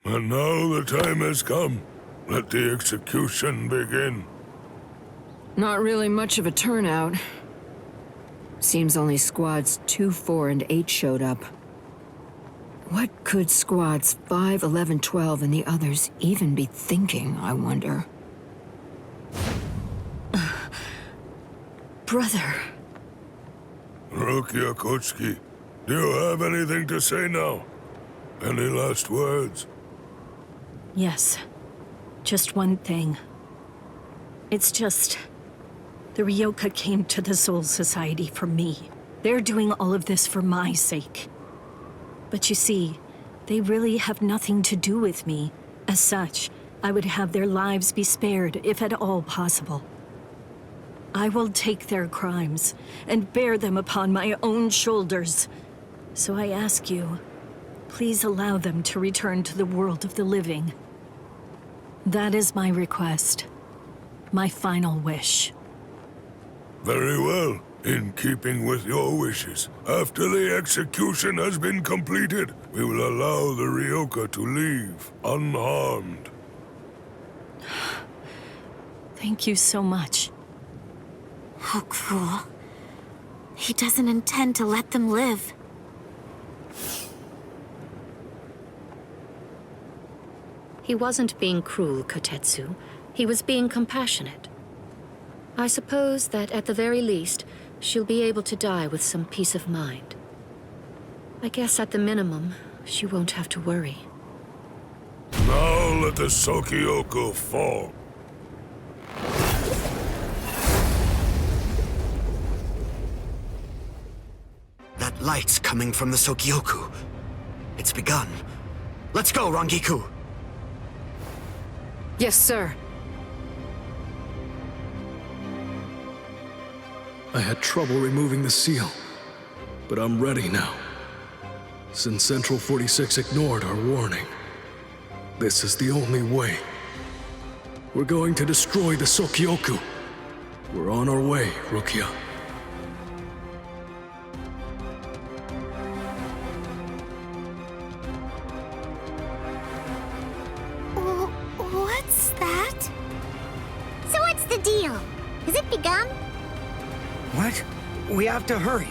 And now the time has come. Let the execution begin. Not really much of a turnout. Seems only squads 2, 4, and 8 showed up. What could squads 5, 11, 12, and the others even be thinking, I wonder? Brother. Rukia Kochiki, do you have anything to say now? Any last words? Yes. Just one thing. It's just... the Ryoka came to the Soul Society for me. They're doing all of this for my sake. But you see, they really have nothing to do with me. As such, I would have their lives be spared, if at all possible. I will take their crimes and bear them upon my own shoulders. So I ask you, please allow them to return to the world of the living. That is my request. My final wish. Very well. In keeping with your wishes, after the execution has been completed, we will allow the Ryoka to leave unharmed. Thank you so much. How cruel. He doesn't intend to let them live. He wasn't being cruel, Kotetsu. He was being compassionate. I suppose that at the very least, she'll be able to die with some peace of mind. I guess at the minimum, she won't have to worry. Now let the Sokyoku fall. That light's coming from the Sokyoku. It's begun. Let's go, Rangiku! Yes, sir. I had trouble removing the seal, but I'm ready now. Since Central 46 ignored our warning, this is the only way. We're going to destroy the Sokyoku. We're on our way, Rukia. What's that? So what's the deal? Has it begun? What? We have to hurry.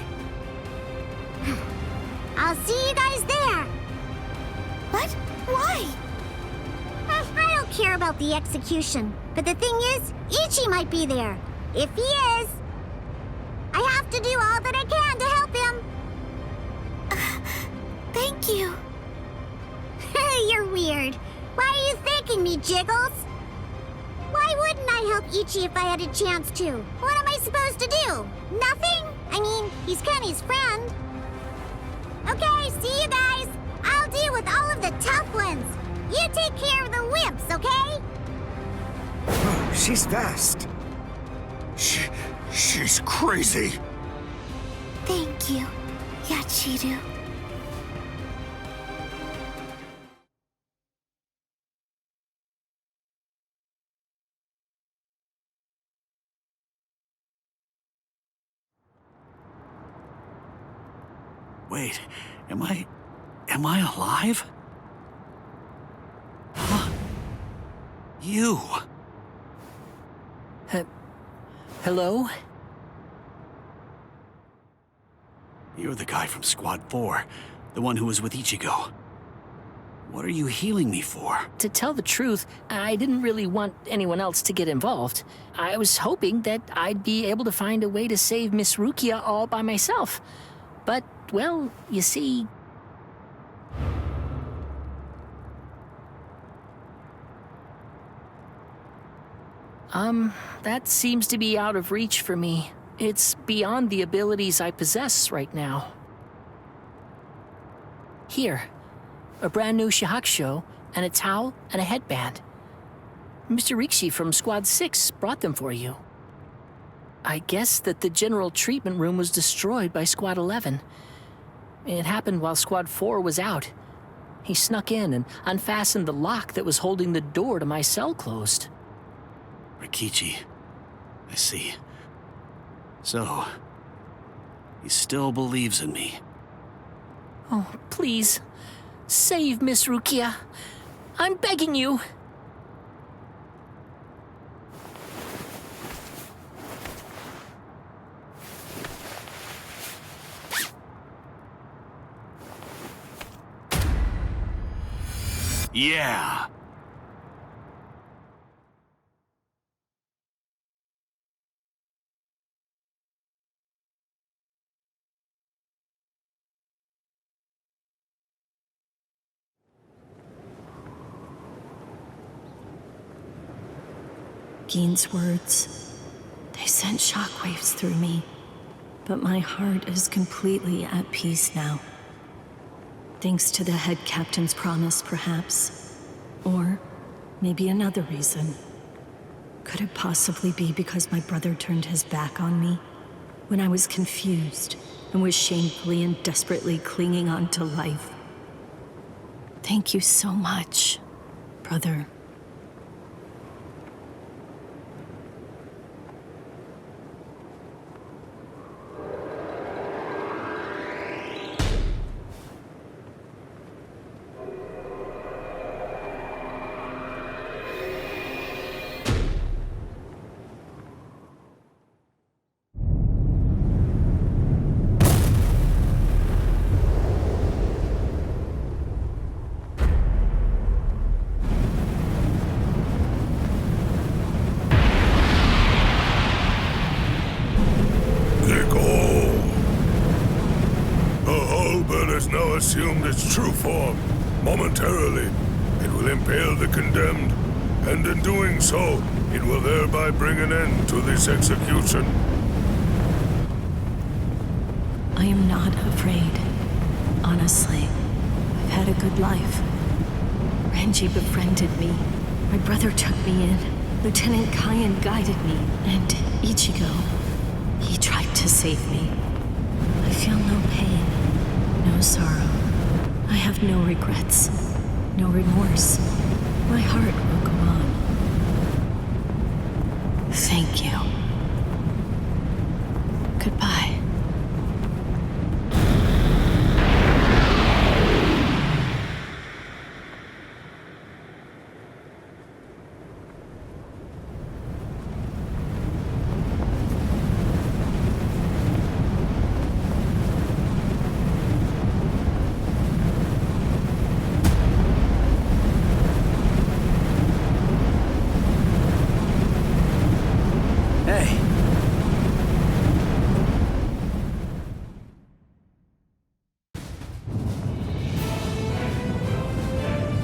I'll see you guys there. What? Why? I don't care about the execution. But the thing is, Ichi might be there. If he is, I have to do all that I can to help him. Thank you. You're weird. Why are you thanking me, Jiggles? Why wouldn't I help Ichi if I had a chance to? What am I supposed to do? Nothing? I mean, he's Kenny's friend. Okay, see you guys. I'll deal with all of the tough ones. You take care of the wimps, okay? Oh, she's fast. She's crazy. Thank you, Yachiru. Wait, am I alive? Huh? You! Hello? You're the guy from Squad 4, the one who was with Ichigo. What are you healing me for? To tell the truth, I didn't really want anyone else to get involved. I was hoping that I'd be able to find a way to save Miss Rukia all by myself. But, well, you see... that seems to be out of reach for me. It's beyond the abilities I possess right now. Here, a brand new shahakusho, and a towel, and a headband. Mr. Rikshi from Squad 6 brought them for you. I guess that the general treatment room was destroyed by Squad 11. It happened while Squad 4 was out. He snuck in and unfastened the lock that was holding the door to my cell closed. Rikichi. I see. So, he still believes in me. Oh, please, save Miss Rukia. I'm begging you. Yeah. Gein's words, they sent shockwaves through me, but my heart is completely at peace now. Thanks to the head captain's promise, perhaps. Or maybe another reason. Could it possibly be because my brother turned his back on me? When I was confused and was shamefully and desperately clinging on to life. Thank you so much, brother. Assumed its true form. Momentarily, it will impale the condemned, and in doing so, it will thereby bring an end to this execution. I am not afraid. Honestly, I've had a good life. Rangi befriended me. My brother took me in. Lieutenant Kyan guided me. And Ichigo, he tried to save me. I feel no pain. No sorrow. I have no regrets. No remorse. My heart will go on. Thank you. Goodbye.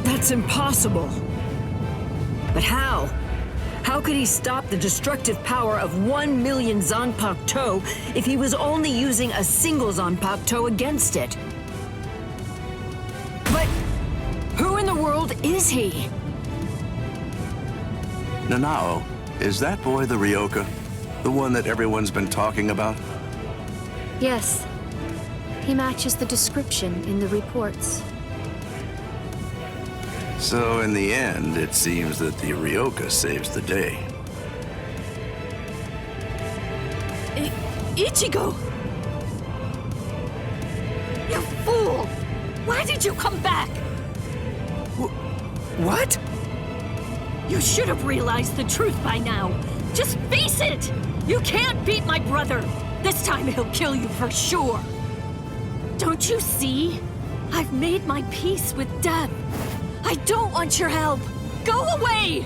That's impossible. But how? How could he stop the destructive power of 1 million Zanpakuto if he was only using a single Zanpakuto against it? But who in the world is he? Nanao, is that boy the Ryoka? The one that everyone's been talking about? Yes. He matches the description in the reports. So in the end, it seems that the Ryoka saves the day. Ichigo! You fool! Why did you come back? What? You should have realized the truth by now. Just face it! You can't beat my brother! This time he'll kill you for sure! Don't you see? I've made my peace with death. I don't want your help! Go away!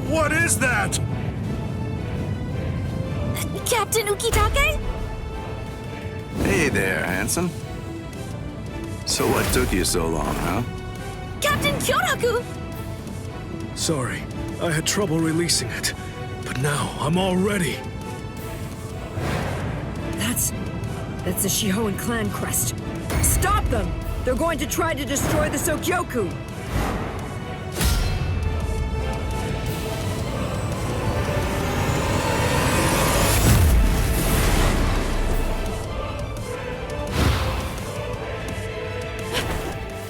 What is that? Captain Ukitake? Hey there, handsome. So what took you so long, huh? Captain KYORAKU! Sorry, I had trouble releasing it. But now, I'm all ready. That's the Shihoan clan crest. Stop them! They're going to try to destroy the Sokyoku!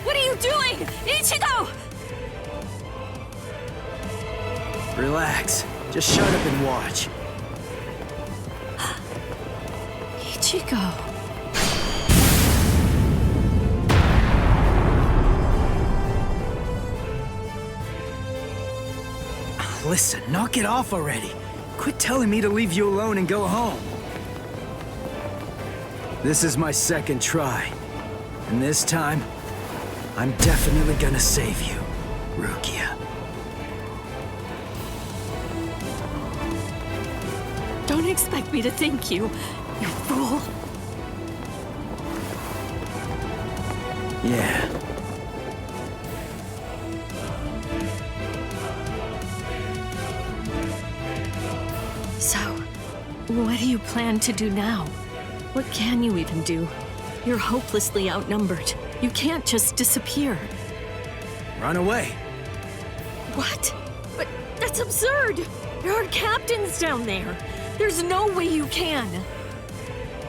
What are you doing? Ichigo! Relax. Just shut up and watch. Ichigo. Listen, knock it off already. Quit telling me to leave you alone and go home. This is my second try. And this time, I'm definitely gonna save you, Rukia. Don't expect me to thank you, you fool. Yeah. So, what do you plan to do now? What can you even do? You're hopelessly outnumbered. You can't just disappear. Run away. What? But that's absurd! There are captains down there. There's no way you can.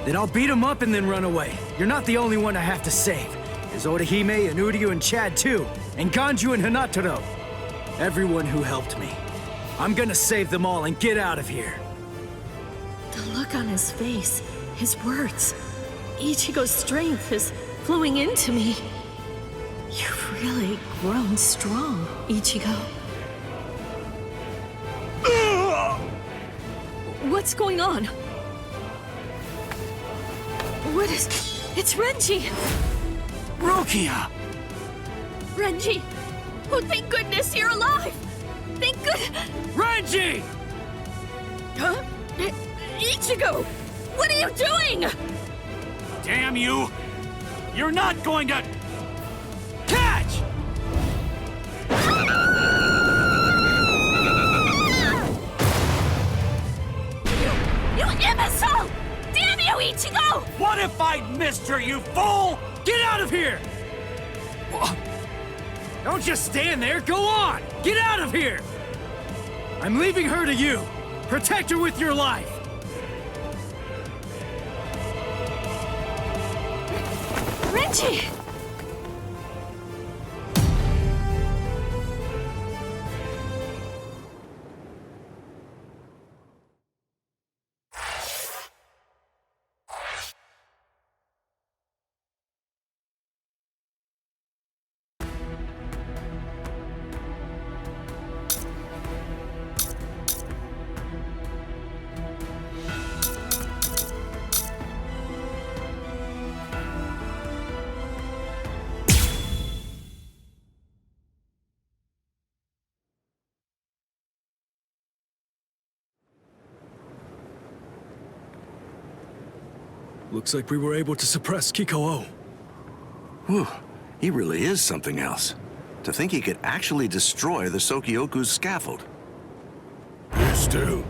Then I'll beat him up and then run away. You're not the only one I have to save. There's Orihime and Uryu and Chad too. And Ganju and Hinataro. Everyone who helped me. I'm gonna save them all and get out of here. The look on his face, his words. Ichigo's strength is flowing into me. You've really grown strong, Ichigo. What's going on? What is... It's Renji! Rukia! Renji! Oh, thank goodness you're alive! Thank good... Rangi! Huh? Ichigo! What are you doing? Damn you! You're not going to... catch! You imbecile! Damn you, Ichigo! What if I missed her, you fool? Get out of here! Don't just stand there, go on! Get out of here! I'm leaving her to you. Protect her with your life. Renji! Looks like we were able to suppress Kikyo. Whew, he really is something else. To think he could actually destroy the Sokyoku's scaffold. Be still.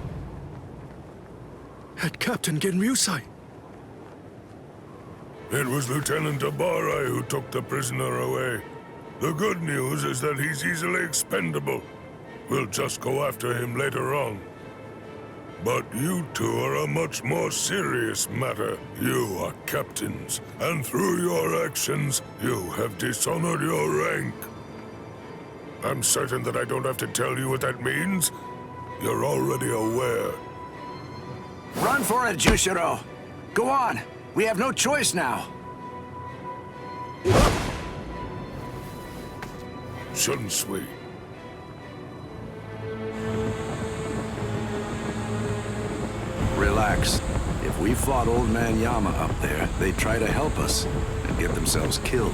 Head Captain Genryusai. It was Lieutenant Abarai who took the prisoner away. The good news is that he's easily expendable. We'll just go after him later on. But you two are a much more serious matter. You are captains, and through your actions, you have dishonored your rank. I'm certain that I don't have to tell you what that means. You're already aware. Run for it, Jushiro! Go on! We have no choice now! Shouldn't we? Relax. If we fought Old Man Yama up there, they'd try to help us and get themselves killed.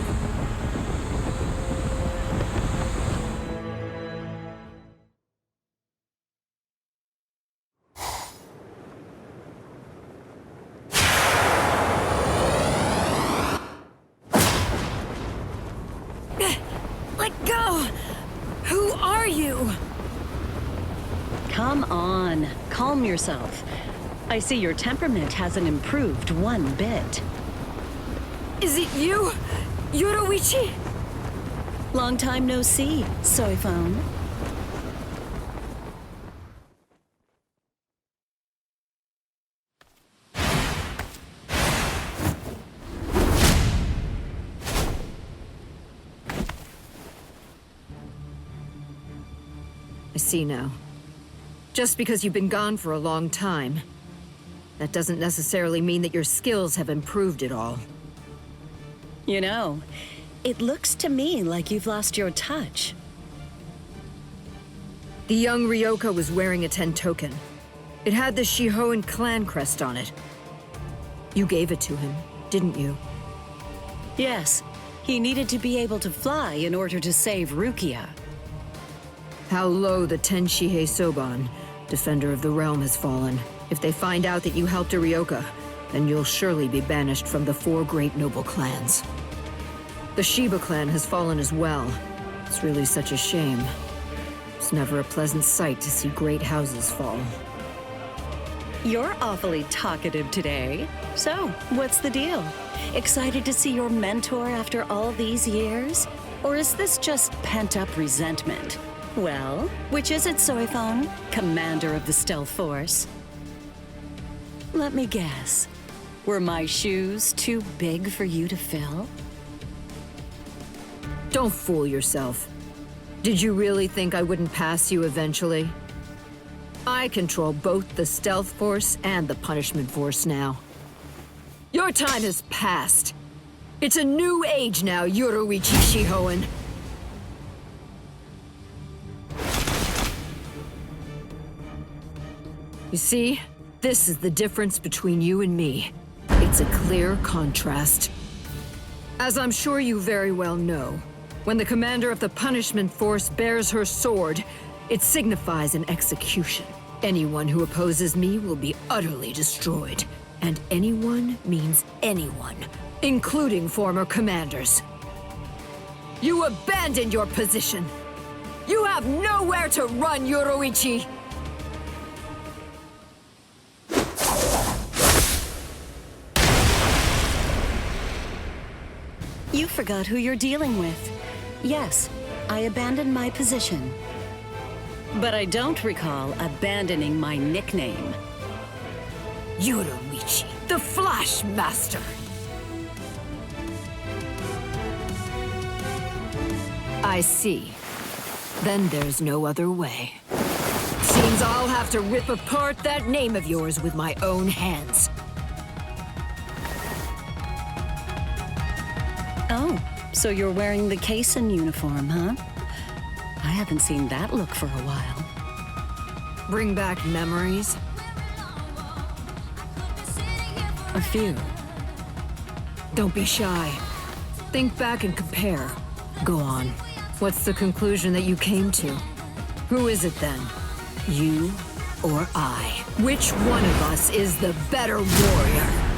Let go! Who are you? Come on, calm yourself. I see your temperament hasn't improved one bit. Is it you, Yoruichi? Long time no see, soy phone. I see now. Just because you've been gone for a long time, that doesn't necessarily mean that your skills have improved at all. You know, it looks to me like you've lost your touch. The young Ryoka was wearing a Tentoken. It had the Shihoan clan crest on it. You gave it to him, didn't you? Yes, he needed to be able to fly in order to save Rukia. How low the Tenshihei Soban, defender of the realm, has fallen. If they find out that you helped a Ryoka, then you'll surely be banished from the 4 great noble clans. The Shiba clan has fallen as well. It's really such a shame. It's never a pleasant sight to see great houses fall. You're awfully talkative today. So, what's the deal? Excited to see your mentor after all these years? Or is this just pent-up resentment? Well, which is it, Soifon, commander of the Stealth Force? Let me guess. Were my shoes too big for you to fill? Don't fool yourself. Did you really think I wouldn't pass you eventually? I control both the Stealth Force and the Punishment Force now. Your time has passed. It's a new age now, Yoruichi Shihoan. You see, this is the difference between you and me. It's a clear contrast. As I'm sure you very well know, when the commander of the Punishment Force bears her sword, it signifies an execution. Anyone who opposes me will be utterly destroyed. And anyone means anyone, including former commanders. You abandoned your position. You have nowhere to run, Yoruichi! You forgot who you're dealing with. Yes, I abandoned my position. But I don't recall abandoning my nickname. Yoruichi, the Flash Master! I see. Then there's no other way. Seems I'll have to rip apart that name of yours with my own hands. Oh, so you're wearing the Kaizen uniform, huh? I haven't seen that look for a while. Bring back memories? A few. Don't be shy. Think back and compare. Go on. What's the conclusion that you came to? Who is it then? You or I? Which one of us is the better warrior?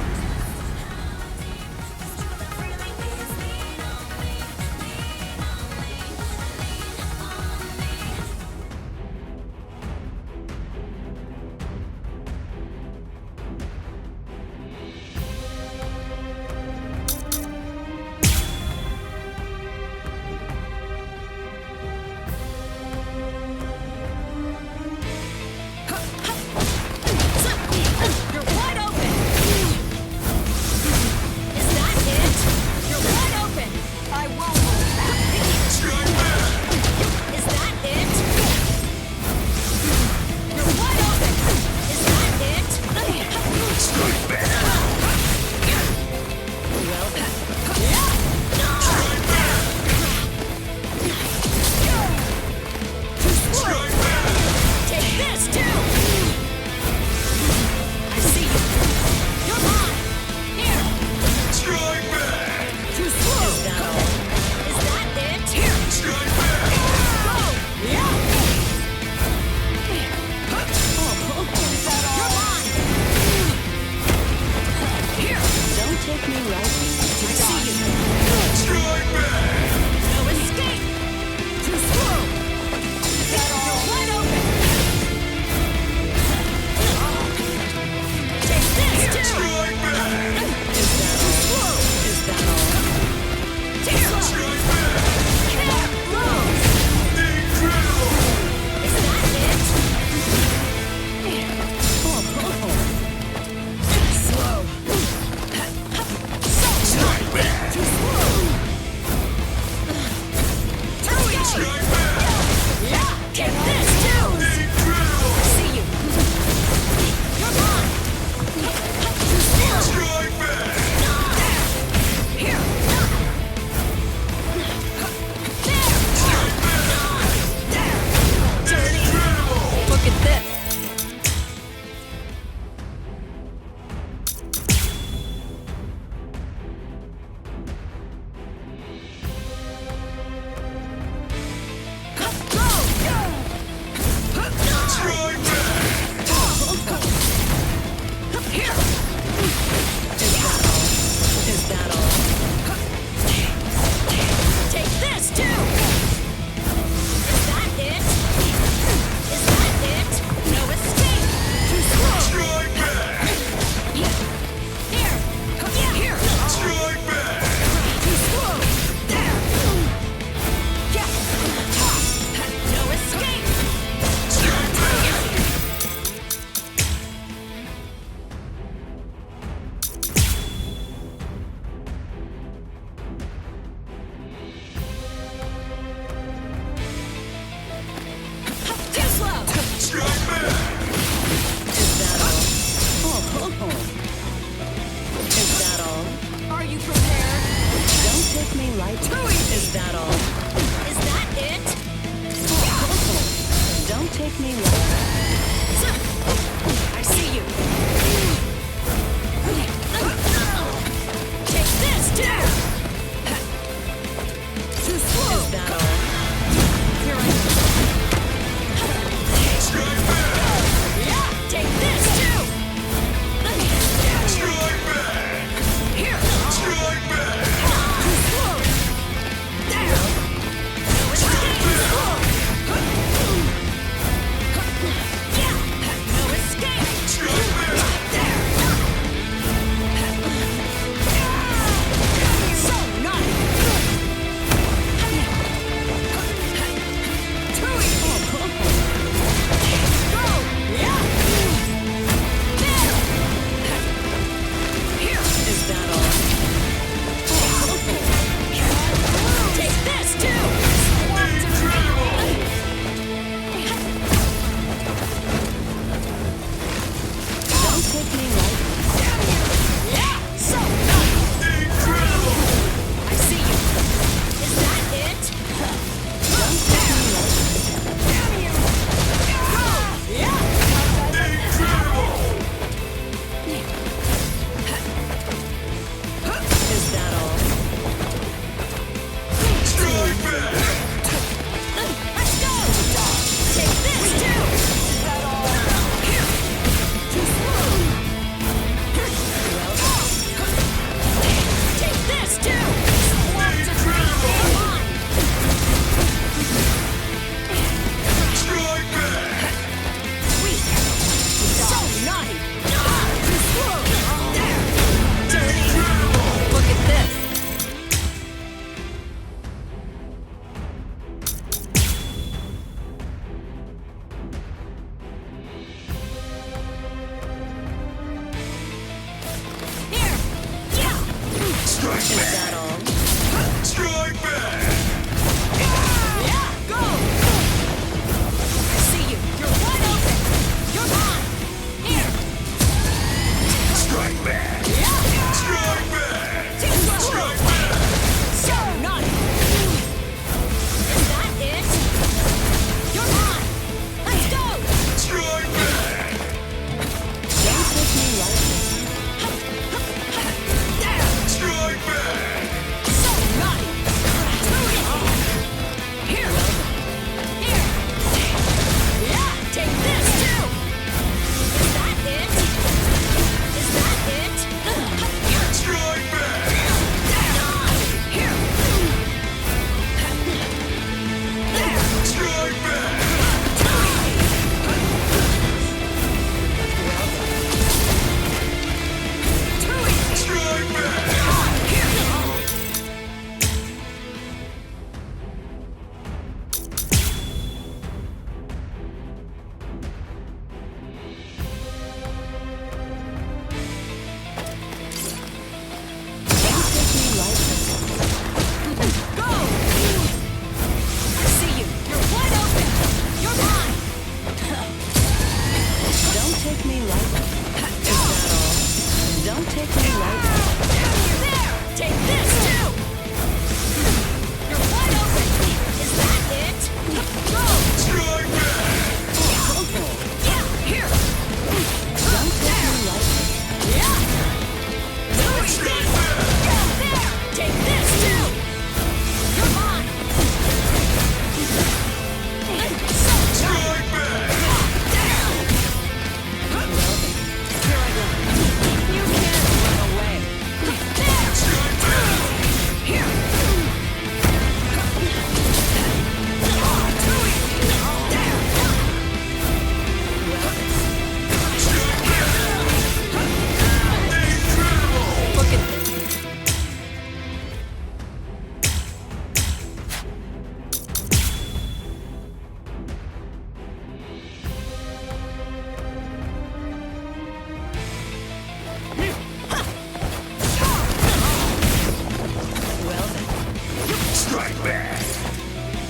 Strike back!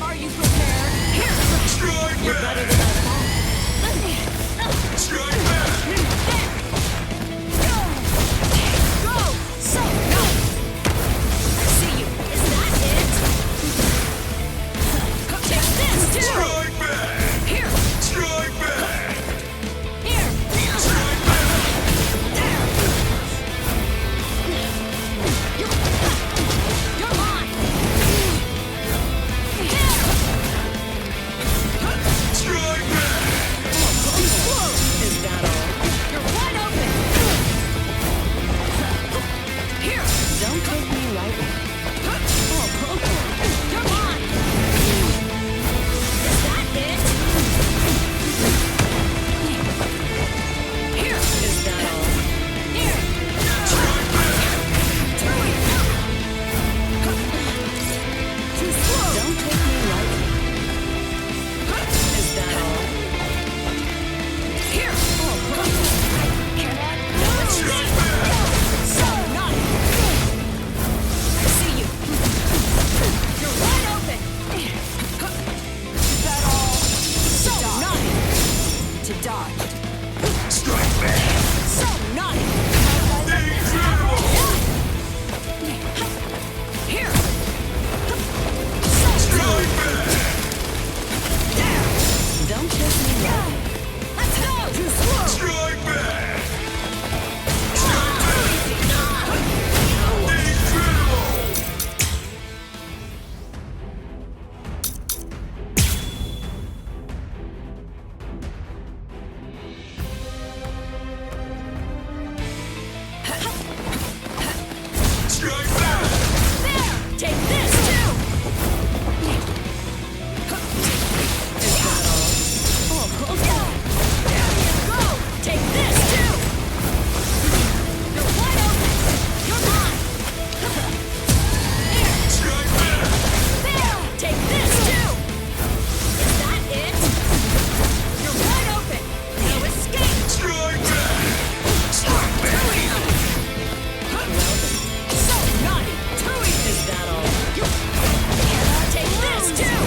Are you prepared? Here! Strike You're back! better than I thought. Strike back! Go! So, no! I see you. Is that it? Take this, too! Strike back! Here! Strike back! Here! Strike back! There! You're mine! Here! Strike back! Is that all? You're wide open! Here! Don't take me lightly. You're mine! Is that it? Here! Is that all? Here! Strike back! Too slow! Don't take me lightly. Is that all? Here! Let's see! So naughty! I see you! You're wide open! Is that all? So naughty! To dodge. Strike back! So naughty! Incredible! Here! So Strike back! there! Don't take me lightly. Let's go! Too slow! Strike back! Incredible! Strike back! There! Take this too! Is that all? There you go! Take this too! You're wide open! You're mine! Here! Strike back! There! Take this too! Is that it? You're wide open! No escape! Strike back! Strike back! So naughty! Too easy! Is that all? Take this too!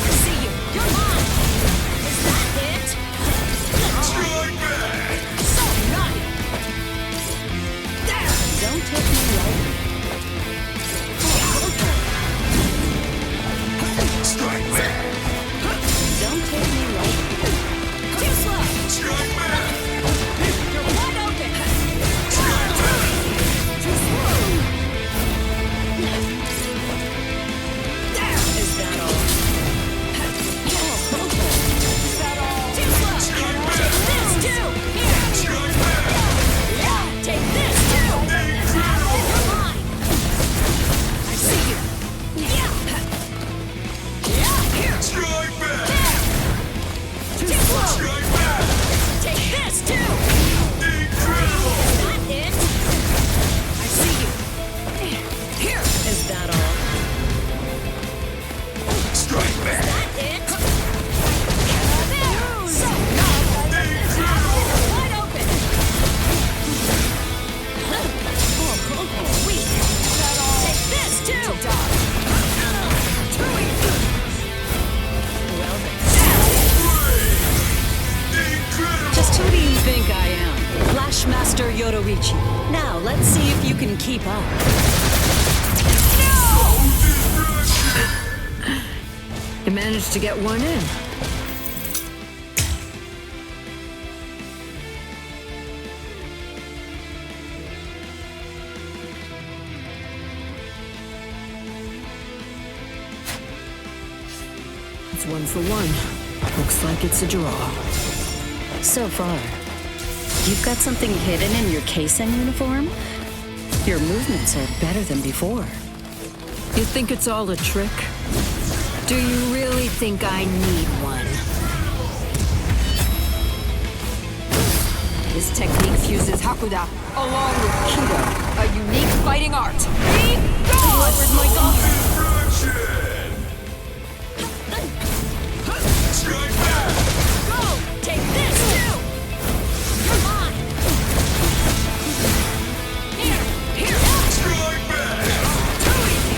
I see you! You're mine! Is that it? Strike back! So naughty! There! Don't take me lightly. Strike back! Don't take me lightly. Too slow! Strike back! You're wide open! Strike back! Too slow! There! Is that all? Is that all? Too slow! Strike back! Take this too! Here! Strike back! Yeah! Take this too! Incredible! You're mine! I see you! Yeah! Yeah! Here! Strike back! Too slow! Strike back! Take this too! Incredible! Is that it? I see you! Here! Is that all? Strike back! That it? There! So Incredible! wide open! Weak! Take this too! Too easy! Well then. Incredible! Just who do you think I am? Flashmaster Yoruichi. Now, let's see if you can keep up. You managed to get one in. It's 1 for 1. Looks like it's a draw. So far, you've got something hidden in your Keissen uniform? Your movements are better than before. You think it's all a trick? Do you really think I need one? This technique fuses Hakuda along with Kido, a unique fighting art. Be gone! Lowered my guard. Strike back! Go! Take this too! You're mine! Here! Here! Strike back! Too easy!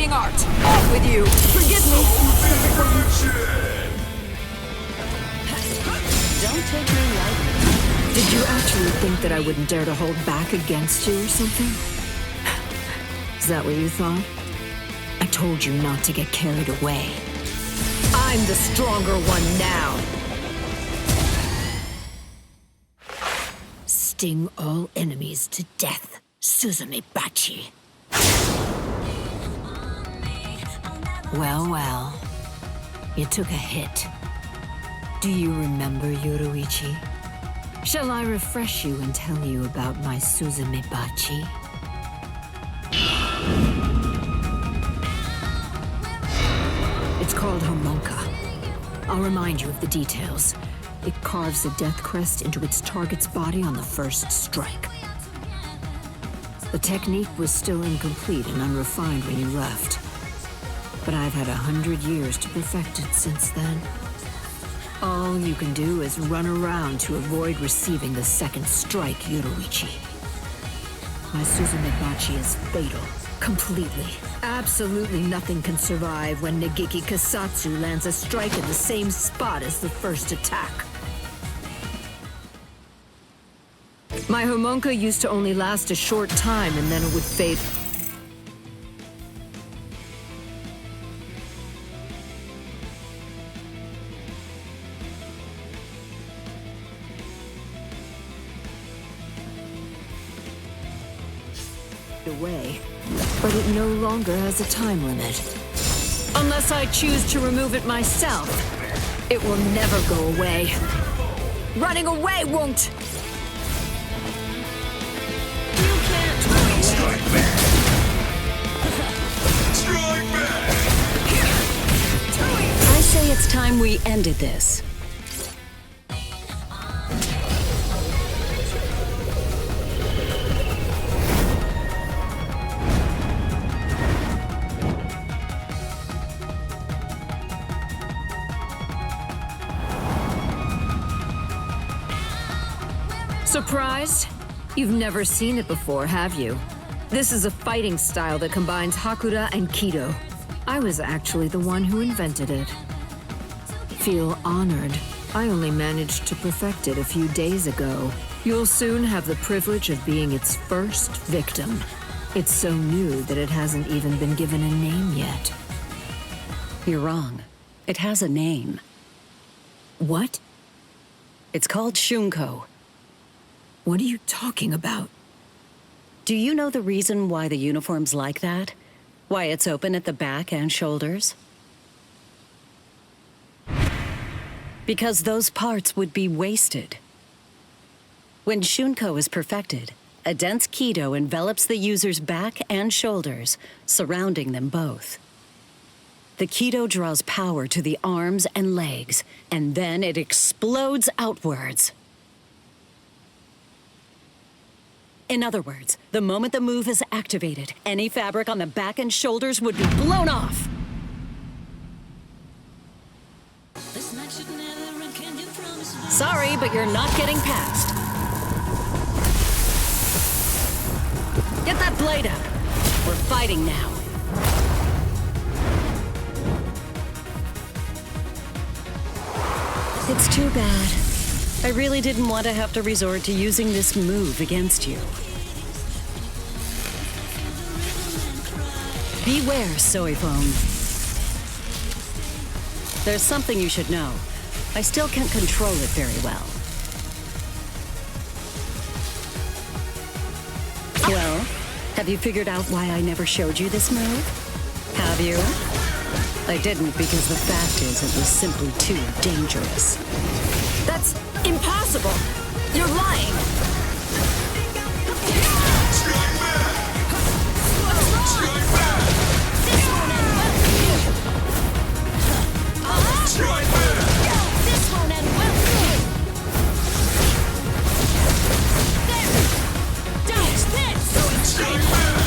fighting art! Off with you! Forgive me! Don't take me lightly. Did you actually think that I wouldn't dare to hold back against you or something? Is that what you thought? I told you not to get carried away. I'm the stronger one now! Sting all enemies to death, Suzume Bachi. Well, well. You took a hit. Do you remember Yoruichi? Shall I refresh you and tell you about my Suzume Bachi? It's called Homonka. I'll remind you of the details. It carves a death crest into its target's body on the first strike. The technique was still incomplete and unrefined when you left. But I've had 100 years to perfect it since then. All you can do is run around to avoid receiving the second strike, Yoruichi. My Suzume Bachi is fatal. Completely. Absolutely nothing can survive when Nagiki Kasatsu lands a strike in the same spot as the first attack. My Homonka used to only last a short time and then it would fade. Away, but it no longer has a time limit. Unless I choose to remove it myself, it will never go away. Running away won't! You can't run away. Strike back! Strike back! I say it's time we ended this. Surprised? You've never seen it before, have you? This is a fighting style that combines Hakura and Kido. I was actually the one who invented it. Feel honored. I only managed to perfect it a few days ago. You'll soon have the privilege of being its first victim. It's so new that it hasn't even been given a name yet. You're wrong. It has a name. What? It's called Shunko. What are you talking about? Do you know the reason why the uniform's like that? Why it's open at the back and shoulders? Because those parts would be wasted. When Shunko is perfected, a dense Kido envelops the user's back and shoulders, surrounding them both. The Kido draws power to the arms and legs, and then it explodes outwards. In other words, the moment the move is activated, any fabric on the back and shoulders would be blown off. Sorry, but you're not getting past. Get that blade up. We're fighting now. It's too bad. I really didn't want to have to resort to using this move against you. Beware, soy foam. There's something you should know. I still can't control it very well. Well, have you figured out why I never showed you this move? Have you? I didn't because the fact is it was simply too dangerous. That's impossible! You're lying! Strike back! Strike back! This won't end well for you! Strike back! This won't end well for you! There! Dodge this! Strike back!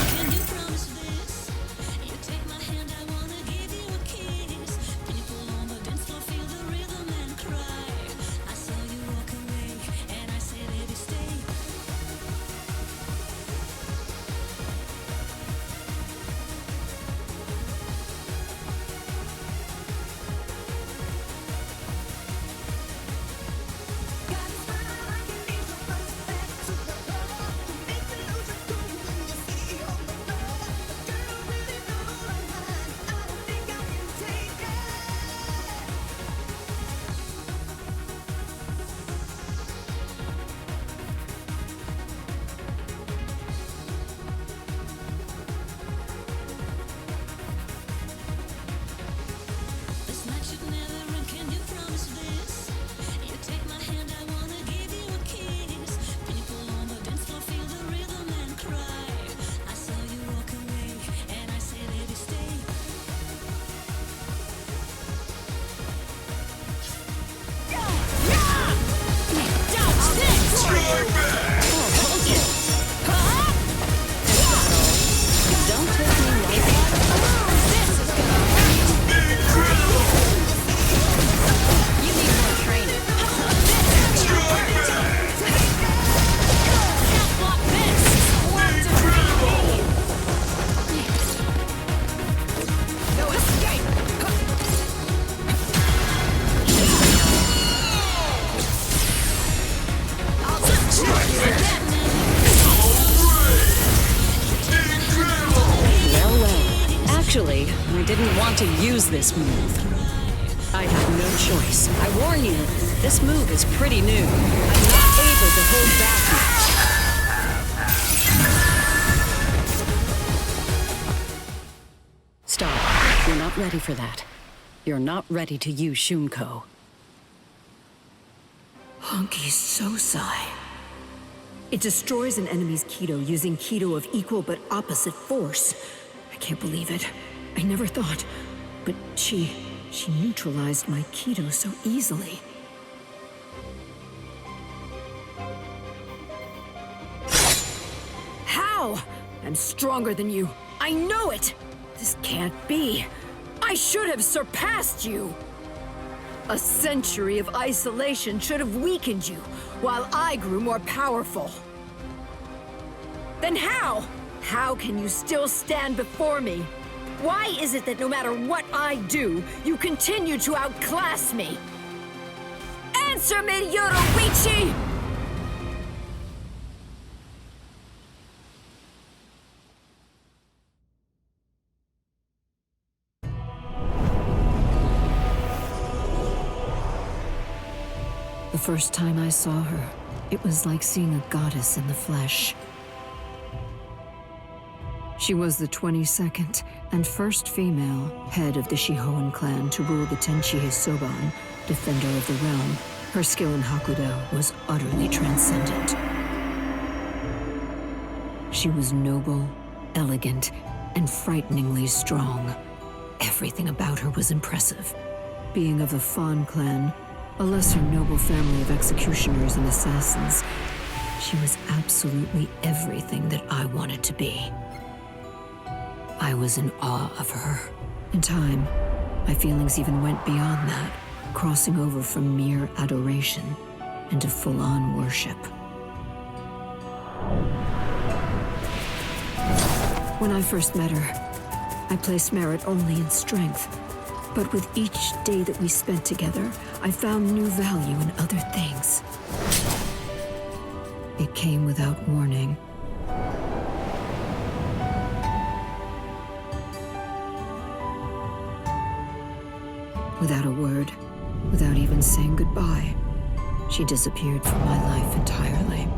I didn't want to use this move. I have no choice. I warn you, this move is pretty new. I'm not able to hold back much. Stop. You're not ready for that. You're not ready to use Shunko. Honky Sosai. It destroys an enemy's Kido using Kido of equal but opposite force. I can't believe it. I never thought. But she neutralized my Kido so easily. How? I'm stronger than you. I know it! This can't be. I should have surpassed you! A century of isolation should have weakened you, while I grew more powerful. Then how? How can you still stand before me? Why is it that no matter what I do, you continue to outclass me? Answer me, Yoruichi! The first time I saw her, it was like seeing a goddess in the flesh. She was the 22nd and first female head of the Shihoan clan to rule the Tenchi Soban, defender of the realm. Her skill in Hakudo was utterly transcendent. She was noble, elegant, and frighteningly strong. Everything about her was impressive. Being of the Fan clan, a lesser noble family of executioners and assassins, she was absolutely everything that I wanted to be. I was in awe of her. In time, my feelings even went beyond that, crossing over from mere adoration into full-on worship. When I first met her, I placed merit only in strength. But with each day that we spent together, I found new value in other things. It came without warning. Without a word, without even saying goodbye, she disappeared from my life entirely.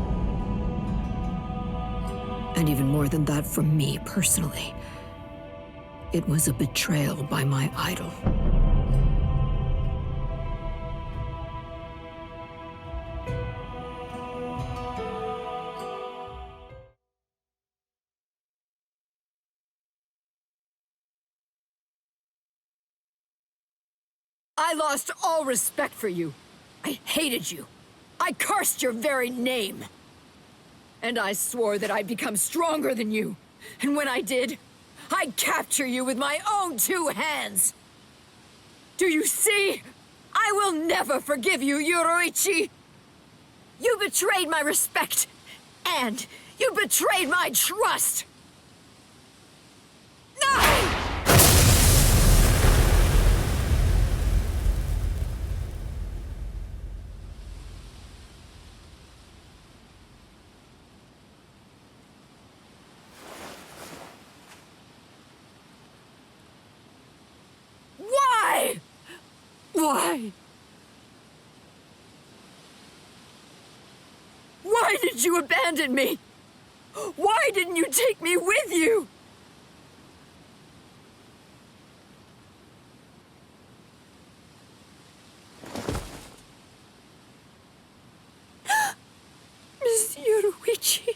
And even more than that from me personally. It was a betrayal by my idol. I lost all respect for you. I hated you. I cursed your very name. And I swore that I'd become stronger than you. And when I did, I'd capture you with my own two hands! Do you see? I will never forgive you, Yoruichi! You betrayed my respect, and you betrayed my trust! No! Why? Why did you abandon me? Why didn't you take me with you? Miss Yoruichi.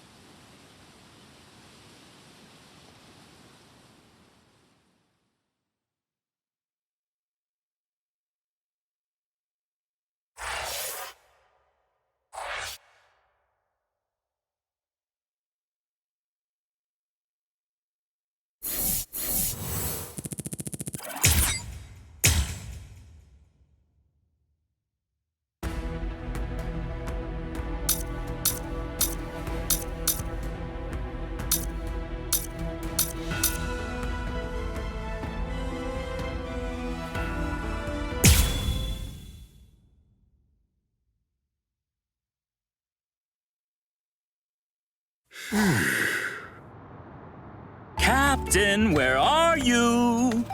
Captain, where are you?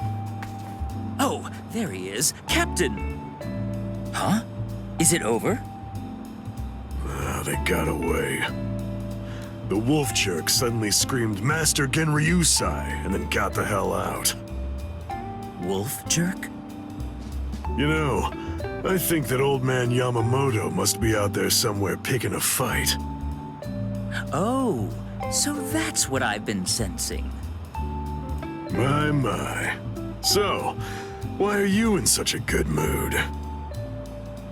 There he is. Captain! Huh? Is it over? They got away. The wolf jerk suddenly screamed Master Genryusai and then got the hell out. Wolf jerk? You know, I think that old man Yamamoto must be out there somewhere picking a fight. Oh, so that's what I've been sensing. My. So, why are you in such a good mood?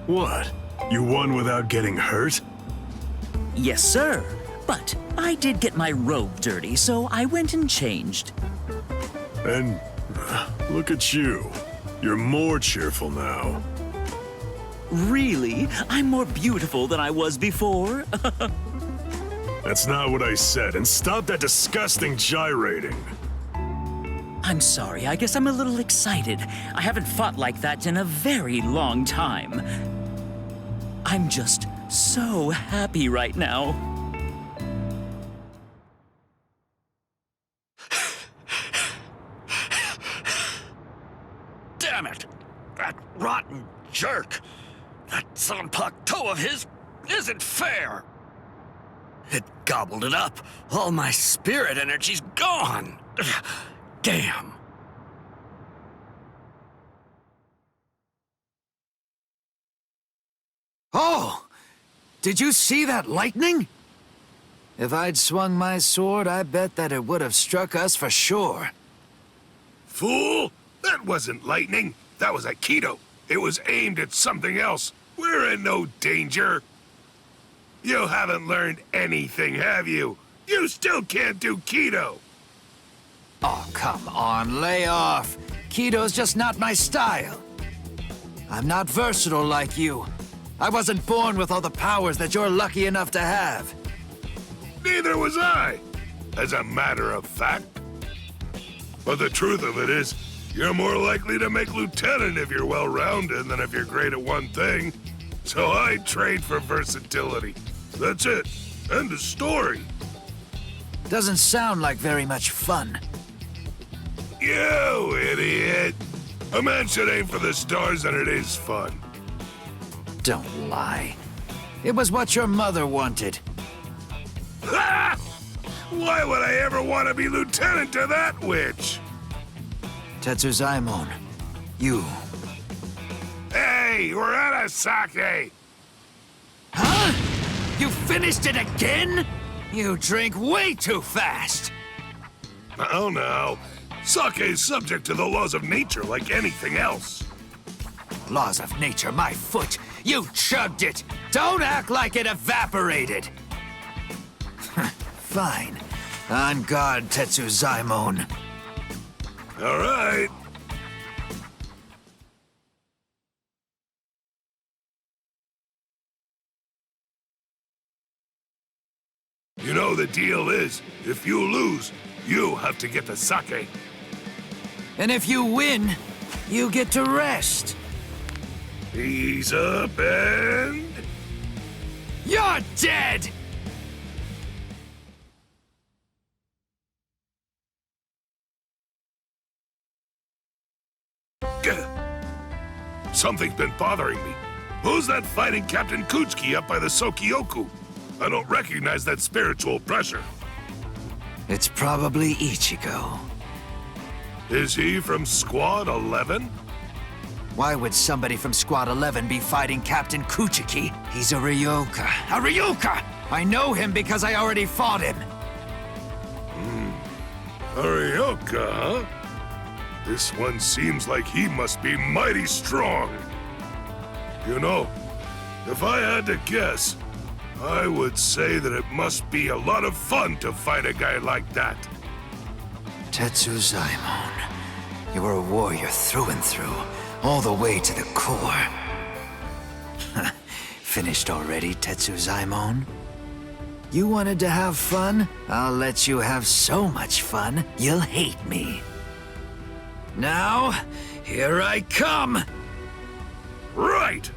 What? You won without getting hurt? Yes, sir. But I did get my robe dirty, so I went and changed. And look at you. You're more cheerful now. Really? I'm more beautiful than I was before? That's not what I said, and stop that disgusting gyrating. I'm sorry, I guess I'm a little excited. I haven't fought like that in a very long time. I'm just so happy right now. Damn it! That rotten jerk! That Zanpakuto of his isn't fair! It gobbled it up. All my spirit energy's gone. Damn. Oh! Did you see that lightning? If I'd swung my sword, I bet that it would have struck us for sure. Fool! That wasn't lightning. That was Aikido. It was aimed at something else. We're in no danger. You haven't learned anything, have you? You still can't do Kido. Oh, come on, lay off. Kido's just not my style. I'm not versatile like you. I wasn't born with all the powers that you're lucky enough to have. Neither was I, as a matter of fact. But the truth of it is, you're more likely to make lieutenant if you're well-rounded than if you're great at one thing. So I trained for versatility. That's it. End of story. Doesn't sound like very much fun. You idiot! A man should aim for the stars and it is fun. Don't lie. It was what your mother wanted. Ha! Why would I ever want to be lieutenant to that witch? Tetsuzaimon, you. Hey, we're out of sake! Huh? You finished it again? You drink way too fast! Oh no. Sake is subject to the laws of nature like anything else. Laws of nature, my foot! You chugged it! Don't act like it evaporated! Fine. On guard, Tetsuzaimon. All right. You know, the deal is, if you lose, you have to get the sake. And if you win, you get to rest. Ease up and... You're dead! Something's been bothering me. Who's that fighting Captain Kuchiki up by the Sokyoku? I don't recognize that spiritual pressure. It's probably Ichigo. Is he from Squad 11? Why would somebody from Squad 11 be fighting Captain Kuchiki? He's a Ryoka. A Ryoka! I know him because I already fought him. A Ryoka, huh? This one seems like he must be mighty strong. You know, if I had to guess, I would say that it must be a lot of fun to fight a guy like that. Tetsuzaimon, you were a warrior through and through, all the way to the core. Finished already, Tetsuzaimon? You wanted to have fun? I'll let you have so much fun, you'll hate me. Now, here I come! Right!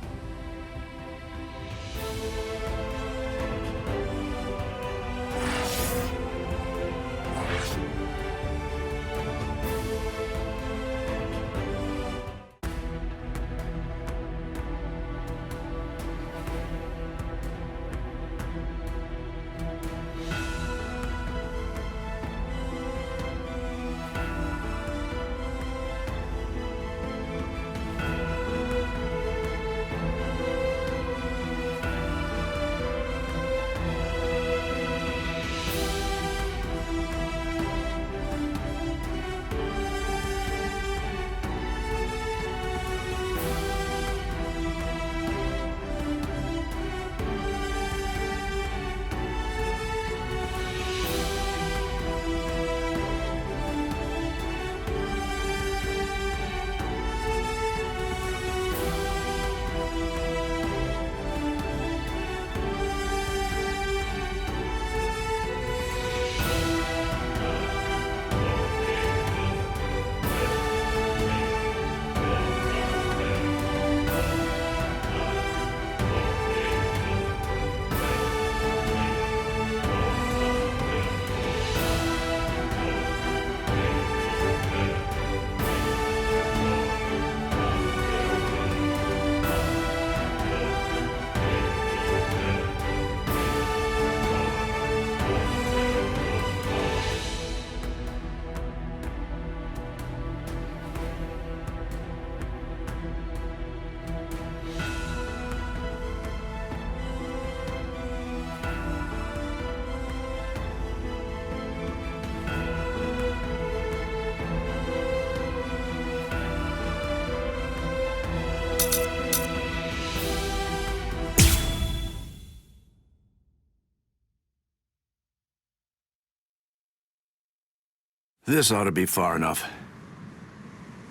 This ought to be far enough.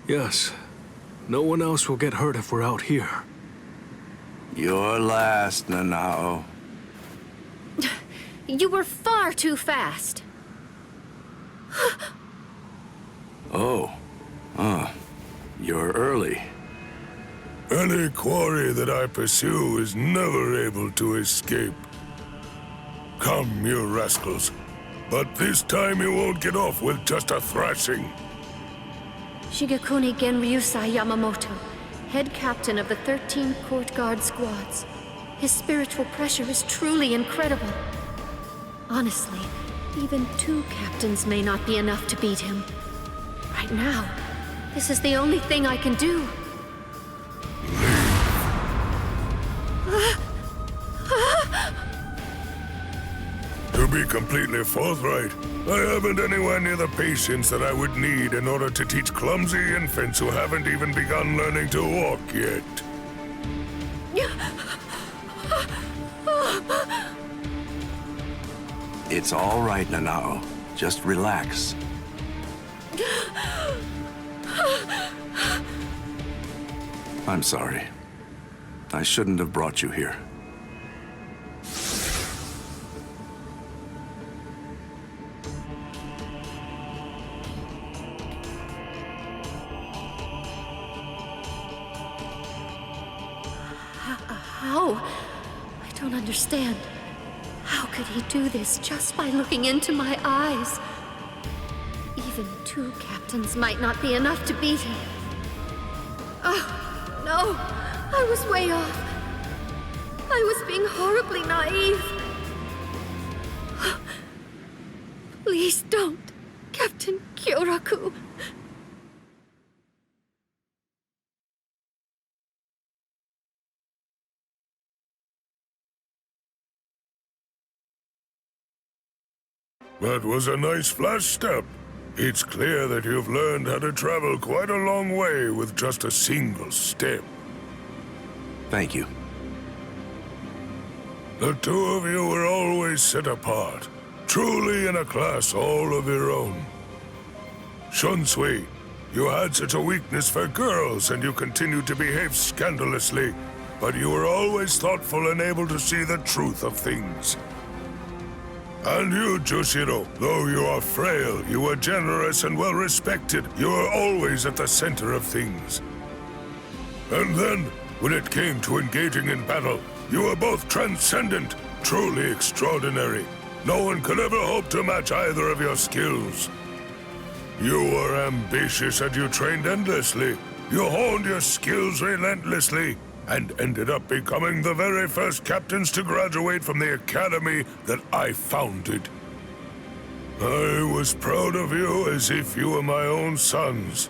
Yes. No one else will get hurt if we're out here. You're last, Nanao. You were far too fast. Oh. You're early. Any quarry that I pursue is never able to escape. Come, you rascals. But this time you won't get off with just a thrashing. Shigekuni Genryusai Yamamoto, head captain of the 13 Court Guard squads. His spiritual pressure is truly incredible. Honestly, even 2 captains may not be enough to beat him. Right now, this is the only thing I can do. To be completely forthright, I haven't anywhere near the patience that I would need in order to teach clumsy infants who haven't even begun learning to walk yet. It's all right, Nanao. Just relax. I'm sorry. I shouldn't have brought you here. How? I don't understand. How could he do this just by looking into my eyes? Even 2 captains might not be enough to beat him. Oh, no! I was way off. I was being horribly naive. Please don't, Captain KYORAKU. That was a nice flash step. It's clear that you've learned how to travel quite a long way with just a single step. Thank you. The 2 of you were always set apart, truly in a class all of your own. Shunsui, you had such a weakness for girls and you continued to behave scandalously, but you were always thoughtful and able to see the truth of things. And you, Jushiro, though you are frail, you were generous and well-respected. You were always at the center of things. And then, when it came to engaging in battle, you were both transcendent, truly extraordinary. No one could ever hope to match either of your skills. You were ambitious and you trained endlessly. You honed your skills relentlessly, and ended up becoming the very first captains to graduate from the academy that I founded. I was proud of you as if you were my own sons.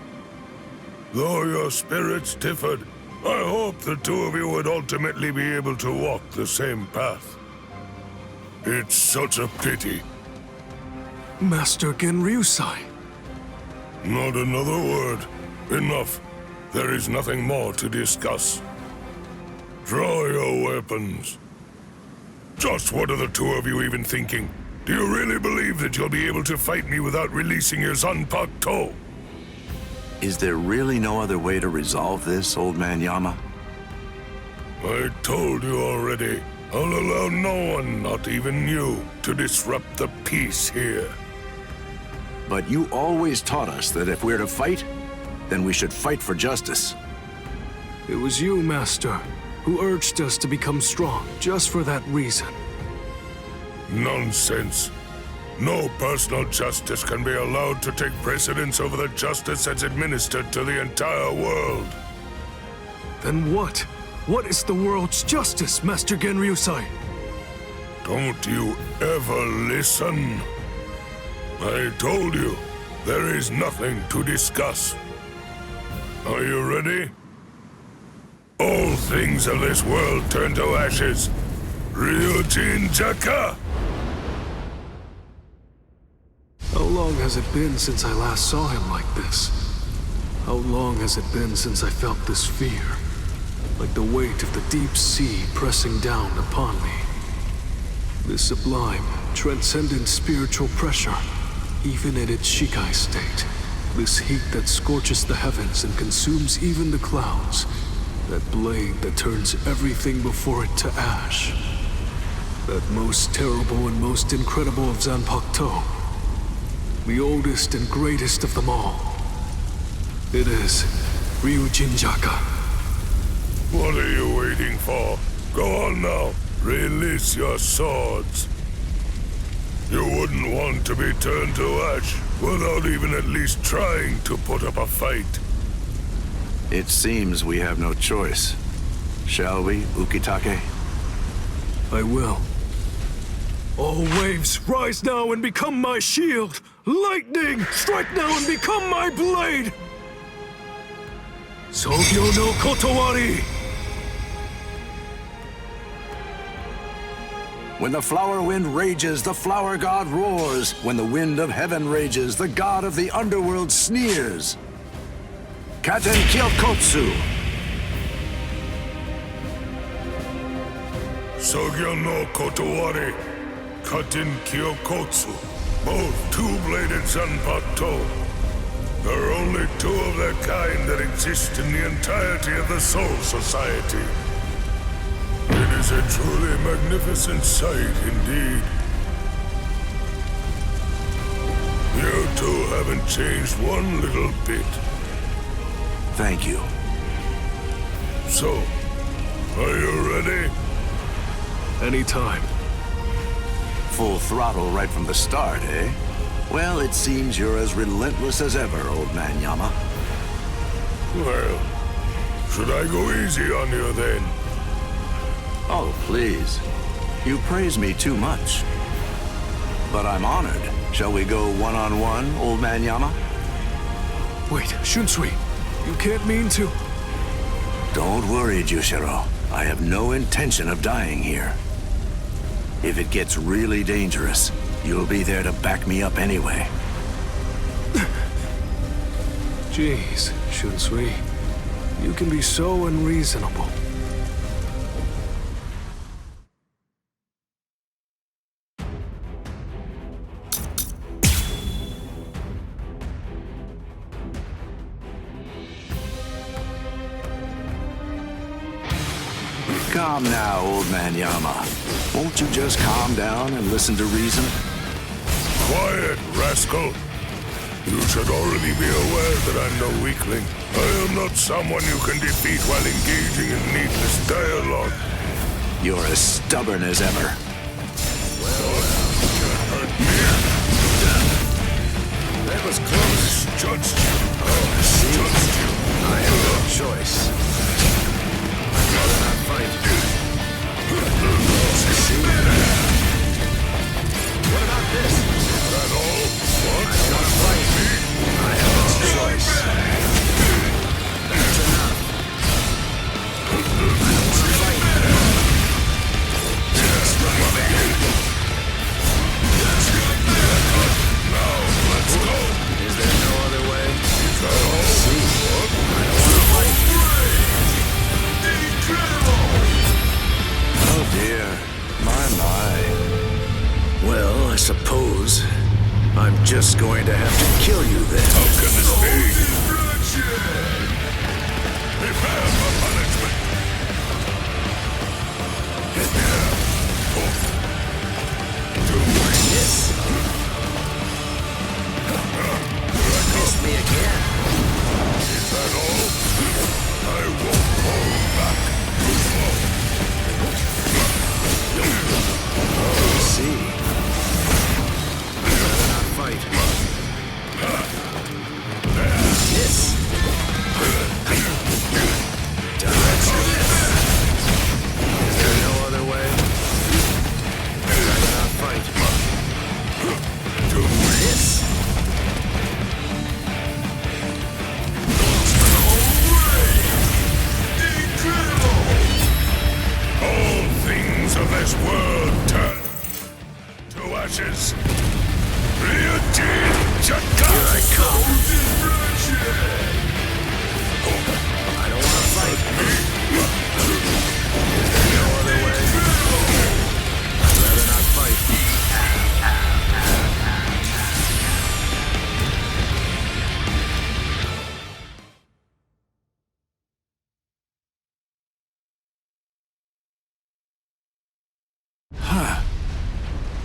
Though your spirits differed, I hope the 2 of you would ultimately be able to walk the same path. It's such a pity. Master Genryusai. Not another word. Enough. There is nothing more to discuss. Draw your weapons. Just what are the 2 of you even thinking? Do you really believe that you'll be able to fight me without releasing your Zanpakuto? Is there really no other way to resolve this, Old Man Yama? I told you already. I'll allow no one, not even you, to disrupt the peace here. But you always taught us that if we're to fight, then we should fight for justice. It was you, Master, who urged us to become strong just for that reason. Nonsense. No personal justice can be allowed to take precedence over the justice that's administered to the entire world. Then what? What is the world's justice, Master Genryusai? Don't you ever listen? I told you, there is nothing to discuss. Are you ready? All things of this world turn to ashes. Ryujin Jaka! How long has it been since I last saw him like this? How long has it been since I felt this fear? Like the weight of the deep sea pressing down upon me. This sublime, transcendent spiritual pressure. even in its Shikai state, this heat that scorches the heavens and consumes even the clouds, that blade that turns everything before it to ash. That most terrible and most incredible of Zanpakuto, the oldest and greatest of them all. It is Ryujinjaka. What are you waiting for? Go on now. Release your swords. You wouldn't want to be turned to ash without even at least trying to put up a fight. It seems we have no choice. Shall we, Ukitake? I will. All waves, rise now and become my shield! Lightning, strike now and become my blade! Sogyo no Kotowari! When the flower wind rages, the flower god roars. When the wind of heaven rages, the god of the underworld sneers. Katen Kyokotsu. Sogyo no Kotowari, Katen Kyokotsu. Both two-bladed Zanpakuto. There are only two of their kind that exist in the entirety of the Soul Society. It is a truly magnificent sight indeed. You two haven't changed one little bit. Thank you. So, are you ready? Anytime. Full throttle right from the start, eh? Well, it seems you're as relentless as ever, old man Yama. Well, should I go easy on you then? Oh, please. You praise me too much. But I'm honored. Shall we go one-on-one, old man Yama? Wait, Shunsui, you can't mean to... Don't worry, Jushiro. I have no intention of dying here. If it gets really dangerous, you'll be there to back me up anyway. Jeez, Shunsui, you can be so unreasonable. Calm now, old man Yama. Won't you just calm down and listen to reason? Quiet, rascal! You should already be aware that I'm no weakling. I am not someone you can defeat while engaging in needless dialogue. You're as stubborn as ever. Well, you can't hurt me. That was close. Judged you. Judged you. I have no choice. I'd rather not fight. What about this? Is that all? What? I don't want to fight. I have no choice. That's enough. I don't want to fight. Now, let's go. Is there no other way? Let's see.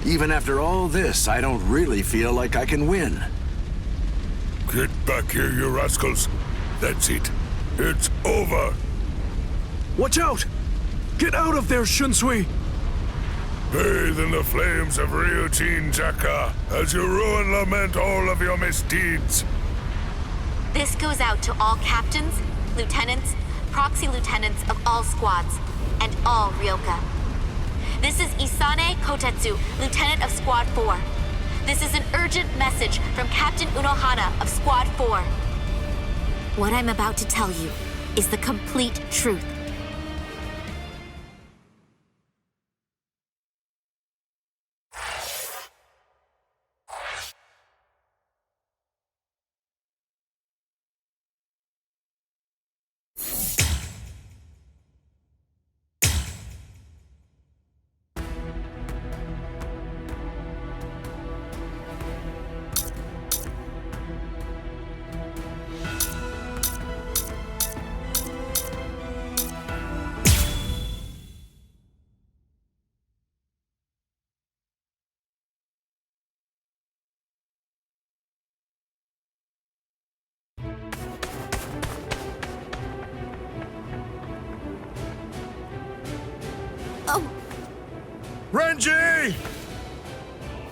Even after all this, I don't really feel like I can win. Get back here, you rascals. That's it. It's over. Watch out! Get out of there, Shunsui! Bathe in the flames of Ryujin Jaka as you rue and lament all of your misdeeds. This goes out to all captains, lieutenants, proxy lieutenants of all squads, and all Ryoka. This is Isane Kotetsu, lieutenant of Squad 4. This is an urgent message from Captain Unohana of Squad 4. What I'm about to tell you is the complete truth. Renji!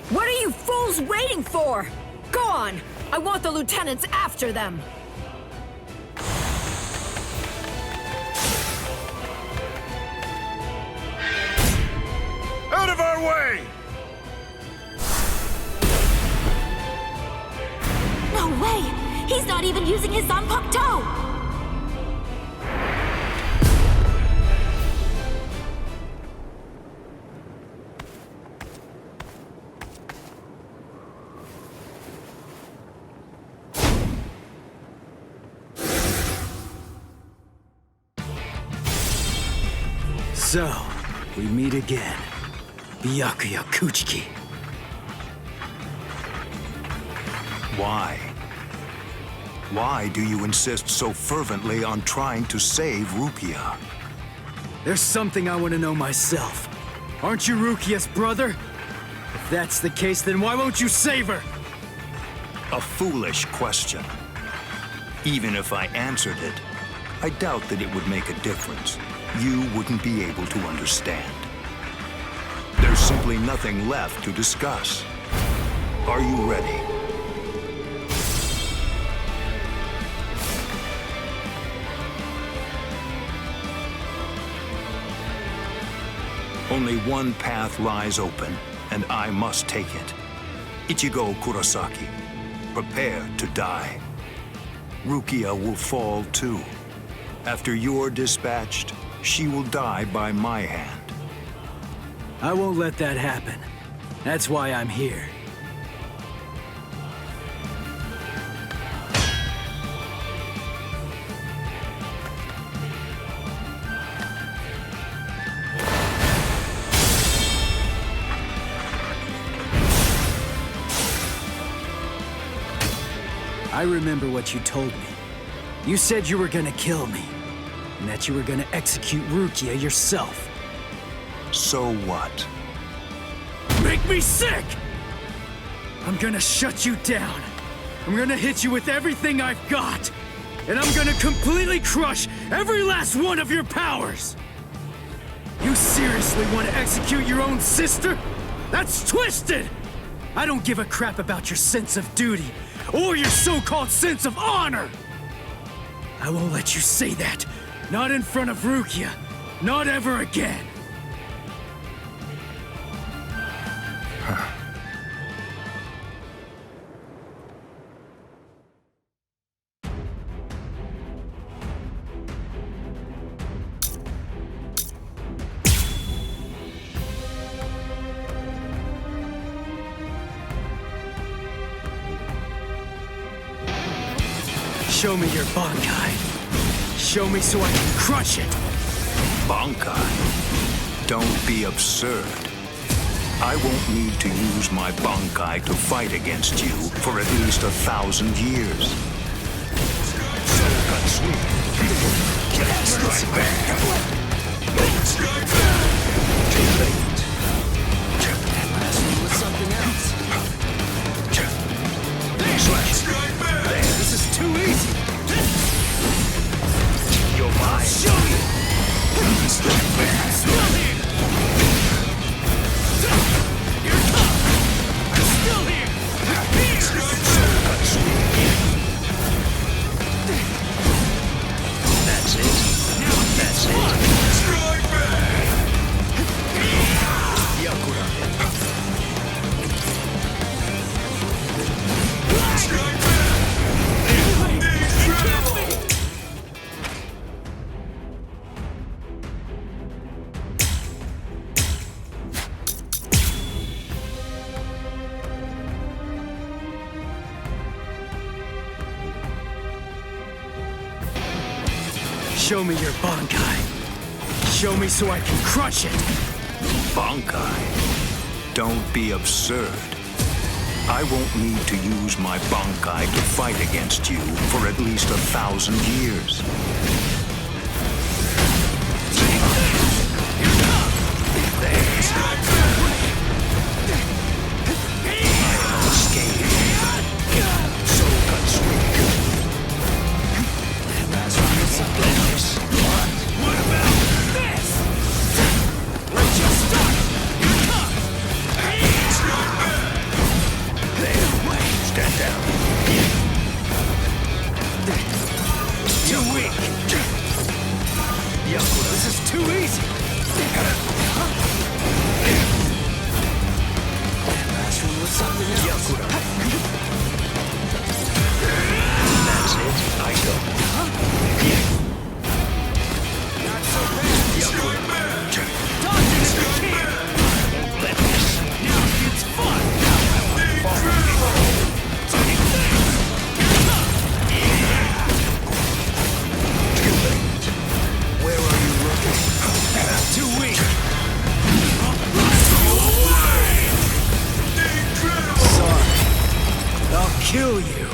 What are you fools waiting for? Go on! I want the lieutenants after them! Out of our way! No way! He's not even using his Zanpakuto! So, we meet again. Byakuya Kuchiki. Why? Why do you insist so fervently on trying to save Rukia? There's something I want to know myself. Aren't you Rukia's brother? If that's the case, then why won't you save her? A foolish question. Even if I answered it, I doubt that it would make a difference. You wouldn't be able to understand. There's simply nothing left to discuss. Are you ready? Only one path lies open, and I must take it. Ichigo Kurosaki, prepare to die. Rukia will fall too. After you're dispatched, she will die by my hand. I won't let that happen. That's why I'm here. I remember what you told me. You said you were gonna kill me, and that you were gonna execute Rukia yourself. So what? Make me sick! I'm gonna shut you down. I'm gonna hit you with everything I've got. And I'm gonna completely crush every last one of your powers! You seriously want to execute your own sister? That's twisted! I don't give a crap about your sense of duty, or your so-called sense of honor! I won't let you say that. Not in front of Rukia. Not ever again. Show me your Bankai. Show me so I can crush it. Bankai? Don't be absurd. I won't need to use my Bankai to fight against you for at least 1,000 years. So cut sweep. Can't strike back. Too late. That's it. Strike back! Yakura. Strike back! Incredible! Show me your Bankai. Show me so I can crush it. Bankai? Don't be absurd. I won't need to use my Bankai to fight against you for at least 1,000 years. Kill you.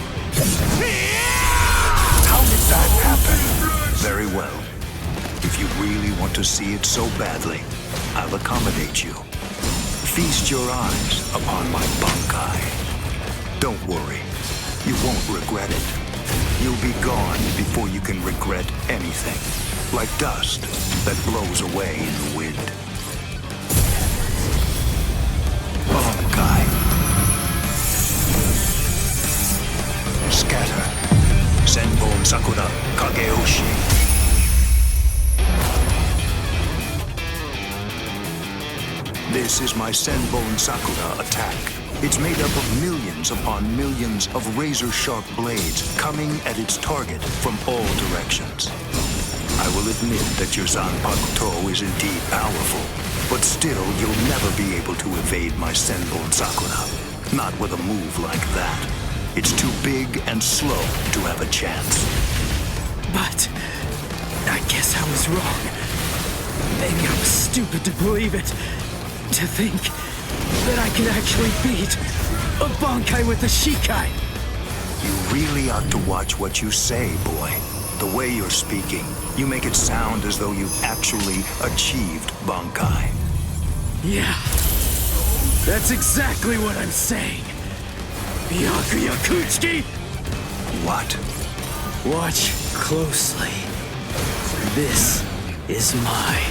How did that happen? Very well. If you really want to see it so badly, I'll accommodate you. Feast your eyes upon my Bankai. Don't worry. You won't regret it. You'll be gone before you can regret anything. Like dust that blows away in the wind. Bankai. Scatter. Senbon Sakura Kageyoshi. This is my Senbon Sakura attack. It's made up of millions upon millions of razor-sharp blades coming at its target from all directions. I will admit that your Zanpakuto is indeed powerful, but still you'll never be able to evade my Senbon Sakura. Not with a move like that. It's too big and slow to have a chance. But I guess I was wrong. Maybe I was stupid to believe it. To think that I could actually beat a Bankai with a Shikai. You really ought to watch what you say, boy. The way you're speaking, you make it sound as though you've actually achieved Bankai. Yeah, that's exactly what I'm saying. BYAKUYA Kuchiki! What? Watch closely. This is my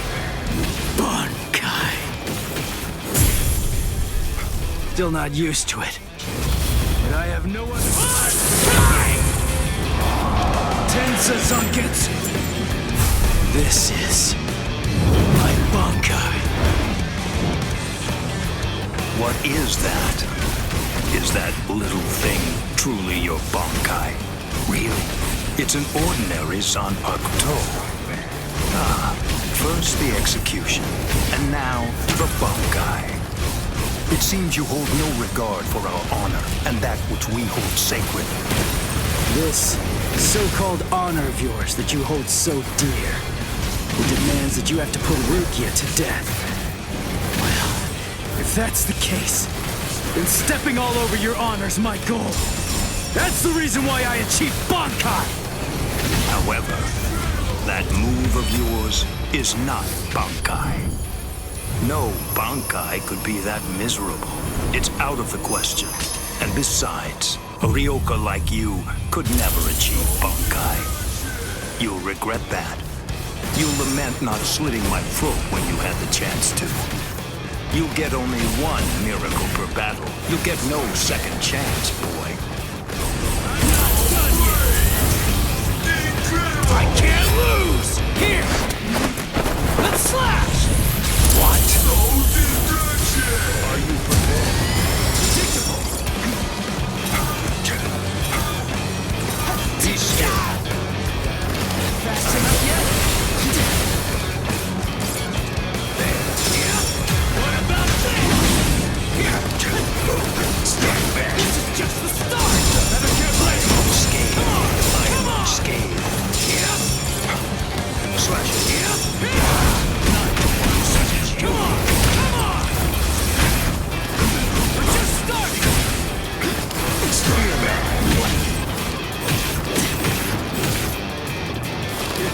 Bankai. Still not used to it. And I have no other time! Tensa Zangetsu! This is my Bankai. What is that? Is that little thing truly your Bankai? Really? It's an ordinary Zanpakuto. Ah, first the execution, and now the Bankai. It seems you hold no regard for our honor and that which we hold sacred. This so-called honor of yours that you hold so dear, it demands that you have to put Rukia to death. Well, if that's the case, then stepping all over your honor's my goal. That's the reason why I achieved Bankai! However, that move of yours is not Bankai. No Bankai could be that miserable. It's out of the question. And besides, a Ryoka like you could never achieve Bankai. You'll regret that. You'll lament not slitting my throat when you had the chance to. You'll get only one miracle per battle. You'll get no second chance, boy. I'm not done yet! I can't lose! Here!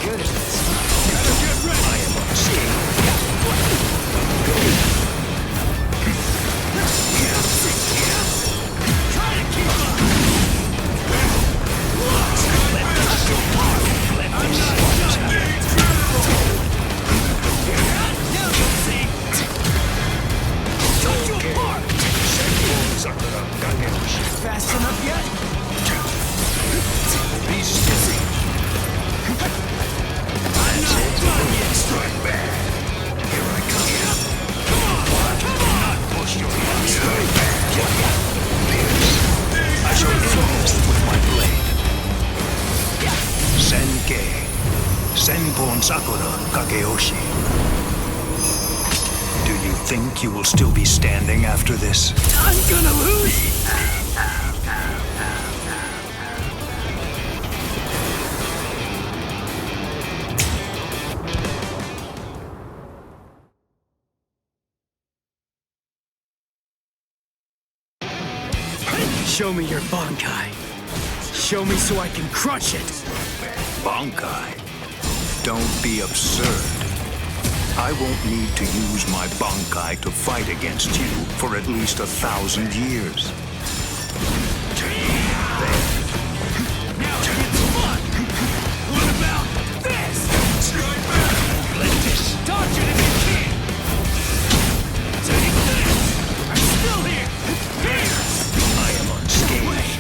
good at this. I am unscathed. Fast enough yet? Be still. I'm not done yet. Strike back. Here I come. Come on. Not push your hands. Strike back. I shall end this with my blade. Senkei. Senpon Sakura Kageyoshi. Do you think you will still be standing after this? I'm gonna lose! Show me your Bankai. Show me so I can crush it. Bankai? Don't be absurd. I won't need to use my Bankai to fight against you for at least 1,000 years. Now to get some fun! What about this? Strike back! Let this dodge it if you can! Take this! I'm still here! Here! I am unscathed.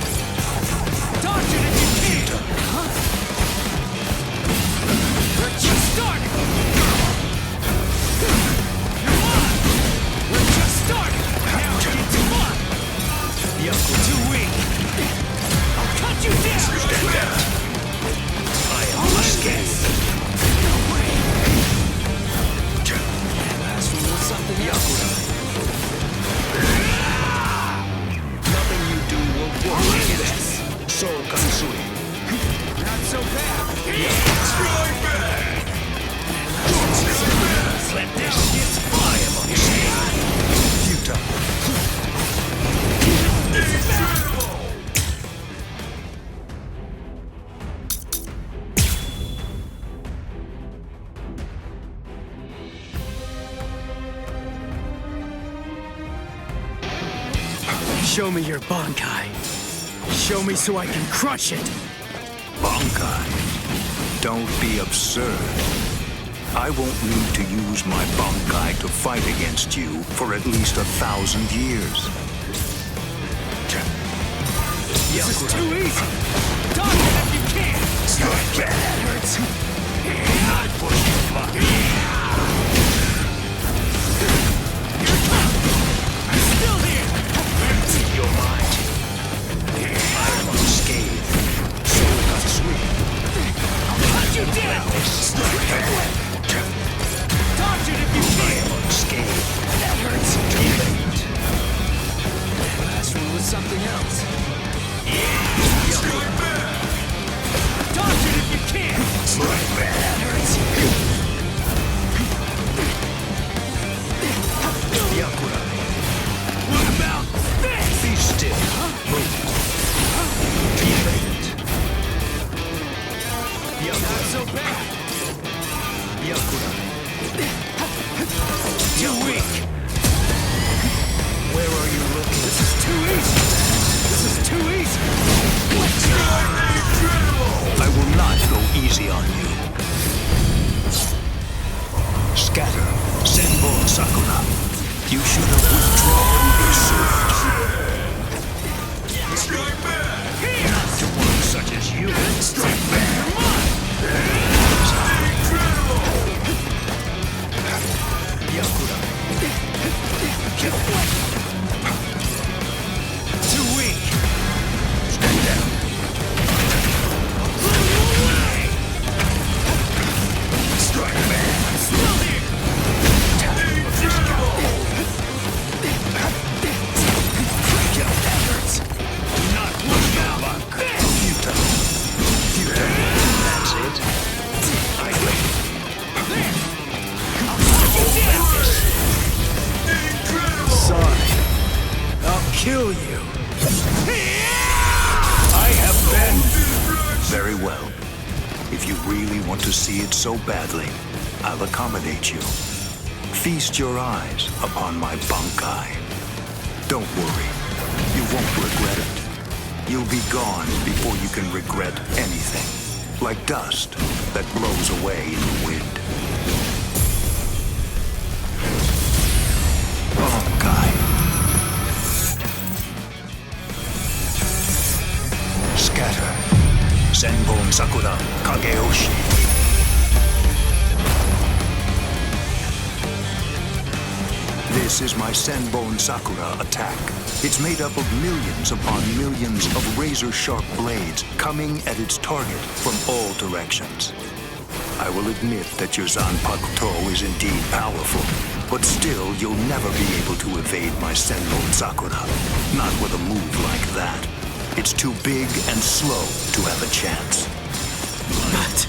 Dodge it if you can! We're just starting! Come on! We're just starting! Now get to fun! You're too weak! I'll cut you down! Stand down. I am unscathed. No way! Last one was something else. Nothing you do will work. Look at this! So Kansui. Not so bad! Strike back! Let this get I am unscathed. Futile. Show me your Bankai. Show me so I can crush it. Bankai? Don't be absurd. I won't need to use my Bankai to fight against you for at least 1,000 years. This is too easy. Dodge it if you can. Strike back. That hurts. Not push your luck. You're tough. I'm still here. Read your mind. I am unscathed. So Katsui. I'll cut you down. Strike back. Dodge it if you I can. am unscathed. That hurts. Too late. Last one was something else. Strike back. Dodge it if you can. Strike back. That hurts. Yakura. What about this? Be still. Move. Too late. Not so bad. Yakura. Too weak. Where are you looking? This is too easy. This is too easy. I will not go easy on you. Scatter. Senbon Sakura. You should have withdrawn your sword. Strike back. Not to one such as you. Strike back. Come on. Yakura. really want to see it so badly, I'll accommodate you. Feast your eyes upon my Bankai. Don't worry, you won't regret it. You'll be gone before you can regret anything, like dust that blows away in the wind. Bankai. Scatter. Senbon Sakura Kageyoshi. This is my Senbon Sakura attack. It's made up of millions upon millions of razor-sharp blades coming at its target from all directions. I will admit that your Zanpakuto is indeed powerful, but still you'll never be able to evade my Senbon Sakura. Not with a move like that. It's too big and slow to have a chance. But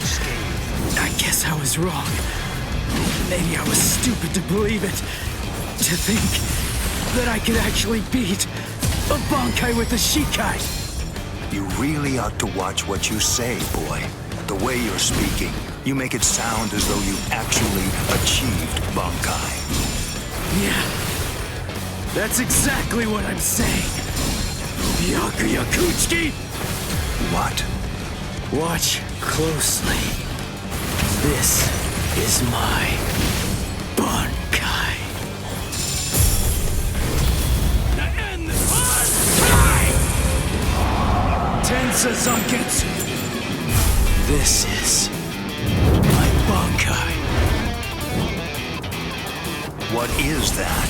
I guess I was wrong. Maybe I was stupid to believe it. To think that I could actually beat a Bankai with a Shikai. You really ought to watch what you say, boy. The way you're speaking, you make it sound as though you actually achieved Bankai. Yeah, that's exactly what I'm saying. BYAKUYA Kuchiki! What? Watch closely. This is my Bankai. Tensa Zanketsu. This is my Bankai. What is that?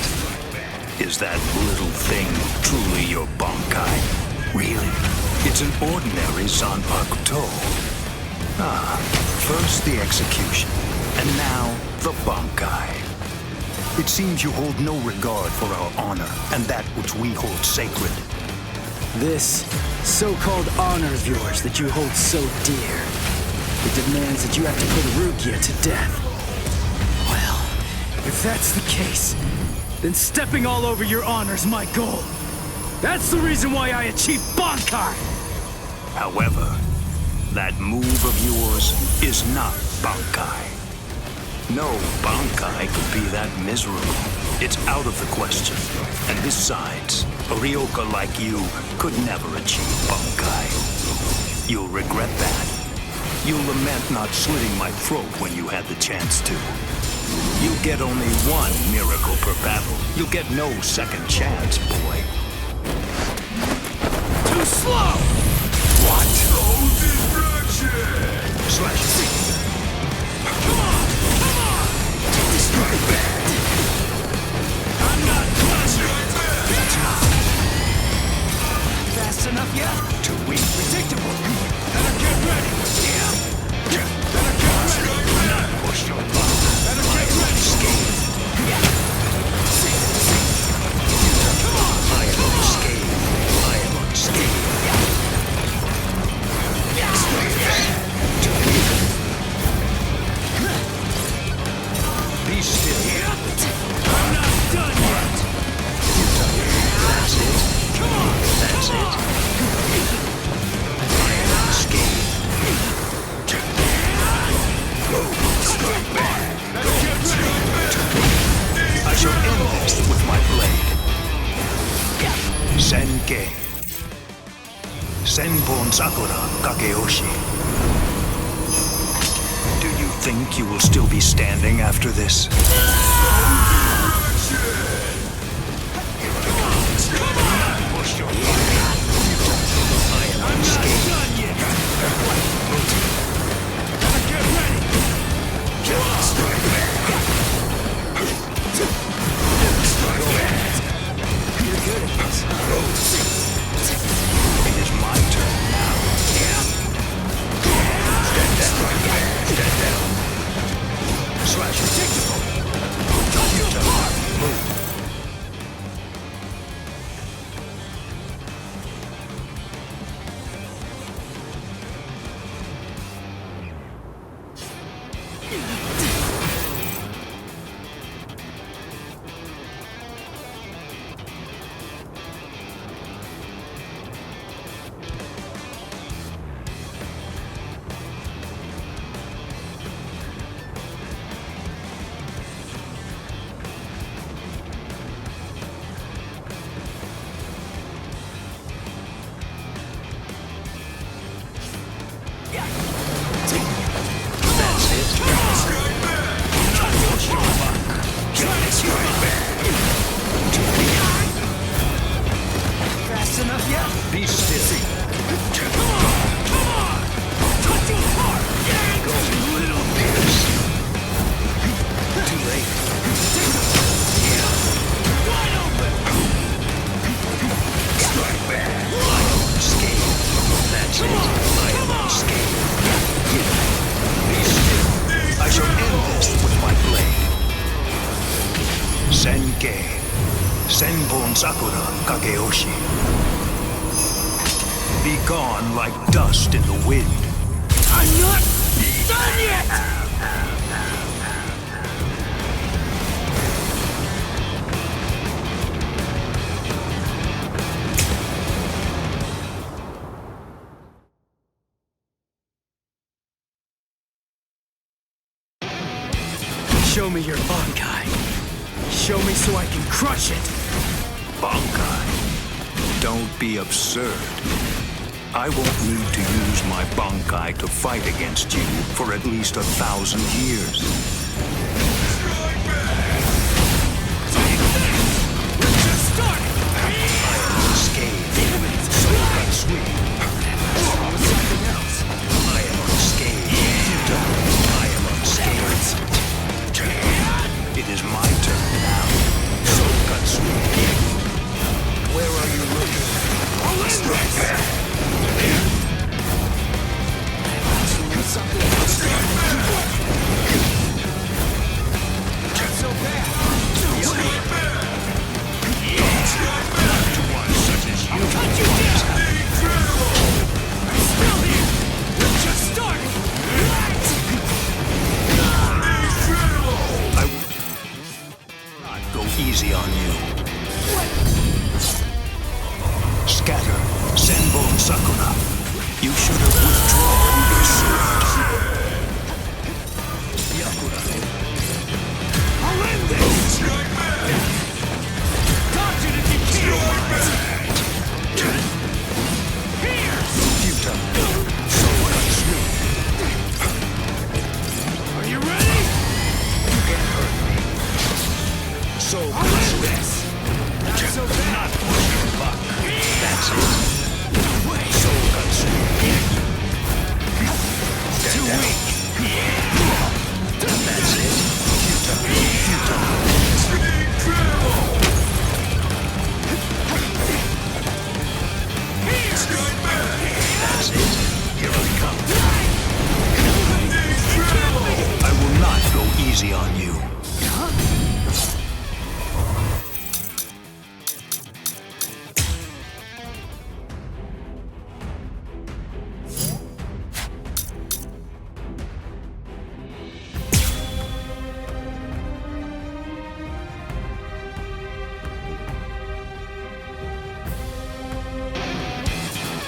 Is that little thing truly your Bankai? Really? It's an ordinary Zanpakuto. Ah, first the execution, and now the Bankai. It seems you hold no regard for our honor and that which we hold sacred. This so-called honor of yours that you hold so dear, it demands that you have to put Rukia to death. Well, if that's the case, then stepping all over your honor's my goal. That's the reason why I achieved Bankai! However, that move of yours is not Bankai. No Bankai could be that miserable. It's out of the question. And besides, a Ryoka like you could never achieve Bankai. You'll regret that. You'll lament not slitting my throat when you had the chance to. You get only one miracle per battle. You'll get no second chance, boy. Too slow! What? No distraction! Slash C. Come on! Come on! Strike back. I'm not clutching! That's not. Fast enough yet? Too weak. Predictable. Better get ready. Yeah. Better get ready. Not push your luck. Better get ready. Escape. Come on. I am unscathed. I am unscathed. Be still. I'm not done yet. That's it. Come on. That's it. I am unscathed. Strike back. Better get ready. I shall end this with my blade. Senkei. Senbon Sakura Kageyoshi. Do you think you will still be standing after this? Push your luck. I am unscathed. Done yet. Better get ready. Strike back. Strike back. You're good at this. It is my turn now. Stand down. Stand down. Slash. Predictable. Senkei. Senbon Sakura Kageyoshi. Be gone like dust in the wind. I'm not done yet! Show me your Bankai. Show me so I can crush it. Bankai? Don't be absurd. I won't need to use my Bankai to fight against you for at least 1,000 years. We're just starting! I am unscathed. So unsweet. Something else. I am unscathed. I am unscathed. It is my turn now. So unsweet. Where are you looking? I'll end this! Something else. Not so bad. Not to one such as you. I'll cut you down! I'm still here! We're just starting! I will not go easy on you. Scatter, Senbon Sakura. You should have withdrawn your sword. Yakura. I'll end this! Dodge it if you can! Here! Futa. Sword unsweet. Are you ready? You can't hurt me. So I'll end this! Not so bad! not worth your buck. That's it. So unsweet. Too weak! That's it. Futa. That's it. Here I come. I will not go easy on you.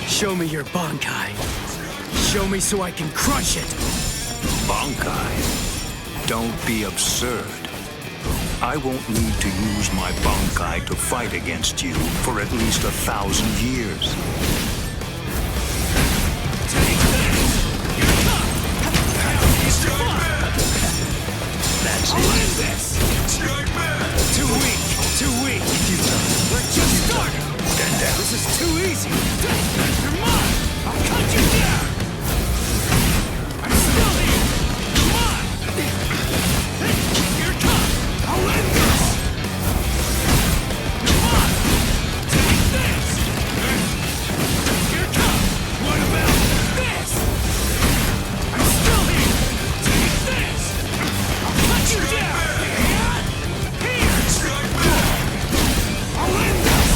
Show me your Bankai. Show me so I can crush it. Bankai? Don't be absurd. I won't need to use my Bankai to fight against you for at least 1,000 years. Take this! You're tough! That's I'll it. end this! Too weak! Too weak! We're just starting! Stand down. This is too easy! You're mine! I'll cut you down! I'm still here! Come on! You're tough! I'll end this! Come on! Take this! You're tough! What about this? I'm still here! Take this! I'll cut you down! Here! I'll end this!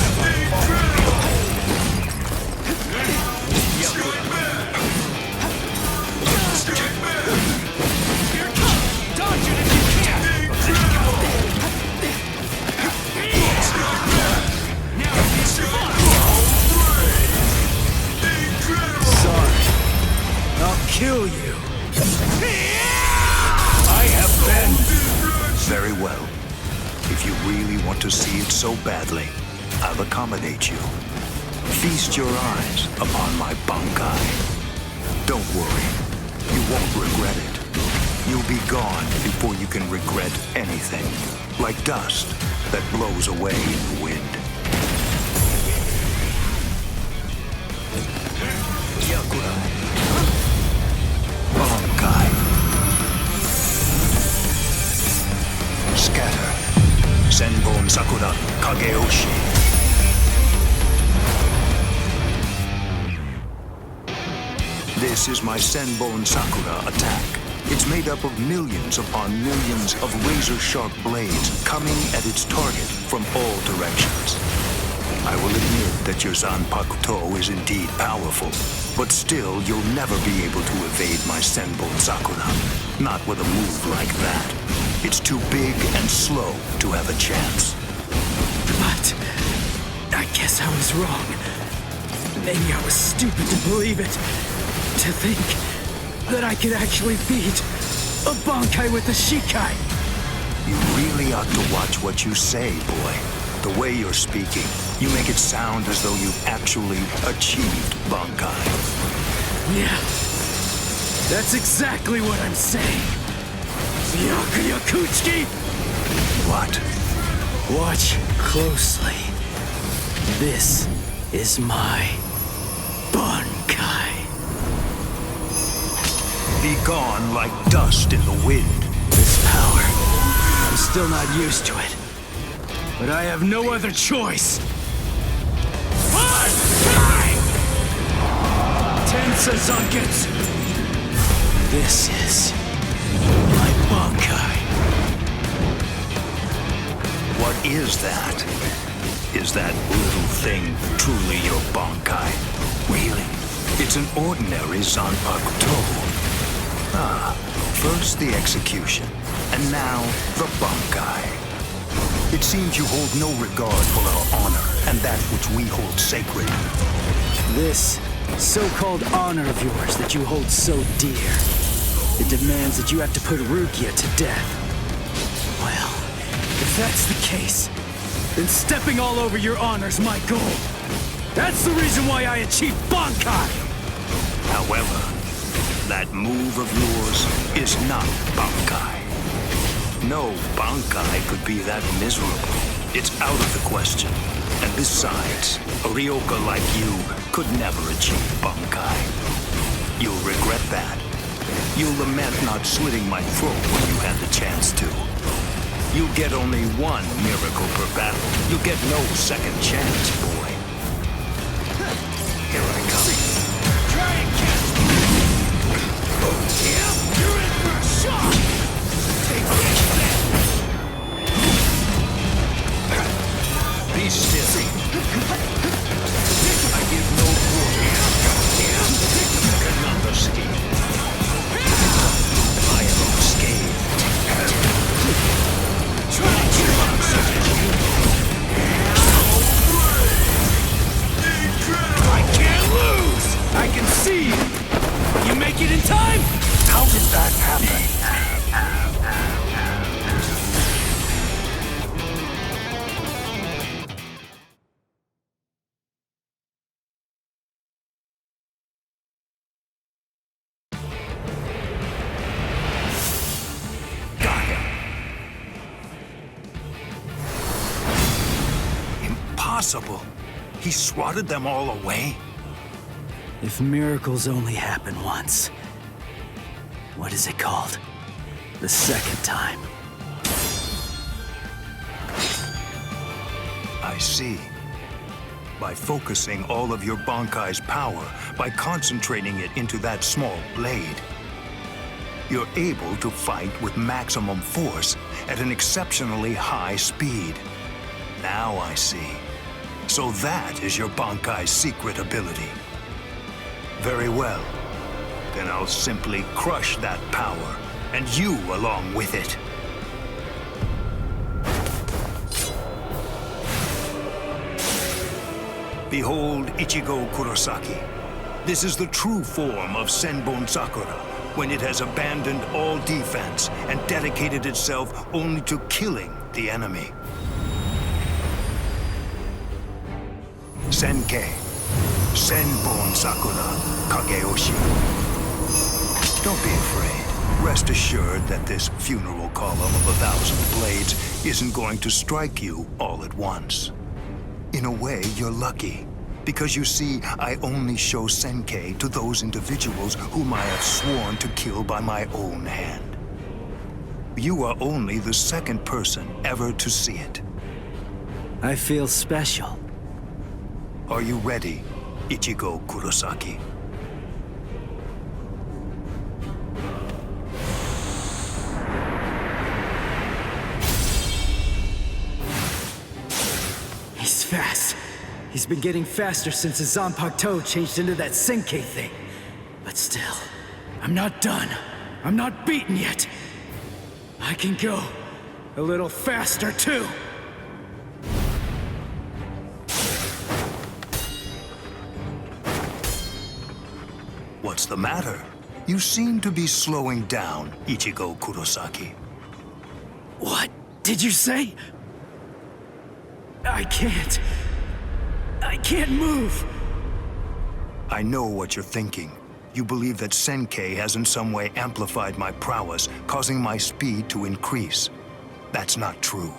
Kill you. I have been. Very well. If you really want to see it so badly, I'll accommodate you. Feast your eyes upon my Bankai. Don't worry. You won't regret it. You'll be gone before you can regret anything. Like dust that blows away in the wind. Yakura. Bankai. Scatter. Senbon Sakura Kageyoshi. This is my Senbon Sakura attack. It's made up of millions upon millions of razor-sharp blades coming at its target from all directions. I will admit that your Zanpakuto is indeed powerful, but still you'll never be able to evade my Senbon Sakura. Not with a move like that. It's too big and slow to have a chance. But I guess I was wrong. Maybe I was stupid to believe it. To think that I could actually beat a Bankai with a Shikai. You really ought to watch what you say, boy. The way you're speaking, you make it sound as though you've actually achieved Bankai. Yeah, that's exactly what I'm saying. Byakuya Kuchiki! What? Watch closely. This is my Bankai. Be gone like dust in the wind. This power, I'm still not used to it. But I have no other choice. Tensa Zunkets! This is my Bankai. What is that? Is that little thing truly your Bankai? Really? It's an ordinary Zanpakuto. Ah, first the execution, and now the Bankai. It seems you hold no regard for our honor and that which we hold sacred. This so-called honor of yours that you hold so dear, it demands that you have to put Rukia to death. Well, if that's the case, then stepping all over your honor's my goal. That's the reason why I achieved Bankai! However, that move of yours is not Bankai. No Bankai could be that miserable. It's out of the question. And besides, a Ryoka like you could never achieve Bankai. You'll regret that. You'll lament not slitting my throat when you had the chance to. You'll get only one miracle per battle. You'll get no second chance, boy. Here I come. Try and catch me! Oh, yeah? You're in for a shock! Take this then! Be still. I give no quarter. Cannot escape. I am unscathed. Try to kill on such as you. I can't lose! I can see you! You make it in time? How did that happen? Impossible. He swatted them all away? If miracles only happen once, what is it called? The second time. I see. By focusing all of your Bankai's power, by concentrating it into that small blade, you're able to fight with maximum force at an exceptionally high speed. Now I see. So that is your Bankai's secret ability. Very well. Then I'll simply crush that power, and you along with it. Behold Ichigo Kurosaki. This is the true form of Senbon Sakura, when it has abandoned all defense and dedicated itself only to killing the enemy. Senkei, Senbon Sakura, Kageyoshi. Don't be afraid. Rest assured that this funeral column of 1,000 blades isn't going to strike you all at once. In a way, you're lucky. Because you see, I only show Senkei to those individuals whom I have sworn to kill by my own hand. You are only the second person ever to see it. I feel special. Are you ready, Ichigo Kurosaki? fast. He's been getting faster since his Zanpakuto changed into that Senkei thing. But still, I'm not done. I'm not beaten yet. I can go a little faster, too. What's the matter? You seem to be slowing down, Ichigo Kurosaki. What did you say? I can't move. I know what you're thinking. You believe that Senkei has in some way amplified my prowess, causing my speed to increase. That's not true.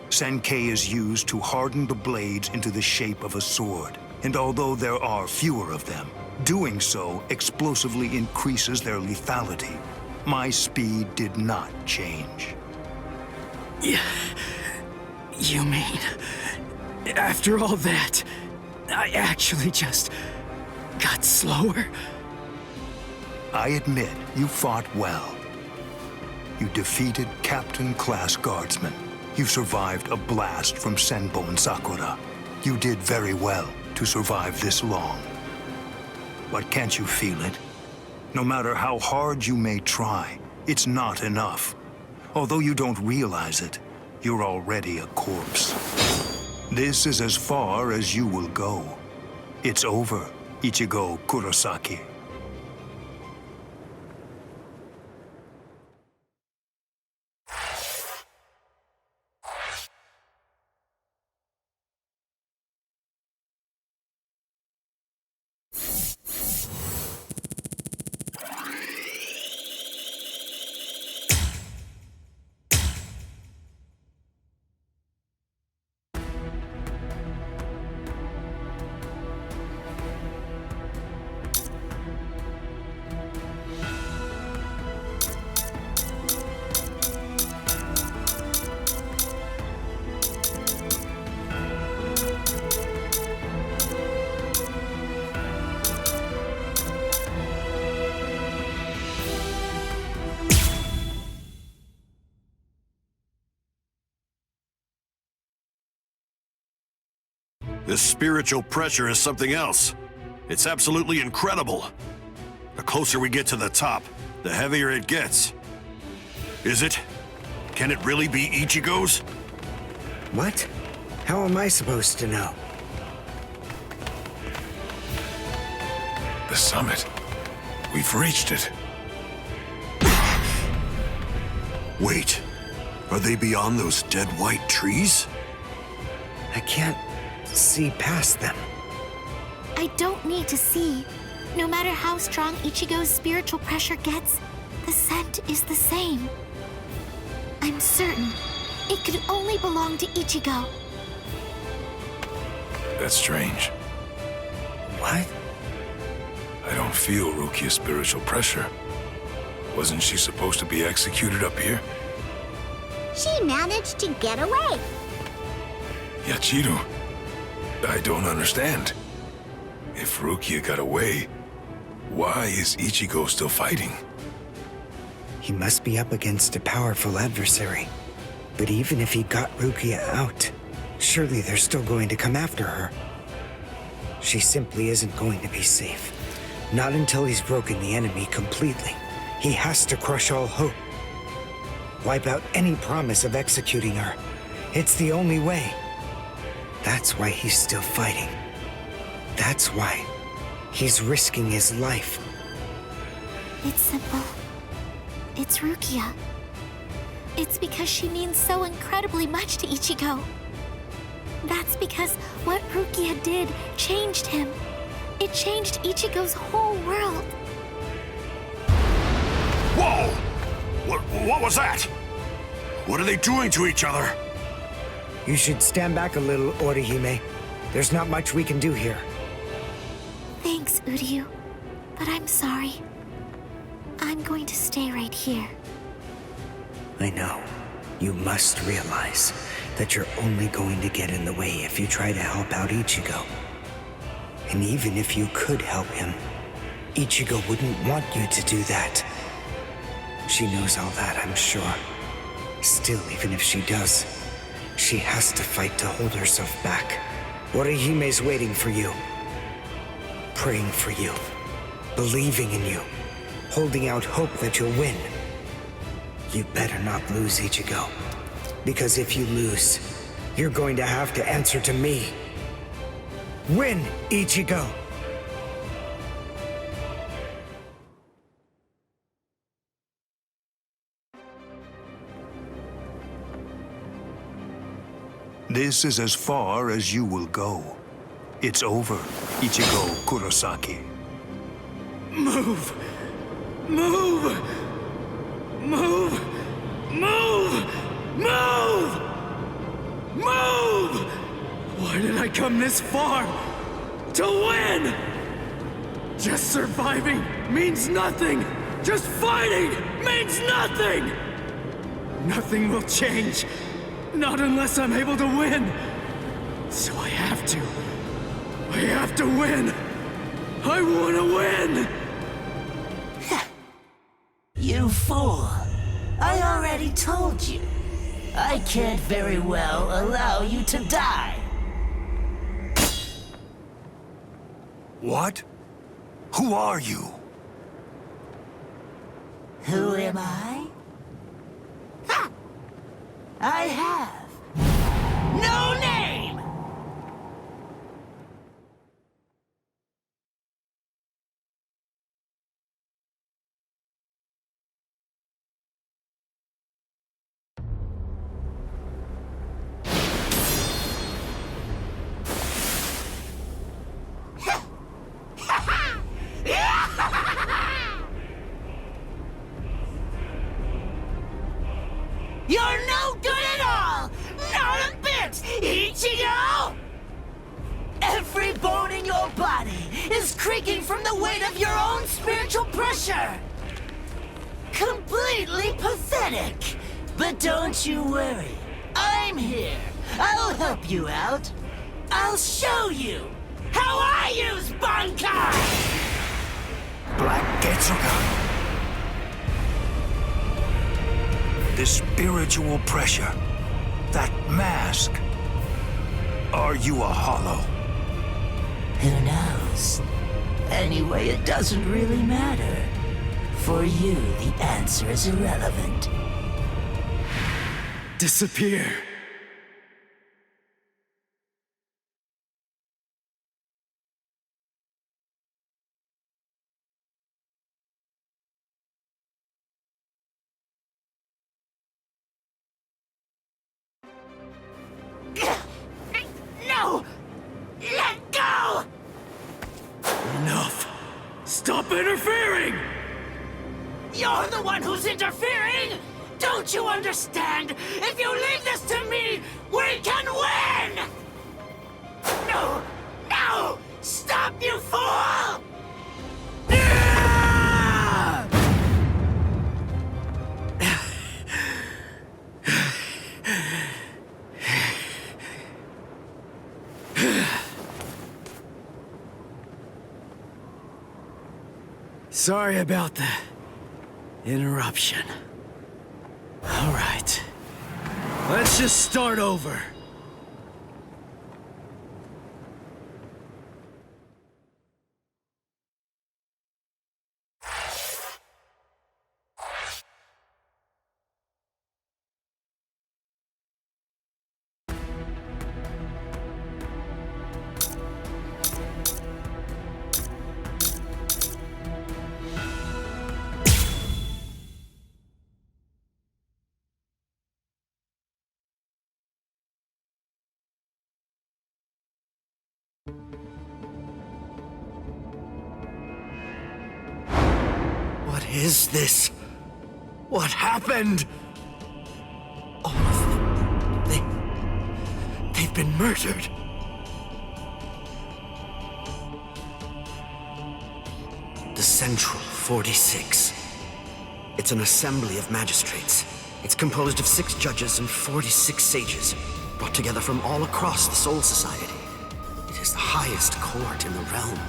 Senkei is used to harden the blades into the shape of a sword, and although there are fewer of them, doing so explosively increases their lethality. My speed did not change. Yeah, you mean, after all that, I actually just got slower? I admit you fought well. You defeated Captain-class guardsmen. You survived a blast from Senbon Sakura. You did very well to survive this long. But can't you feel it? No matter how hard you may try, it's not enough. Although you don't realize it, you're already a corpse. This is as far as you will go. It's over, Ichigo Kurosaki. This spiritual pressure is something else. It's absolutely incredible. The closer we get to the top, the heavier it gets. Is it? Can it really be Ichigo's? What? How am I supposed to know? The summit. We've reached it. Wait, are they beyond those dead white trees? I can't see past them. I don't need to see. No matter how strong Ichigo's spiritual pressure gets, the scent is the same. I'm certain it could only belong to Ichigo. That's strange. What? I don't feel Rukia's spiritual pressure. Wasn't she supposed to be executed up here? She managed to get away. Yachiru, I don't understand. If Rukia got away, why is Ichigo still fighting? He must be up against a powerful adversary. But even if he got Rukia out, surely they're still going to come after her. She simply isn't going to be safe. Not until he's broken the enemy completely. He has to crush all hope. Wipe out any promise of executing her. It's the only way. That's why he's still fighting. That's why he's risking his life. It's simple. It's Rukia. It's because she means so incredibly much to Ichigo. That's because what Rukia did changed him. It changed Ichigo's whole world. Whoa! What was that? What are they doing to each other? You should stand back a little, Orihime. There's not much we can do here. Thanks, Uryu. But I'm sorry. I'm going to stay right here. I know. You must realize that you're only going to get in the way if you try to help out Ichigo. And even if you could help him, Ichigo wouldn't want you to do that. She knows all that, I'm sure. Still, even if she does, She has to fight to hold herself back. Orihime's waiting for you. Praying for you. Believing in you. Holding out hope that you'll win. You better not lose, Ichigo. Because if you lose, you're going to have to answer to me. Win, Ichigo! This is as far as you will go. It's over, Ichigo Kurosaki. Move! Move! Move! Move! Move! Move! Why did I come this far? To win! Just surviving means nothing! Just fighting means nothing! Nothing will change. Not unless I'm able to win. So I have to. I have to win. I want to win! You fool. I already told you. I can't very well allow you to die. What? Who are you? Who am I? Ha! I have no name! You're no good at all! Not a bit, Ichigo! Every bone in your body is creaking from the weight of your own spiritual pressure! Completely pathetic! But don't you worry, I'm here. I'll help you out. I'll show you how I use Bankai! Black Getsuga. The spiritual pressure. That mask. Are you a hollow? Who knows? Anyway, it doesn't really matter. For you, the answer is irrelevant. Disappear. No! Let go! Enough! Stop interfering! You're the one who's interfering! Don't you understand? If you leave this to me, we can win! No! No! Stop, you fool! Sorry about the interruption. All right. Let's just start over. What is this? What happened? All of them. They've been murdered. The Central 46. It's an assembly of magistrates. It's composed of 6 judges and 46 sages, brought together from all across the Soul Society. It is the highest court in the realm.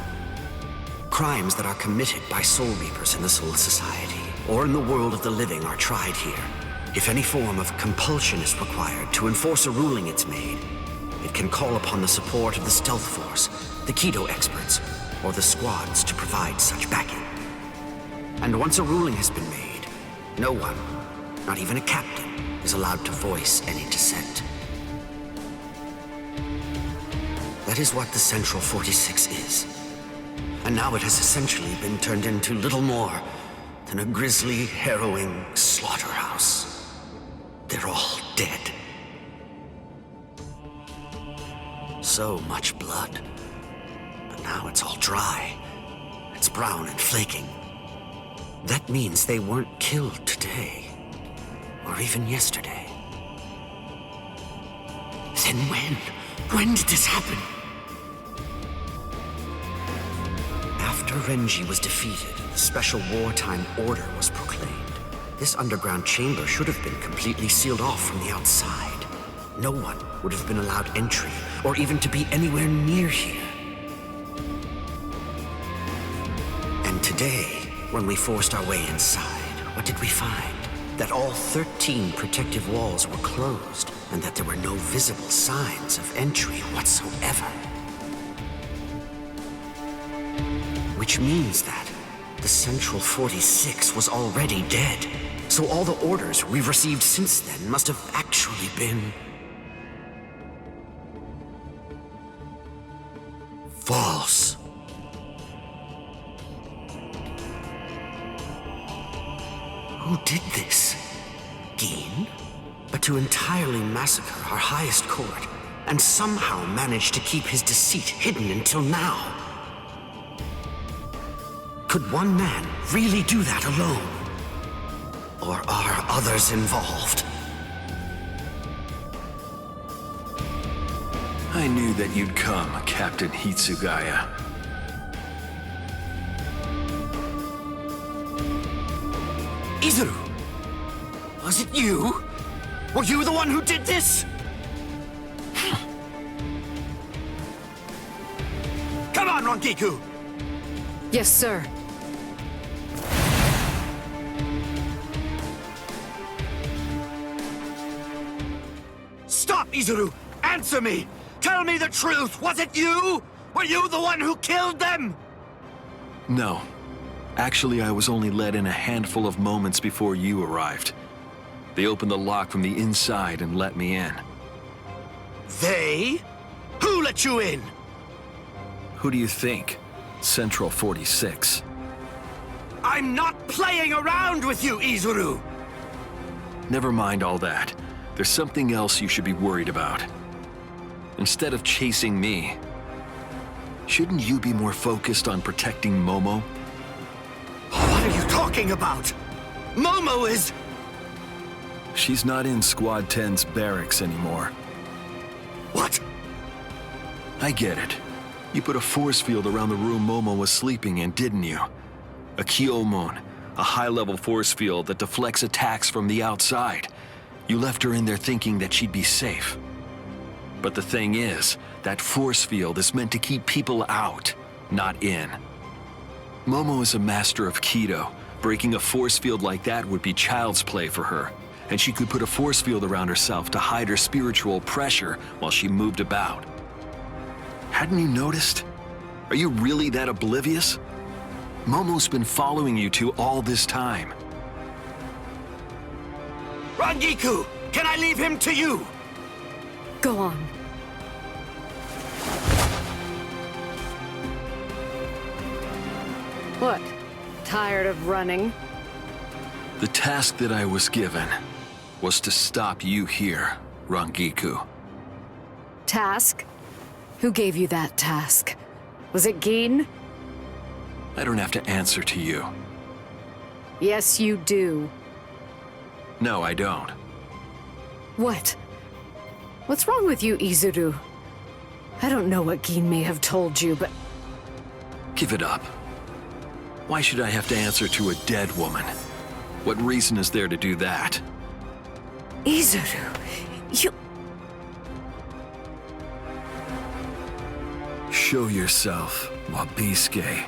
Crimes that are committed by Soul Reapers in the Soul Society, or in the world of the living, are tried here. If any form of compulsion is required to enforce a ruling it's made, it can call upon the support of the Stealth Force, the Kido experts, or the squads to provide such backing. And once a ruling has been made, no one, not even a captain, is allowed to voice any dissent. That is what the Central 46 is. And now it has essentially been turned into little more than a grisly, harrowing slaughterhouse. They're all dead. So much blood. But now it's all dry. It's brown and flaking. That means they weren't killed today. Or even yesterday. Then when? When did this happen? After Renji was defeated, the special wartime order was proclaimed. This underground chamber should have been completely sealed off from the outside. No one would have been allowed entry, or even to be anywhere near here. And today, when we forced our way inside, what did we find? That all 13 protective walls were closed, and that there were no visible signs of entry whatsoever. Which means that the Central 46 was already dead. So all the orders we've received since then must have actually been false. Who did this? Gin? But to entirely massacre our highest court, and somehow manage to keep his deceit hidden until now. Could one man really do that alone? Or are others involved? I knew that you'd come, Captain Hitsugaya. Izuru! Was it you? Were you the one who did this? Come on, Rangiku! Yes, sir. Stop, Izuru! Answer me! Tell me the truth! Was it you? Were you the one who killed them? No. Actually, I was only let in a handful of moments before you arrived. They opened the lock from the inside and let me in. They? Who let you in? Who do you think? Central 46. I'm not playing around with you, Izuru! Never mind all that. There's something else you should be worried about. Instead of chasing me, shouldn't you be more focused on protecting Momo? What are you talking about? Momo is... She's not in Squad 10's barracks anymore. What? I get it. You put a force field around the room Momo was sleeping in, didn't you? A Kyomon, a high-level force field that deflects attacks from the outside. You left her in there thinking that she'd be safe. But the thing is, that force field is meant to keep people out, not in. Momo is a master of Kido. Breaking a force field like that would be child's play for her. And she could put a force field around herself to hide her spiritual pressure while she moved about. Hadn't you noticed? Are you really that oblivious? Momo's been following you two all this time. Rangiku! Can I leave him to you? Go on. What? Tired of running? The task that I was given was to stop you here, Rangiku. Task? Who gave you that task? Was it Gin? I don't have to answer to you. Yes, you do. No, I don't. What? What's wrong with you, Izuru? I don't know what Gin may have told you, but... Give it up. Why should I have to answer to a dead woman? What reason is there to do that? Izuru, you... Show yourself, Wabisuke.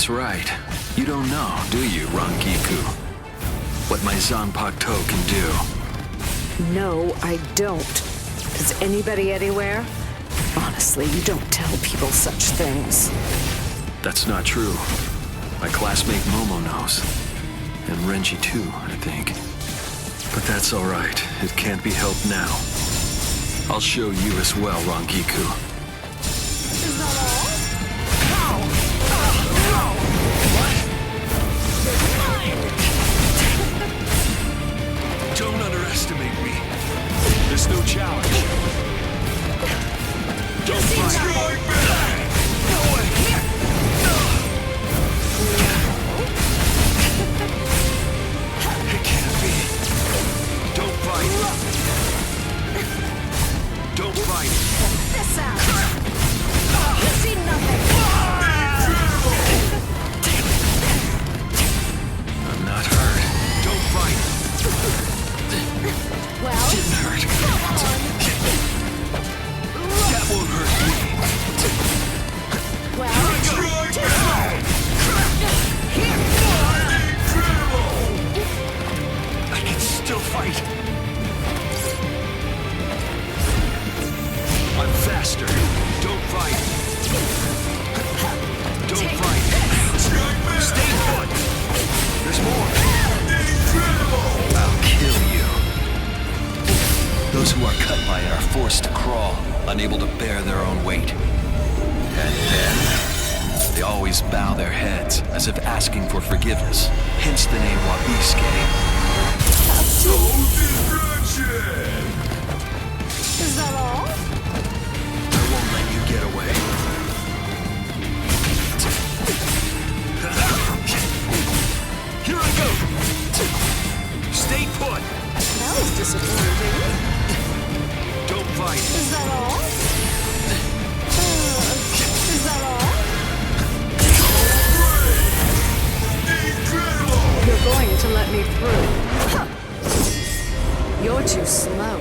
That's right. You don't know, do you, Rangiku? What my Zanpakuto can do. No, I don't. Does anybody anywhere? Honestly, you don't tell people such things. That's not true. My classmate Momo knows. And Renji too, I think. But that's all right. It can't be helped now. I'll show you as well, Rangiku. Is that all? Don't underestimate me. There's no challenge. Don't fight. No way. It can't be. Don't fight. Don't fight. This out. You see nothing. I'm not hurt. Don't fight. Well, didn't hurt. That won't hurt me. well, I can still fight. I'm faster. Don't fight. Don't fight. Stay put. There's more. I'll kill you. Those who are cut by it are forced to crawl, unable to bear their own weight. And then, they always bow their heads, as if asking for forgiveness. Hence the name Wabiske. is that all? I won't let you get away. Here I go! Stay put! That was disappointing. Don't fight. Is that all? Is that all? You're going to let me through. You're too slow.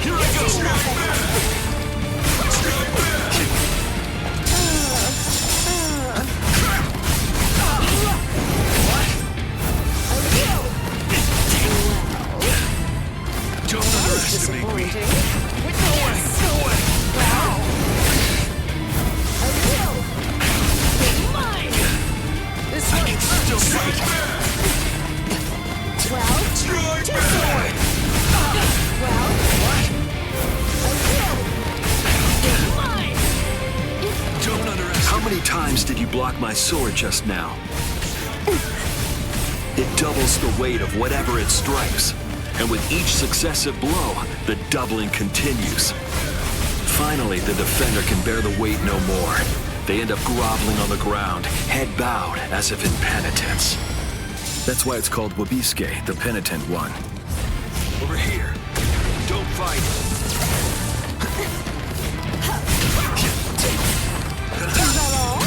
Here I go! Don't underestimate me. No way! No way! I can still fight. Don't underestimate. How many times did you block my sword just now? It doubles the weight of whatever it strikes. And with each successive blow, the doubling continues. Finally, the defender can bear the weight no more. They end up groveling on the ground, head bowed, as if in penitence. That's why it's called Wabiske, the penitent one. Over here. Don't fight. Is that all?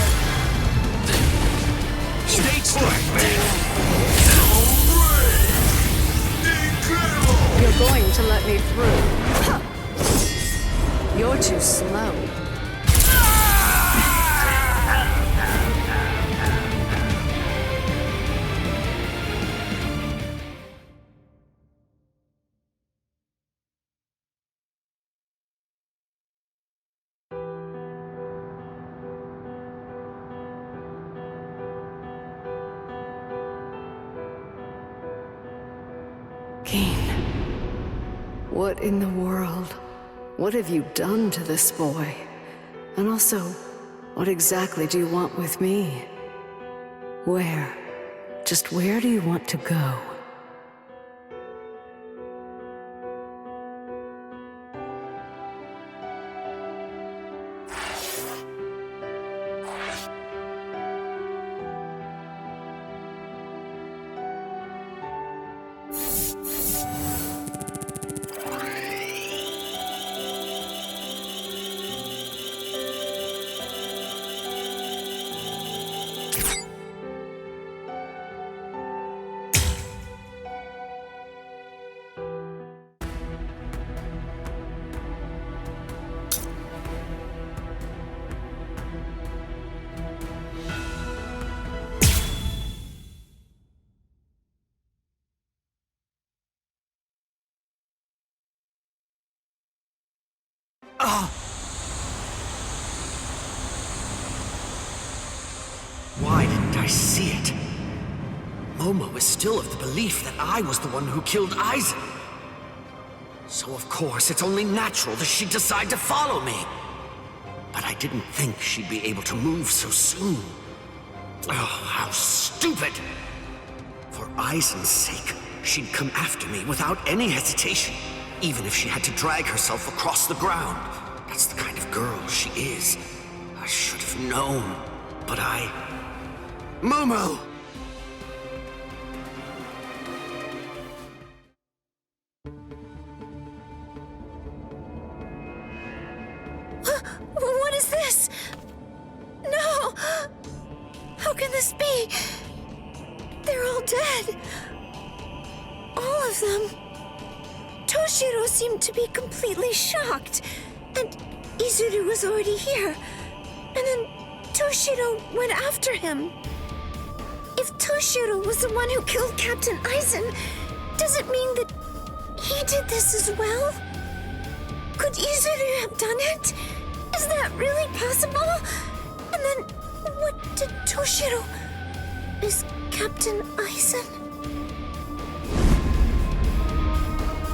Stay put. You're going to let me through. You're too slow. What in the world? What have you done to this boy? And also, what exactly do you want with me? Where? Just where do you want to go? and I see it. Momo is still of the belief that I was the one who killed Aizen. So of course, it's only natural that she'd decide to follow me. But I didn't think she'd be able to move so soon. Oh, how stupid! For Aizen's sake, she'd come after me without any hesitation, even if she had to drag herself across the ground. That's the kind of girl she is. I should have known, but Momo! What is this? No! How can this be? They're all dead. All of them. Toshiro seemed to be completely shocked. And Izuru was already here. And then Toshiro went after him. If Toshiro was the one who killed Captain Aizen, does it mean that he did this as well? Could Izuru have done it? Is that really possible? And then, what did Toshiro... Is Captain Aizen...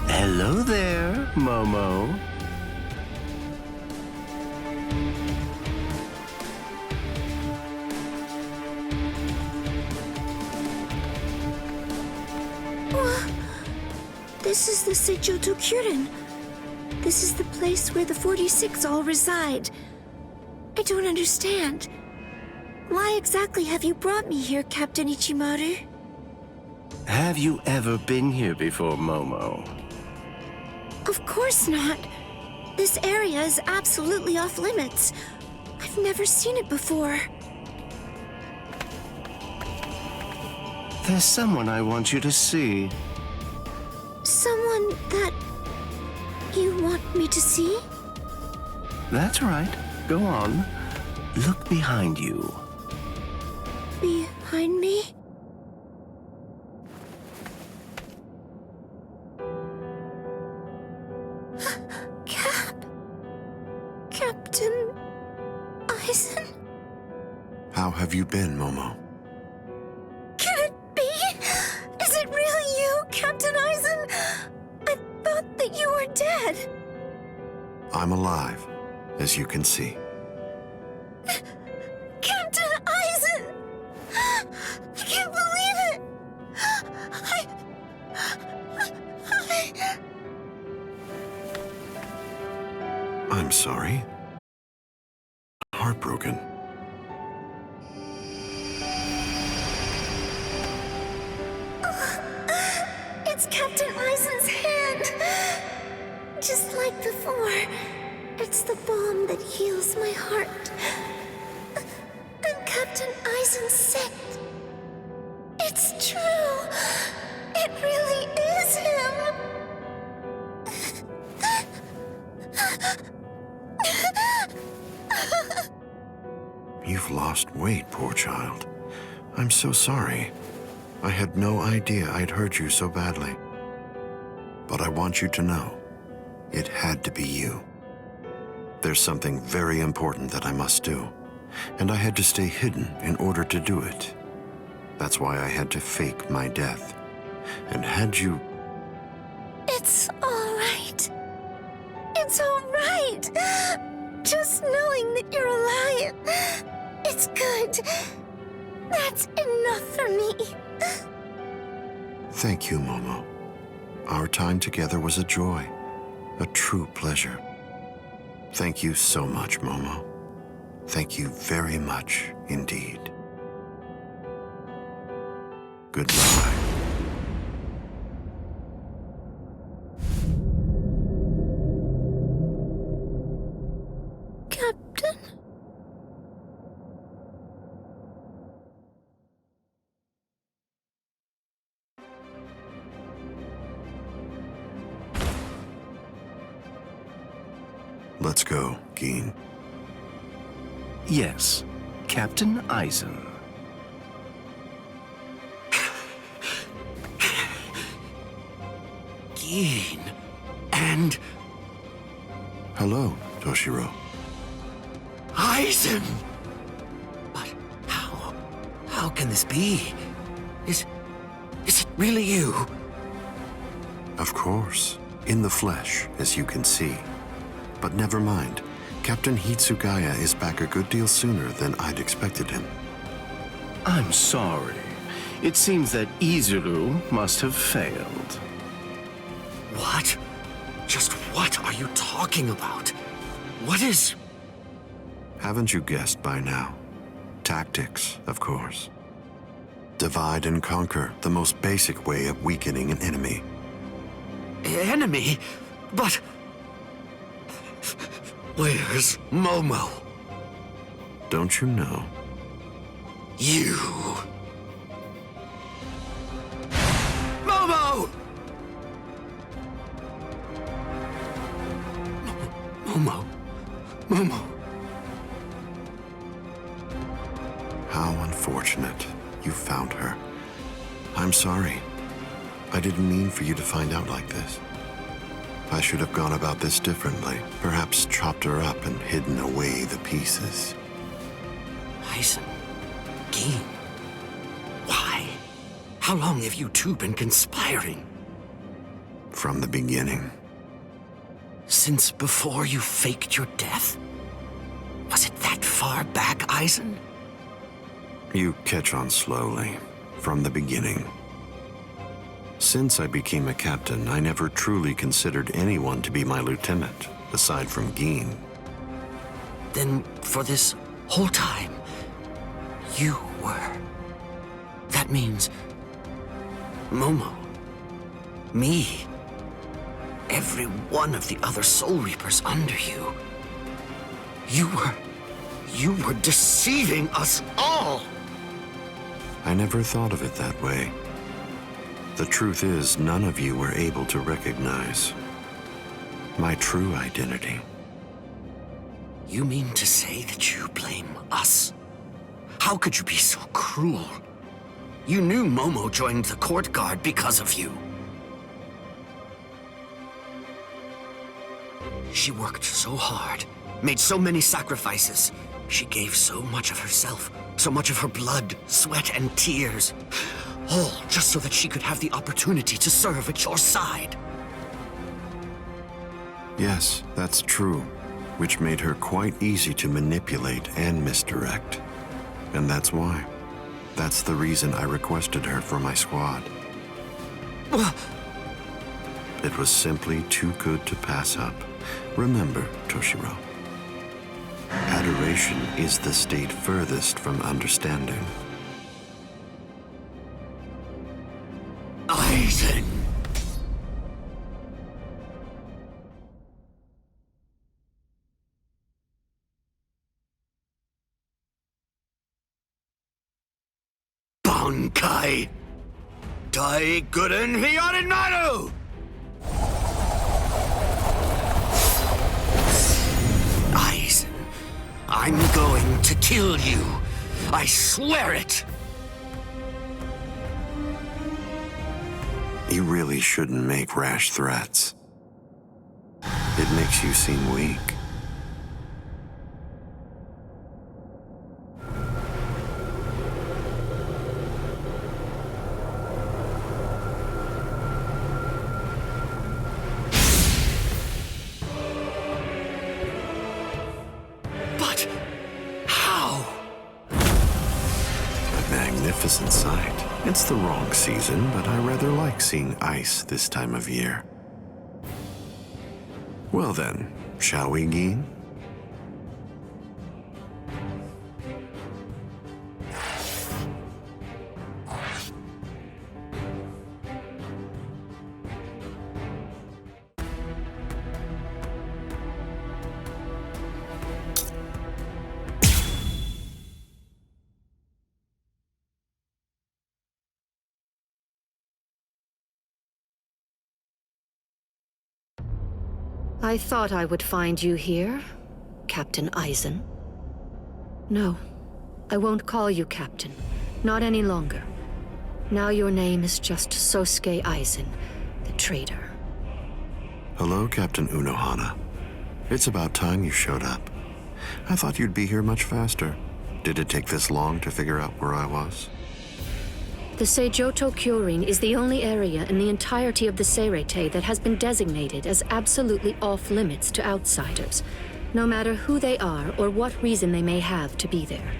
Hello there, Momo. This is the Seijoto Kyurin. This is the place where the 46 all reside. I don't understand. Why exactly have you brought me here, Captain Ichimaru? Have you ever been here before, Momo? Of course not. This area is absolutely off limits. I've never seen it before. There's someone I want you to see. Someone that you want me to see? That's right. Go on. Look behind you. Behind me? Captain Aizen? How have you been, Momo? Can it be? Is it really you, Captain Aizen? I thought that you were dead. I'm alive, as you can see. Captain Aizen! I can't believe it! I'm sorry. Heartbroken. It's Captain Aizen's hand! Just like before. It's the balm that heals my heart. And Captain Aizen's scent. It's true! It really is him! You've lost weight, poor child. I'm so sorry. I had no idea I'd hurt you so badly. But I want you to know, it had to be you. There's something very important that I must do, and I had to stay hidden in order to do it. That's why I had to fake my death. And had you... It's all right. It's all right. Just knowing that you're alive, it's good. That's enough for me. Thank you, Momo. Our time together was a joy, a true pleasure. Thank you so much, Momo. Thank you very much indeed. Goodbye. Captain? Let's go, Gin. Yes, Captain Aizen. Gin. And... Hello, Toshiro. Aizen! But how can this be? Is it really you? Of course. In the flesh, as you can see. But never mind. Captain Hitsugaya is back a good deal sooner than I'd expected him. I'm sorry. It seems that Izuru must have failed. What? Just what are you talking about? What is... Haven't you guessed by now? Tactics, of course. Divide and conquer, the most basic way of weakening an enemy. Enemy? But... Where's Momo? Don't you know? You... Momo! Momo. How unfortunate. You found her. I'm sorry. I didn't mean for you to find out like this. I should have gone about this differently. Perhaps chopped her up and hidden away the pieces. Aizen. Gin. Why? How long have you two been conspiring? From the beginning. Since before you faked your death? Was it that far back, Aizen? You catch on slowly. From the beginning. Since I became a captain, I never truly considered anyone to be my lieutenant, aside from Gin. Then, for this whole time, you were. That means... Momo. Me. Every one of the other Soul Reapers under you. You were deceiving us all! I never thought of it that way. The truth is, none of you were able to recognize my true identity. You mean to say that you blame us? How could you be so cruel? You knew Momo joined the court guard because of you. She worked so hard, made so many sacrifices. She gave so much of herself, so much of her blood, sweat, and tears. All just so that she could have the opportunity to serve at your side. Yes, that's true, which made her quite easy to manipulate and misdirect. And that's why. That's the reason I requested her for my squad. It was simply too good to pass up. Remember, Toshiro. Adoration is the state furthest from understanding. Aizen! Bankai! Daiguren Hyorinmaru! Aizen, I'm going to kill you. I swear it! You really shouldn't make rash threats. It makes you seem weak. But how? A magnificent sight. It's the wrong season, but I rather like seeing ice this time of year. Well then, shall we, Gin? I thought I would find you here, Captain Aizen. No, I won't call you Captain. Not any longer. Now your name is just Sosuke Aizen, the traitor. Hello, Captain Unohana. It's about time you showed up. I thought you'd be here much faster. Did it take this long to figure out where I was? The Seijoto Kyorin is the only area in the entirety of the Seirete that has been designated as absolutely off-limits to outsiders, no matter who they are or what reason they may have to be there.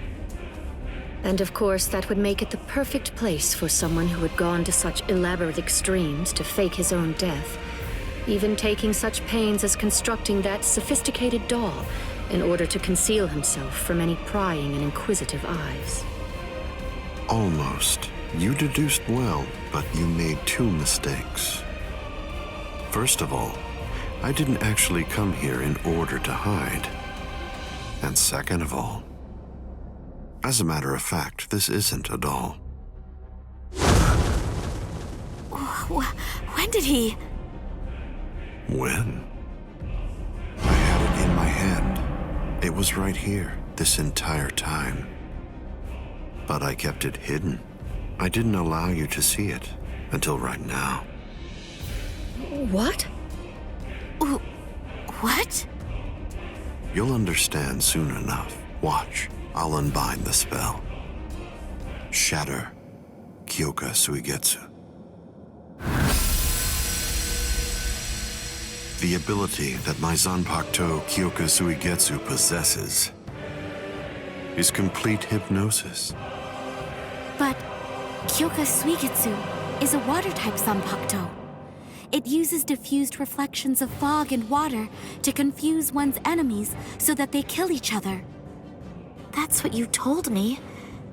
And of course, that would make it the perfect place for someone who had gone to such elaborate extremes to fake his own death, even taking such pains as constructing that sophisticated doll in order to conceal himself from any prying and inquisitive eyes. Almost. You deduced well, but you made two mistakes. First of all, I didn't actually come here in order to hide. And second of all, as a matter of fact, this isn't a doll. When did he? When? I had it in my hand. It was right here, this entire time. But I kept it hidden. I didn't allow you to see it until right now. What? What? You'll understand soon enough. Watch, I'll unbind the spell. Shatter Kyoka Suigetsu. The ability that my Zanpakuto Kyoka Suigetsu possesses is complete hypnosis. But Kyoka Suigetsu is a water-type Zanpakuto. It uses diffused reflections of fog and water to confuse one's enemies so that they kill each other. That's what you told me.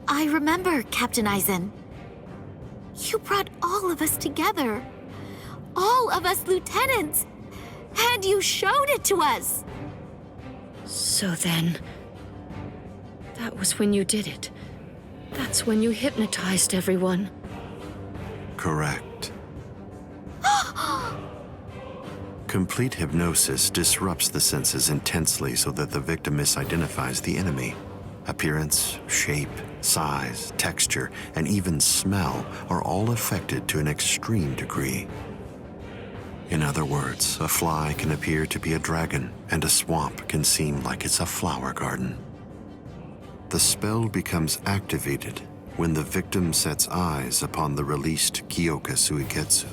I remember, Captain Aizen. You brought all of us together. All of us lieutenants. And you showed it to us. So then, that was when you did it. That's when you hypnotized everyone. Correct. Complete hypnosis disrupts the senses intensely so that the victim misidentifies the enemy. Appearance, shape, size, texture, and even smell are all affected to an extreme degree. In other words, a fly can appear to be a dragon, and a swamp can seem like it's a flower garden. The spell becomes activated when the victim sets eyes upon the released Kyoka Suigetsu.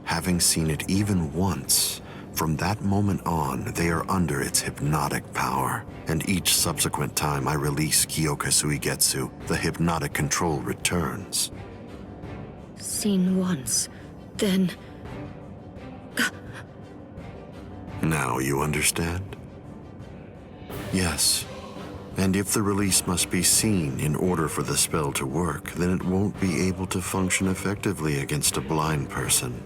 Having seen it even once, from that moment on, they are under its hypnotic power, and each subsequent time I release Kyoka Suigetsu, the hypnotic control returns. Seen once, then... Now you understand? Yes. And if the release must be seen in order for the spell to work, then it won't be able to function effectively against a blind person.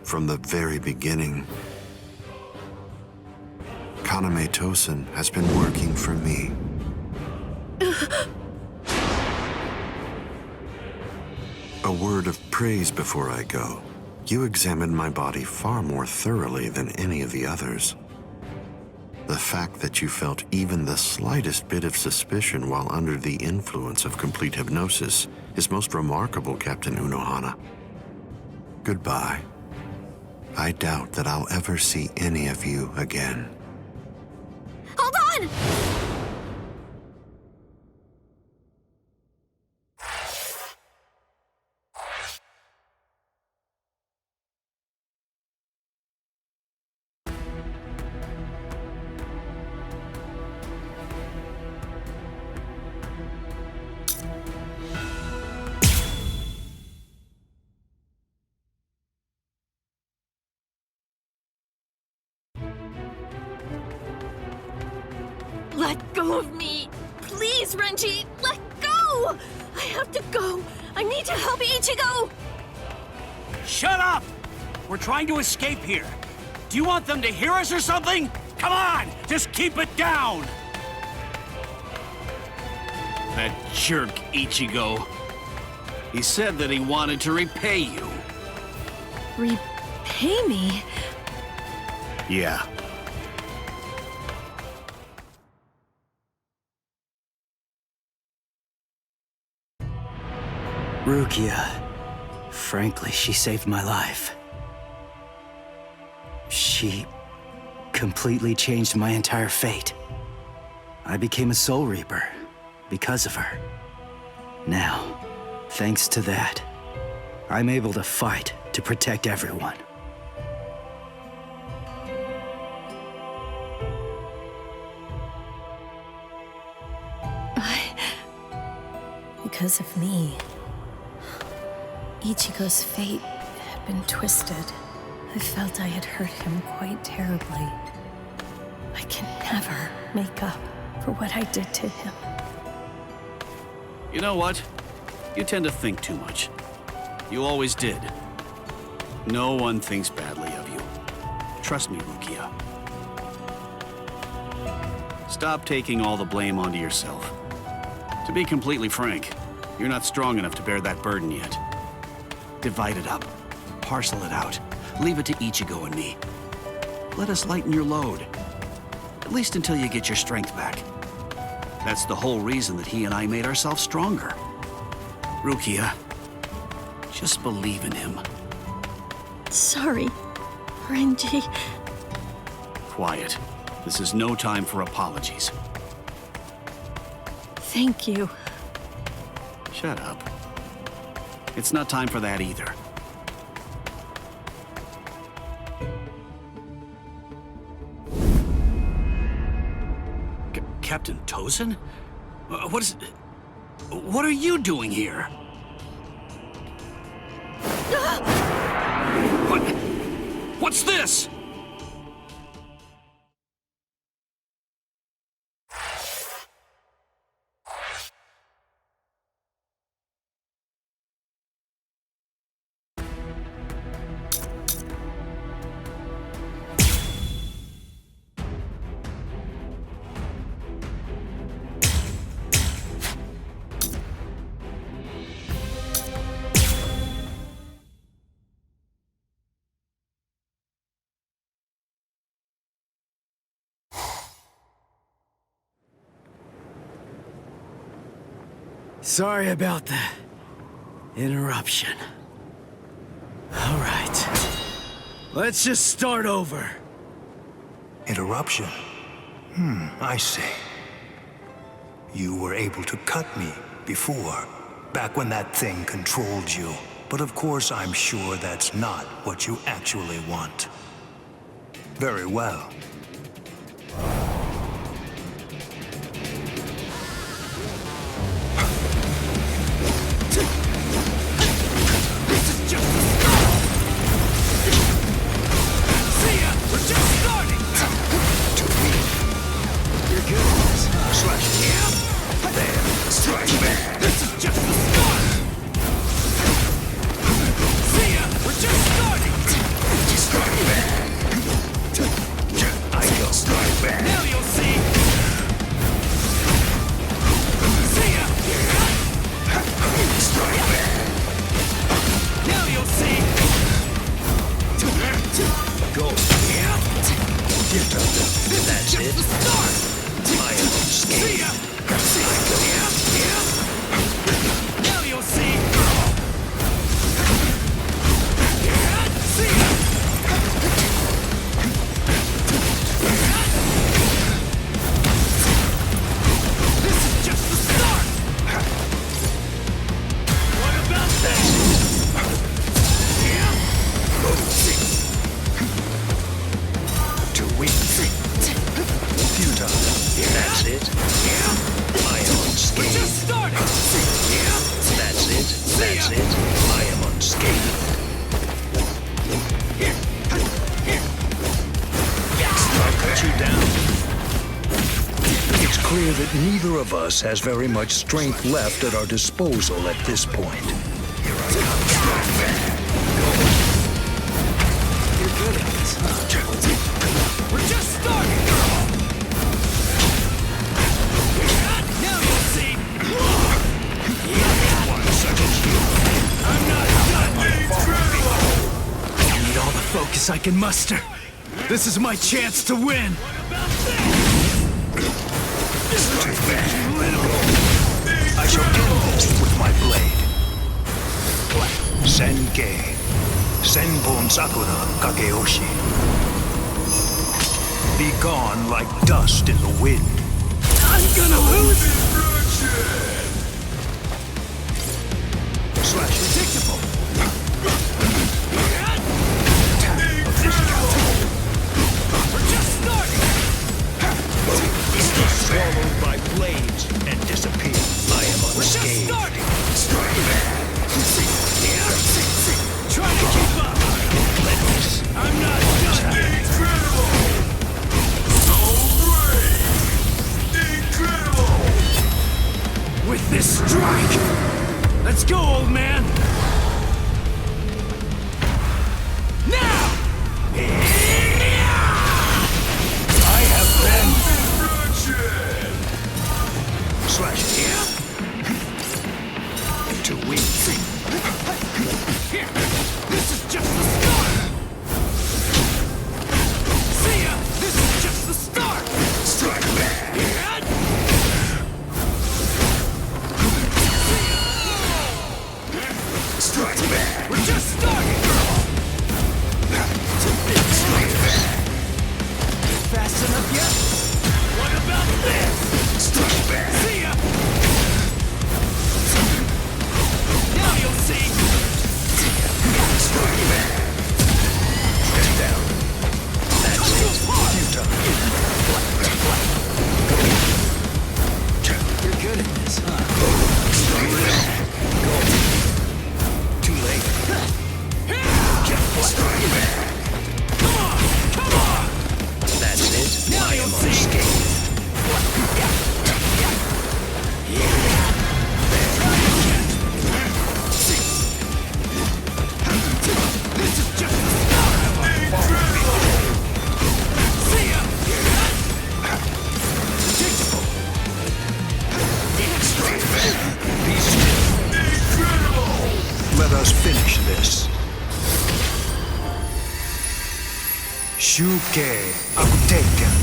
From the very beginning, Kaname Tosen has been working for me. A word of praise before I go. You examined my body far more thoroughly than any of the others. The fact that you felt even the slightest bit of suspicion while under the influence of complete hypnosis is most remarkable, Captain Unohana. Goodbye. I doubt that I'll ever see any of you again. Hold on! Let go of me! Please, Renji! Let go! I have to go! I need to help Ichigo! Shut up! We're trying to escape here. Do you want them to hear us or something? Come on! Just keep it down! That jerk Ichigo. He said that he wanted to repay you. Repay me? Yeah. Rukia. Frankly, she saved my life. She completely changed my entire fate. I became a Soul Reaper because of her. Now, Thanks to that, I'm able to fight to protect everyone. Because of me, Ichigo's fate had been twisted. I felt I had hurt him quite terribly. I can never make up for what I did to him. You know what? You tend to think too much. You always did. No one thinks badly of you. Trust me, Rukia. Stop taking all the blame onto yourself. To be completely frank, you're not strong enough to bear that burden yet. Divide it up. Parcel it out. Leave it to Ichigo and me. Let us lighten your load. At least until you get your strength back. That's the whole reason that he and I made ourselves stronger. Rukia, just believe in him. Sorry, Renji. Quiet. This is no time for apologies. Thank you. Shut up. It's not time for that either. Captain Tozen? What are you doing here? What's this? Sorry about the interruption. All right. Let's just start over. Interruption? I see. You were able to cut me before, back when that thing controlled you. But of course, I'm sure that's not what you actually want. Very well. Neither of us has very much strength left at our disposal at this point. Here I come. You're good at this, huh? We're just starting! Now you'll see! I'm not done! I need all the focus I can muster. This is my chance to win! I shall end this with my blade. Senkei. Senbon Sakura Kakeoshi. Be gone like dust in the wind. I'm gonna lose! Swallowed by blades and disappear. I am unscathed. Strike back. Try to keep up. I'm not done. Incredible! So brave! Incredible! With this strike. Let's go, old man. Now! I have been slashed into wings. Here, this is just the start. See ya. This is just the start. Strike back. Strike back. We're just starting. Strike back. Fast enough yet? What about this? Strike back. See ya. Now you'll see. Strike back. Stand down. That's it. You're good at this, huh? Strike back. Too late. Strike back. Come on! That's it. Now I you'll am see. unscathed. This is just the start. See ya. Strike back. Be still. Incredible. Let us finish this. Shuke Akuteken.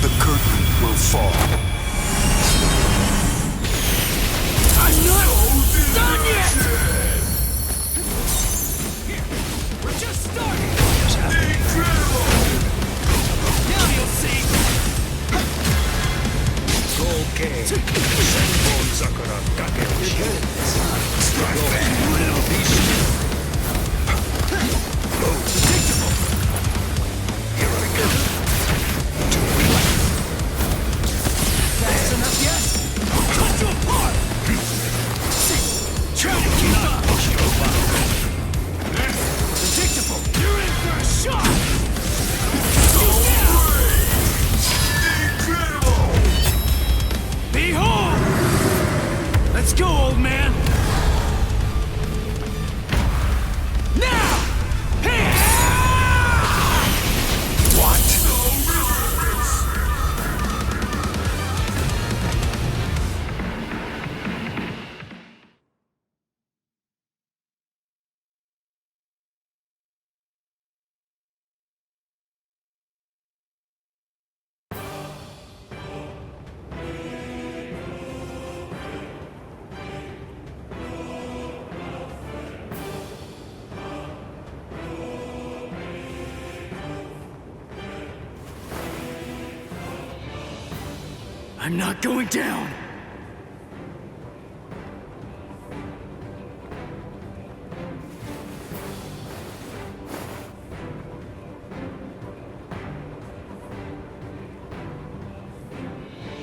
The curtain will fall. I'm not done yet. We're just starting. Incredible! Now you'll see. Goke. Senbon Sakura Kakeoshi. Strike back. Little piece. Predictable. Here I go. Fast enough yet? I'll cut you apart. Try to keep up. Predictable. You're in for a shock. Incredible! Behold! Let's go, old man. Now! Hey! What? I'm not going down.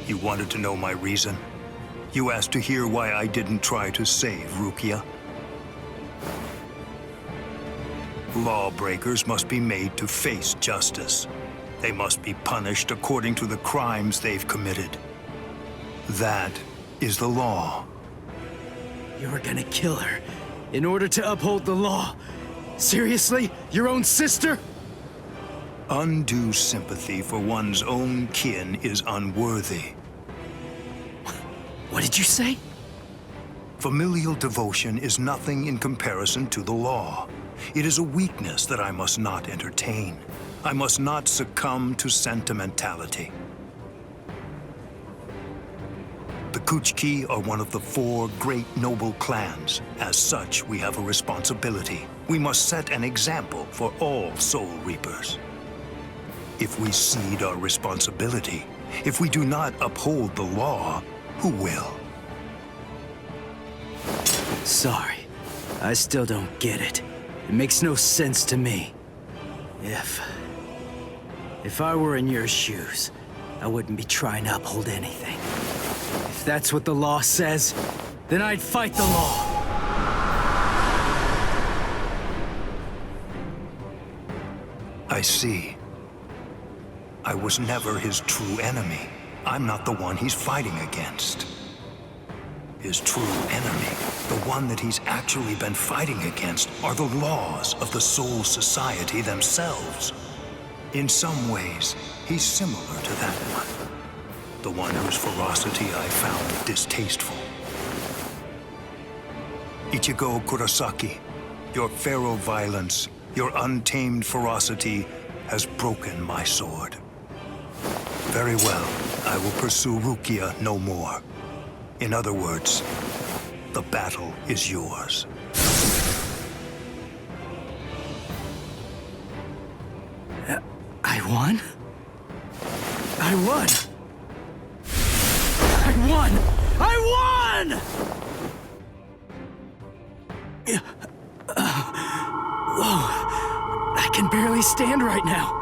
You wanted to know my reason? You asked to hear why I didn't try to save Rukia? Lawbreakers must be made to face justice. They must be punished according to the crimes they've committed. That is the law. You were gonna kill her in order to uphold the law. Seriously? Your own sister? Undue sympathy for one's own kin is unworthy. What did you say? Familial devotion is nothing in comparison to the law. It is a weakness that I must not entertain. I must not succumb to sentimentality. The Kuchiki are one of the 4 great noble clans. As such, we have a responsibility. We must set an example for all Soul Reapers. If we cede our responsibility, if we do not uphold the law, who will? Sorry. I still don't get it. It makes no sense to me. If I were in your shoes, I wouldn't be trying to uphold anything. If that's what the law says, then I'd fight the law. I see. I was never his true enemy. I'm not the one he's fighting against. His true enemy, the one that he's actually been fighting against, are the laws of the Soul Society themselves. In some ways, he's similar to that one. The one whose ferocity I found distasteful. Ichigo Kurosaki, your feral violence, your untamed ferocity has broken my sword. Very well, I will pursue Rukia no more. In other words, the battle is yours. I won? I won! I won! I won! Whoa, I can barely stand right now.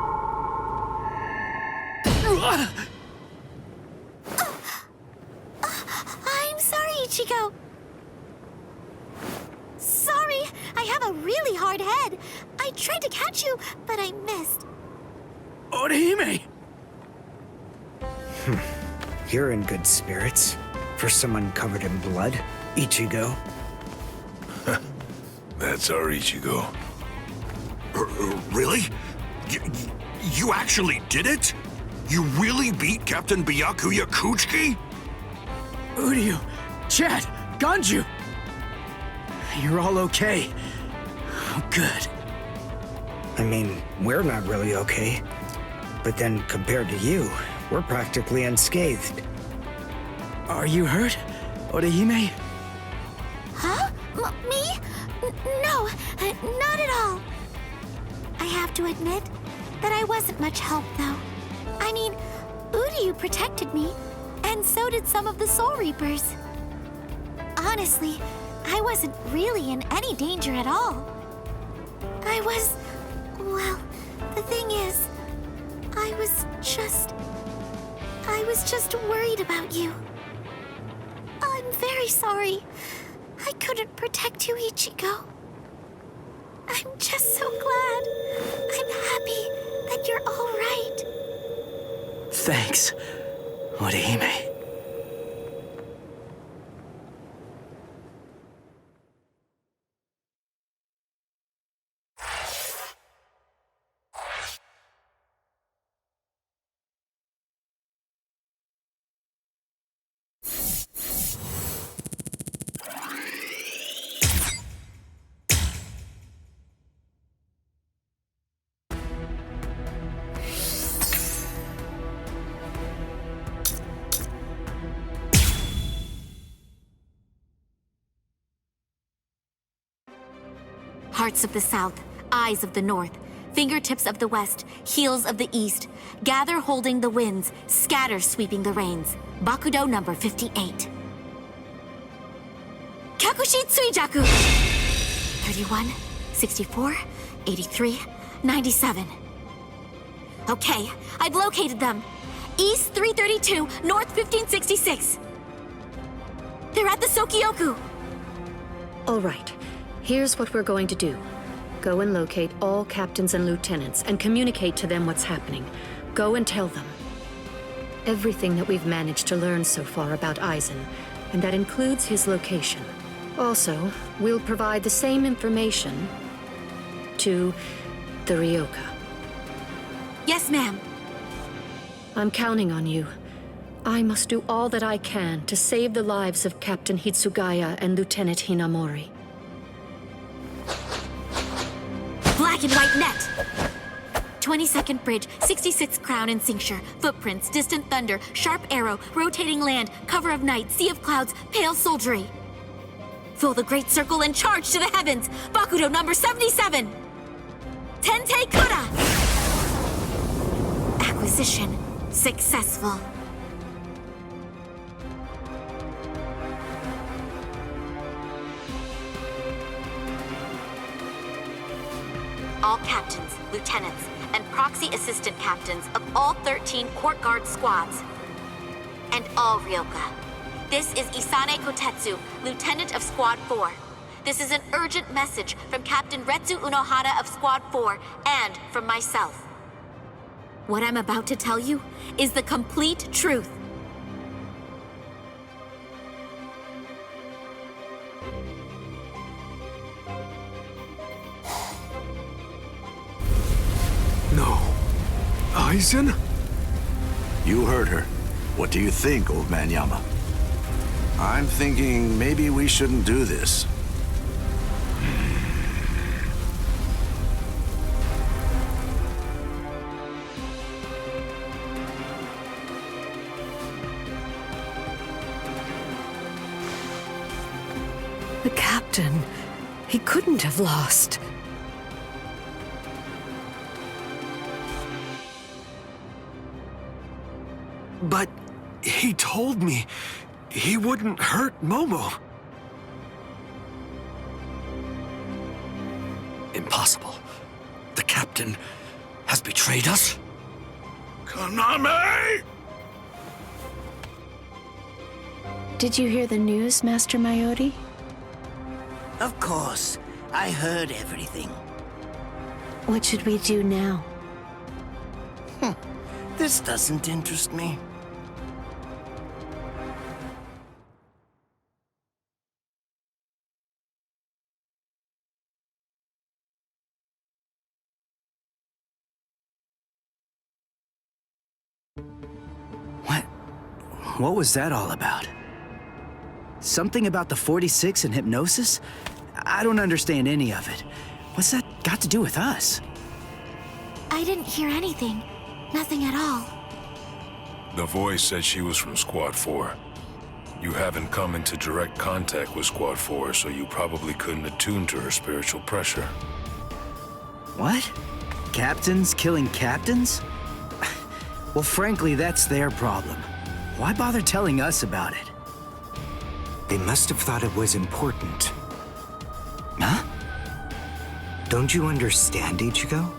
I'm sorry, Ichigo. Sorry, I have a really hard head. I tried to catch you, but I missed. Orihime! You're in good spirits. For someone covered in blood, Ichigo. That's our Ichigo. Really? You actually did it? You really beat Captain Byakuya Kuchiki? Uryu, Chad, Ganju! You're all okay. Oh, good. I mean, we're not really okay. But then, compared to you, we're practically unscathed. Are you hurt, Orihime? Huh? Me? No, not at all. I have to admit that I wasn't much help, though. I mean, Uryu protected me, and so did some of the Soul Reapers. Honestly, I wasn't really in any danger at all. Well, the thing is, I was just worried about you. I'm very sorry. I couldn't protect you, Ichigo. I'm just so glad. I'm happy that you're all right. Thanks, Orihime. Hearts of the South, eyes of the North, fingertips of the West, heels of the East, gather holding the winds, scatter sweeping the rains. Bakudo number 58. Kyakushi Tsuijaku! 31, 64, 83, 97. Okay, I've located them. East 332, North 1566. They're at the Sokioku. All right. Here's what we're going to do. Go and locate all captains and lieutenants and communicate to them what's happening. Go and tell them. Everything that we've managed to learn so far about Aizen, and that includes his location. Also, we'll provide the same information to the Ryoka. Yes, ma'am. I'm counting on you. I must do all that I can to save the lives of Captain Hitsugaya and Lieutenant Hinamori. Black and white net! 22nd Bridge, 66th Crown and Cincture, footprints, distant thunder, sharp arrow, rotating land, cover of night, sea of clouds, pale soldiery. Fill the great circle and charge to the heavens! Bakudo number 77! Tente Kura! Acquisition successful. all captains, lieutenants, and proxy assistant captains of all 13 court guard squads. And all Ryoka. This is Isane Kotetsu, Lieutenant of Squad 4. This is an urgent message from Captain Retsu Unohana of Squad 4 and from myself. What I'm about to tell you is the complete truth. No. Aizen? You heard her. What do you think, old man Yama? I'm thinking maybe we shouldn't do this. The captain, he couldn't have lost. But he told me he wouldn't hurt Momo. Impossible. The captain has betrayed us? Kaname! Did you hear the news, Master Mayori? Of course. I heard everything. What should we do now? This doesn't interest me. What was that all about? Something about the 46 and hypnosis? I don't understand any of it. What's that got to do with us? I didn't hear anything. Nothing at all. The voice said she was from Squad 4. You haven't come into direct contact with Squad 4, so you probably couldn't attune to her spiritual pressure. What? Captains killing captains? Well, frankly, that's their problem. Why bother telling us about it? They must have thought it was important. Huh? Don't you understand, Ichigo?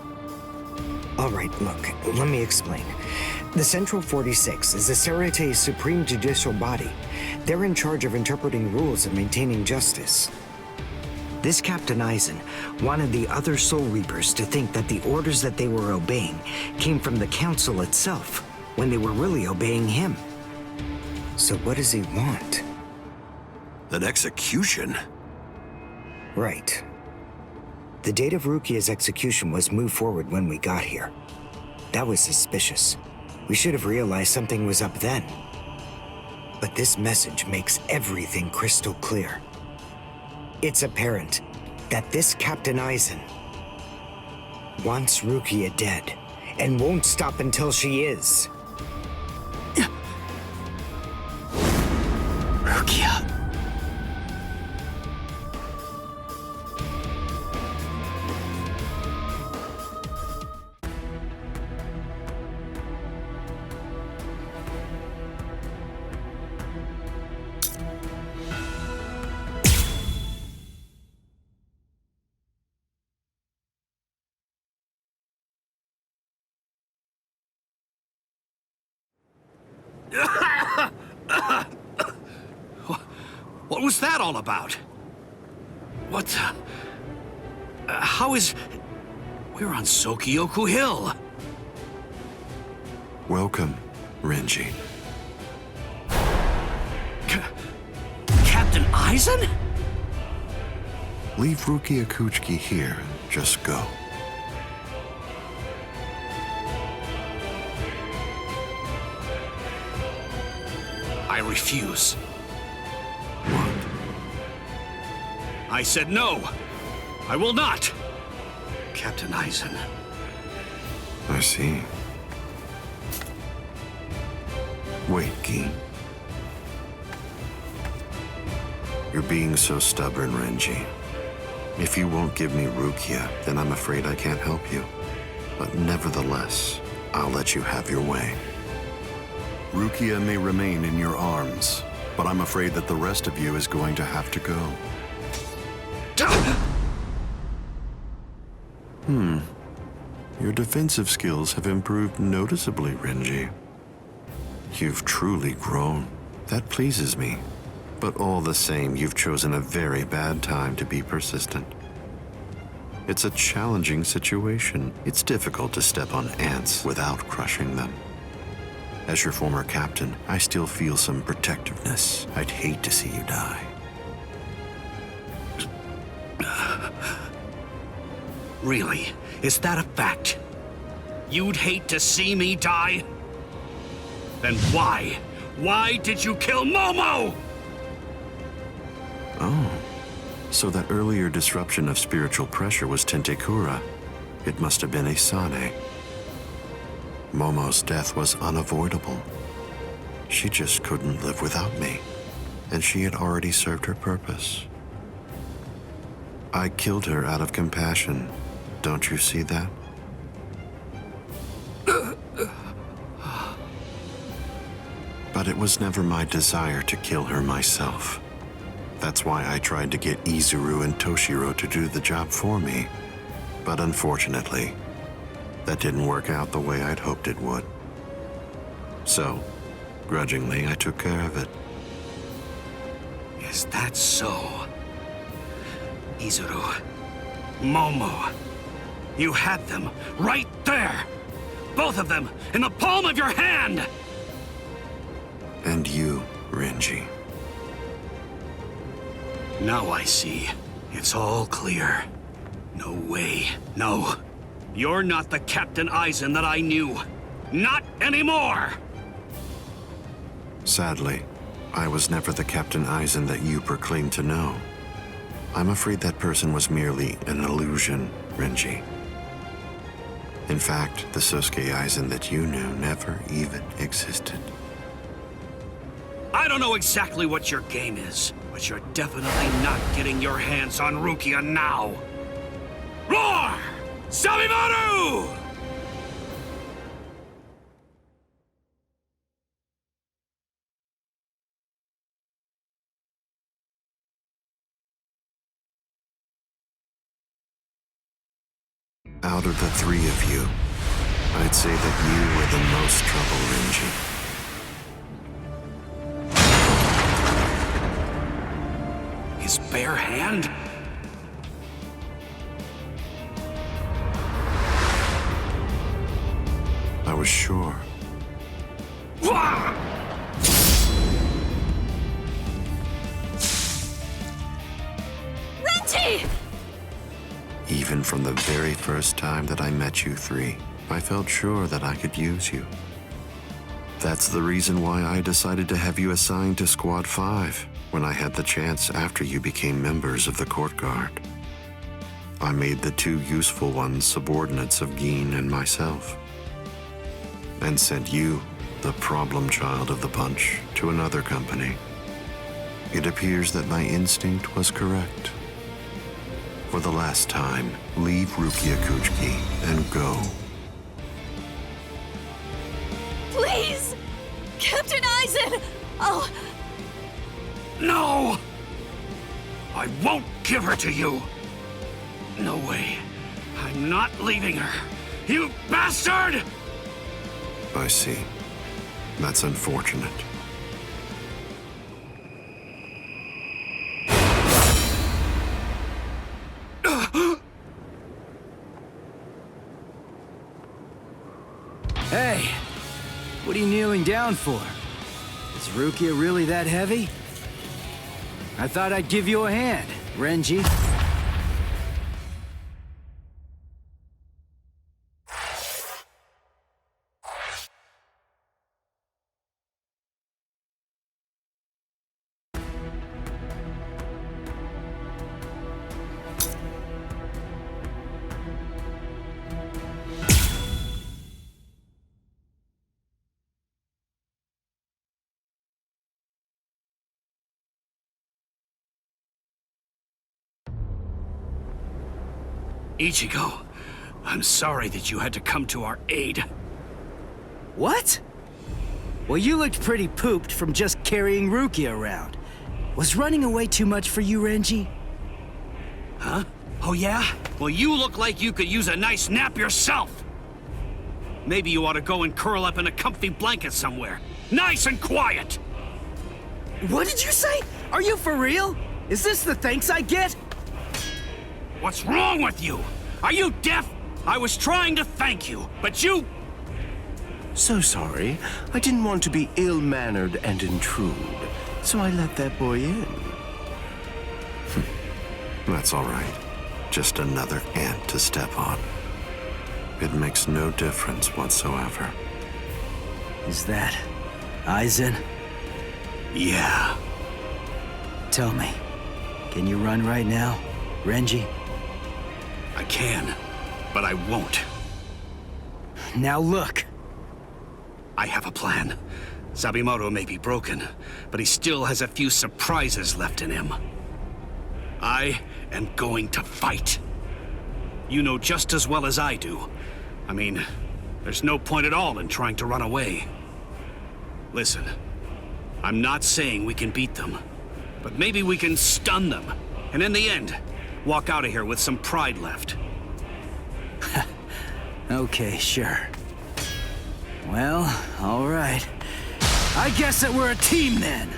All right, look, let me explain. The Central 46 is the Serete's supreme judicial body. They're in charge of interpreting rules and maintaining justice. This Captain Aizen wanted the other Soul Reapers to think that the orders that they were obeying came from the Council itself, when they were really obeying him. So what does he want? An execution? Right. The date of Rukia's execution was moved forward when we got here. That was suspicious. We should have realized something was up then. But this message makes everything crystal clear. It's apparent that this Captain Aizen wants Rukia dead, and won't stop until she is. Rukia. What was that all about? What the... how is... We're on Sokyoku Hill. Welcome, Renji. Captain Aizen? Leave Rukia Kuchiki here and just go. I refuse. What? I said no. I will not. Captain Aizen. I see. Wait, Gin. You're being so stubborn, Renji. If you won't give me Rukia, then I'm afraid I can't help you. But nevertheless, I'll let you have your way. Rukia may remain in your arms, but I'm afraid that the rest of you is going to have to go. Your defensive skills have improved noticeably, Renji. You've truly grown. That pleases me. But all the same, you've chosen a very bad time to be persistent. It's a challenging situation. It's difficult to step on ants without crushing them. As your former captain, I still feel some protectiveness. I'd hate to see you die. Really? Is that a fact? You'd hate to see me die? Then why? Why did you kill Momo? Oh, so that earlier disruption of spiritual pressure was Tentekura. It must have been Isane. Momo's death was unavoidable. She just couldn't live without me, and she had already served her purpose. I killed her out of compassion. Don't you see that? But it was never my desire to kill her myself. That's why I tried to get Izuru and Toshiro to do the job for me. But unfortunately, that didn't work out the way I'd hoped it would. So, grudgingly, I took care of it. Is that so? Izuru, Momo, you had them right there! Both of them in the palm of your hand! And you, Renji. Now I see. It's all clear. No way. No. You're not the Captain Aizen that I knew. Not anymore! Sadly, I was never the Captain Aizen that you proclaimed to know. I'm afraid that person was merely an illusion, Renji. In fact, the Sosuke Aizen that you knew never even existed. I don't know exactly what your game is, but you're definitely not getting your hands on Rukia now. Roar! Sabimaru! Out of the three of you, I'd say that you were the most trouble, Renji. His bare hand? I was sure. Renji! Even from the very first time that I met you three, I felt sure that I could use you. That's the reason why I decided to have you assigned to Squad 5 when I had the chance after you became members of the Court Guard. I made the two useful ones subordinates of Gin and myself, and sent you, the problem child of the bunch, to another company. It appears that my instinct was correct. For the last time, leave Rukia Kuchiki and go. Please! Captain Aizen! Oh... No! I won't give her to you! No way. I'm not leaving her. You bastard! I see. That's unfortunate. Hey, what are you kneeling down for? Is Rukia really that heavy? I thought I'd give you a hand, Renji. Ichigo, I'm sorry that you had to come to our aid. What? Well, you looked pretty pooped from just carrying Rukia around. Was running away too much for you, Renji? Huh? Oh yeah? Well, you look like you could use a nice nap yourself. Maybe you ought to go and curl up in a comfy blanket somewhere. Nice and quiet! What did you say? Are you for real? Is this the thanks I get? What's wrong with you? Are you deaf? I was trying to thank you, but you... So sorry. I didn't want to be ill-mannered and intrude, so I let that boy in. That's all right. Just another ant to step on. It makes no difference whatsoever. Is that Aizen? Yeah. Tell me, can you run right now, Renji? I can, but I won't. Now look. I have a plan. Sabimoto may be broken, but he still has a few surprises left in him. I am going to fight. You know just as well as I do. I mean, there's no point at all in trying to run away. Listen, I'm not saying we can beat them, but maybe we can stun them, and in the end, walk out of here with some pride left. Okay, sure. Well, all right. I guess that we're a team then.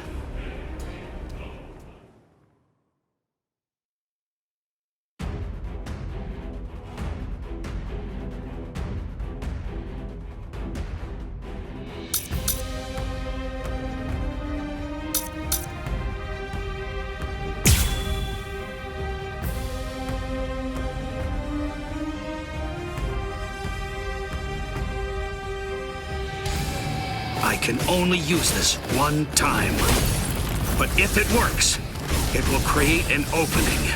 I can only use this one time. But if it works, it will create an opening.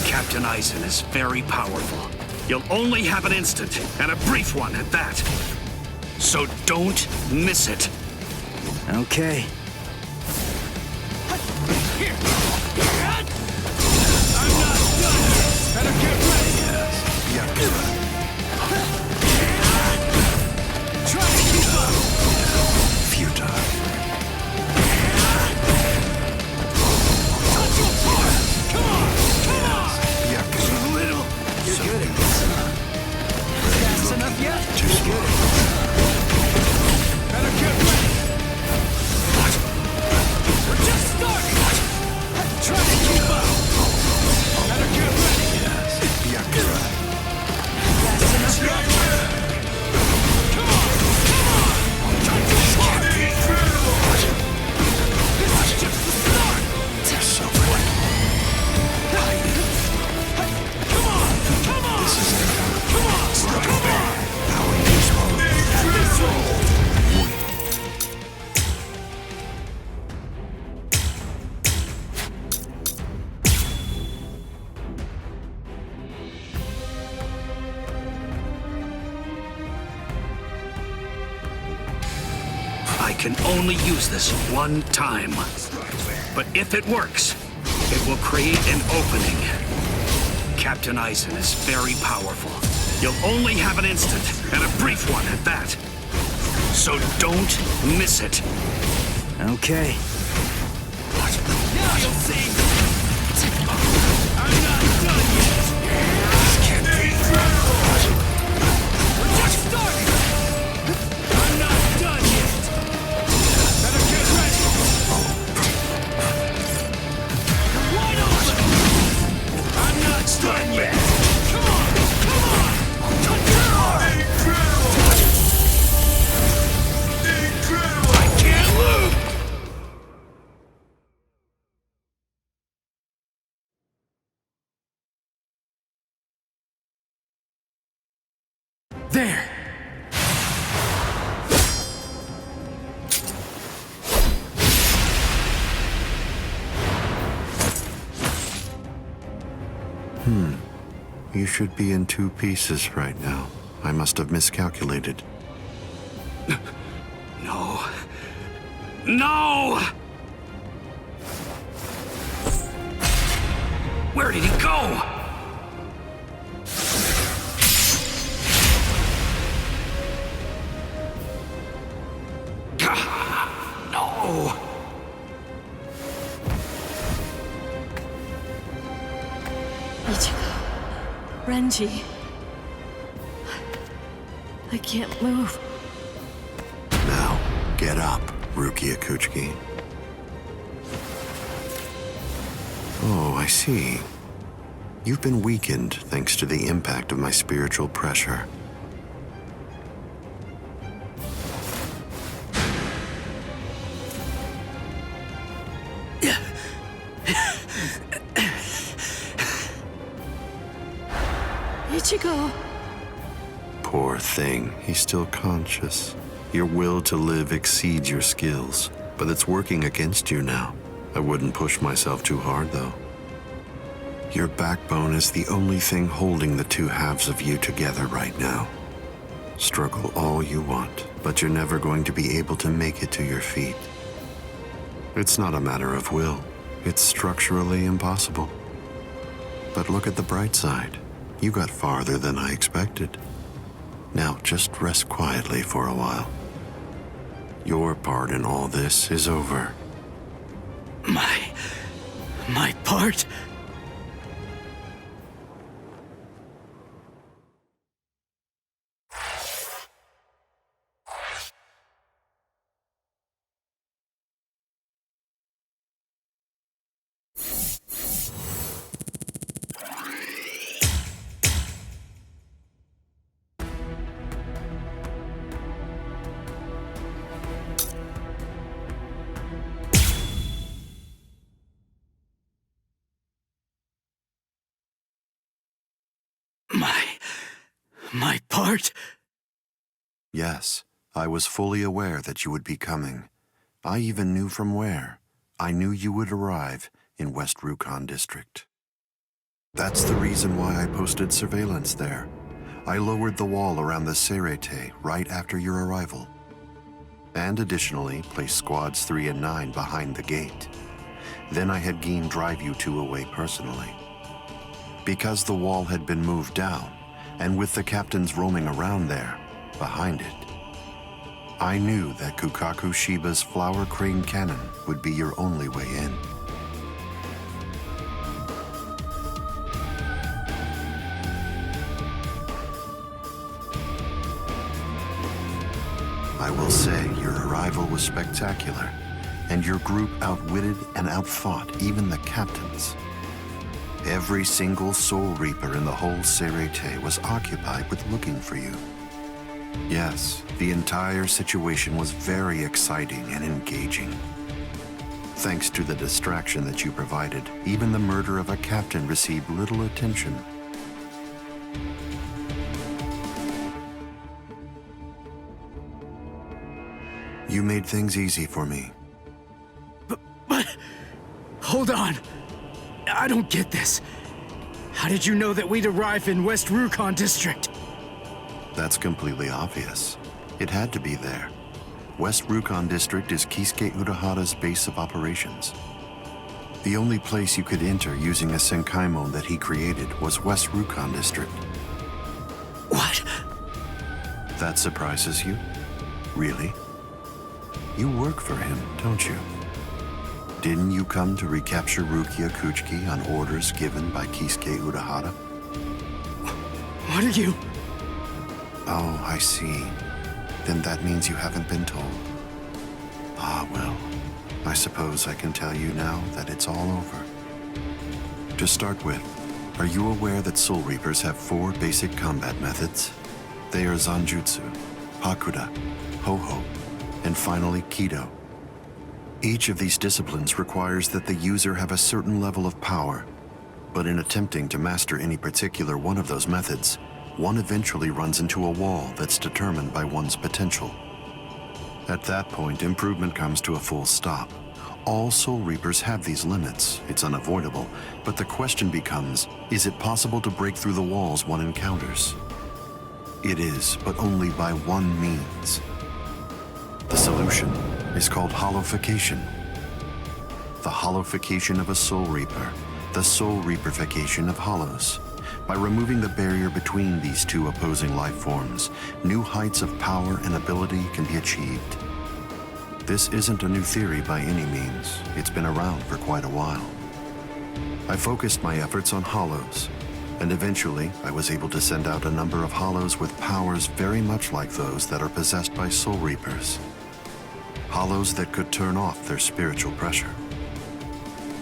Captain Aizen is very powerful. You'll only have an instant, and a brief one at that. So don't miss it. Okay. Here! I'm not done! Better get ready! Try to keep up! Futile. Touch your part! Come on! Come on! Yakuza. Little! You're good at this. Fast enough yet? Too slow. Better get ready! We're just starting! Try to keep up! Better get ready! Yakuza. Fast enough yet? Come on! Come on! Touch your part! This is just the start! So Come on! Come on! This is Come on! Come on! our usual. This roll! I can only use this one time. But if it works, it will create an opening. Captain Aizen is very powerful. You'll only have an instant, and a brief one at that. So don't miss it. Okay. Now you'll see! I'm not done yet! We're just starting! I'm not done yet! Better get ready! You're wide open! I'm not done yet! Come on! Come on! Touch your arm! I can't lose! There! You should be in two pieces right now. I must have miscalculated. No. No! Where did he go? No! Ichigo, Renji. I can't move. Now, get up, Rukia Kuchiki. Oh, I see. You've been weakened thanks to the impact of my spiritual pressure. Ichigo! Poor thing, he's still conscious. Your will to live exceeds your skills, but it's working against you now. I wouldn't push myself too hard, though. Your backbone is the only thing holding the two halves of you together right now. Struggle all you want, but you're never going to be able to make it to your feet. It's not a matter of will. It's structurally impossible. But look at the bright side. You got farther than I expected. Now just rest quietly for a while. Your part in all this is over. My part? My part? Yes, I was fully aware that you would be coming. I even knew from where. I knew you would arrive in West Rukon District. That's the reason why I posted surveillance there. I lowered the wall around the Seirete right after your arrival. And additionally, placed squads 3 and 9 behind the gate. Then I had Gin drive you two away personally. Because the wall had been moved down, and with the captains roaming around there, behind it, I knew that Kukaku Shiba's Flower Crane Cannon would be your only way in. I will say your arrival was spectacular, and your group outwitted and outfought even the captains. Every single Soul Reaper in the whole Seirete was occupied with looking for you. Yes, the entire situation was very exciting and engaging. Thanks to the distraction that you provided, even the murder of a captain received little attention. You made things easy for me. But hold on. I don't get this. How did you know that we'd arrive in West Rukon District? That's completely obvious. It had to be there. West Rukon District is Kisuke Urahara's base of operations. The only place you could enter using a Senkaimon that he created was West Rukon District. What? That surprises you? Really? You work for him, don't you? Didn't you come to recapture Rukia Kuchiki on orders given by Kisuke Urahara? What are you? Oh, I see. Then that means you haven't been told. Ah, well, I suppose I can tell you now that it's all over. To start with, are you aware that Soul Reapers have 4 basic combat methods? They are Zanjutsu, Hakuda, Ho-Ho, and finally Kido. Each of these disciplines requires that the user have a certain level of power, but in attempting to master any particular one of those methods, one eventually runs into a wall that's determined by one's potential. At that point, improvement comes to a full stop. All Soul Reapers have these limits, it's unavoidable, but the question becomes, is it possible to break through the walls one encounters? It is, but only by one means. The solution is called holofication. The holofication of a Soul Reaper, the Soul Reaperification of hollows. By removing the barrier between these two opposing life forms, new heights of power and ability can be achieved. This isn't a new theory by any means. It's been around for quite a while. I focused my efforts on hollows, And eventually, I was able to send out a number of hollows with powers very much like those that are possessed by Soul Reapers. Hollows that could turn off their spiritual pressure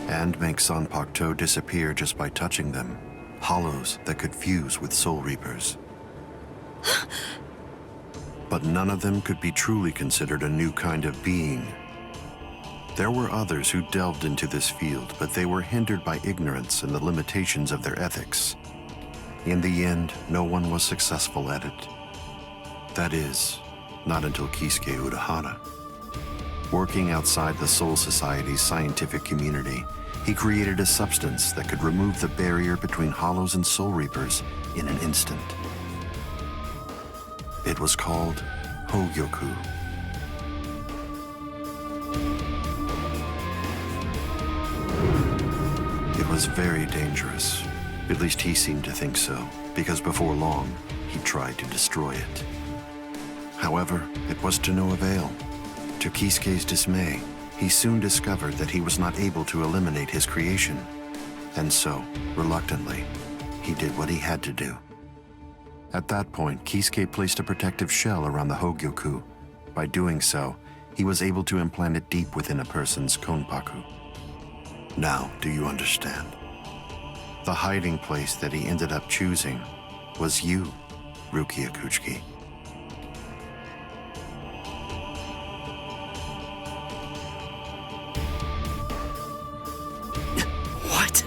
and make Zanpakuto disappear just by touching them. Hollows that could fuse with Soul Reapers. But none of them could be truly considered a new kind of being. There were others who delved into this field, but they were hindered by ignorance and the limitations of their ethics. In the end, no one was successful at it. That is, not until Kisuke Urahara. Working outside the Soul Society's scientific community, he created a substance that could remove the barrier between Hollows and Soul Reapers in an instant. It was called Hogyoku. It was very dangerous. At least he seemed to think so, because before long, he tried to destroy it. However, it was to no avail. To Kisuke's dismay, he soon discovered that he was not able to eliminate his creation. And so, reluctantly, he did what he had to do. At that point, Kisuke placed a protective shell around the Hogyoku. By doing so, he was able to implant it deep within a person's konpaku. Now, do you understand? The hiding place that he ended up choosing was you, Rukia Kuchiki. What?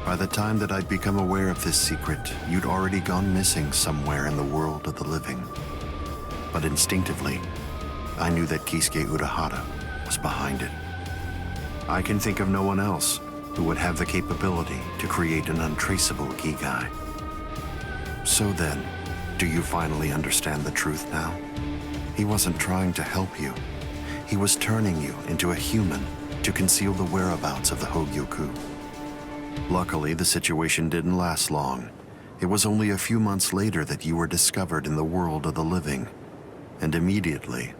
By the time that I'd become aware of this secret, you'd already gone missing somewhere in the world of the living. But instinctively, I knew that Kisuke Urahara was behind it. I can think of no one else who would have the capability to create an untraceable Kigai. So then, do you finally understand the truth now? He wasn't trying to help you. He was turning you into a human to conceal the whereabouts of the Hogyoku. Luckily, the situation didn't last long. It was only a few months later that you were discovered in the world of the living. And immediately,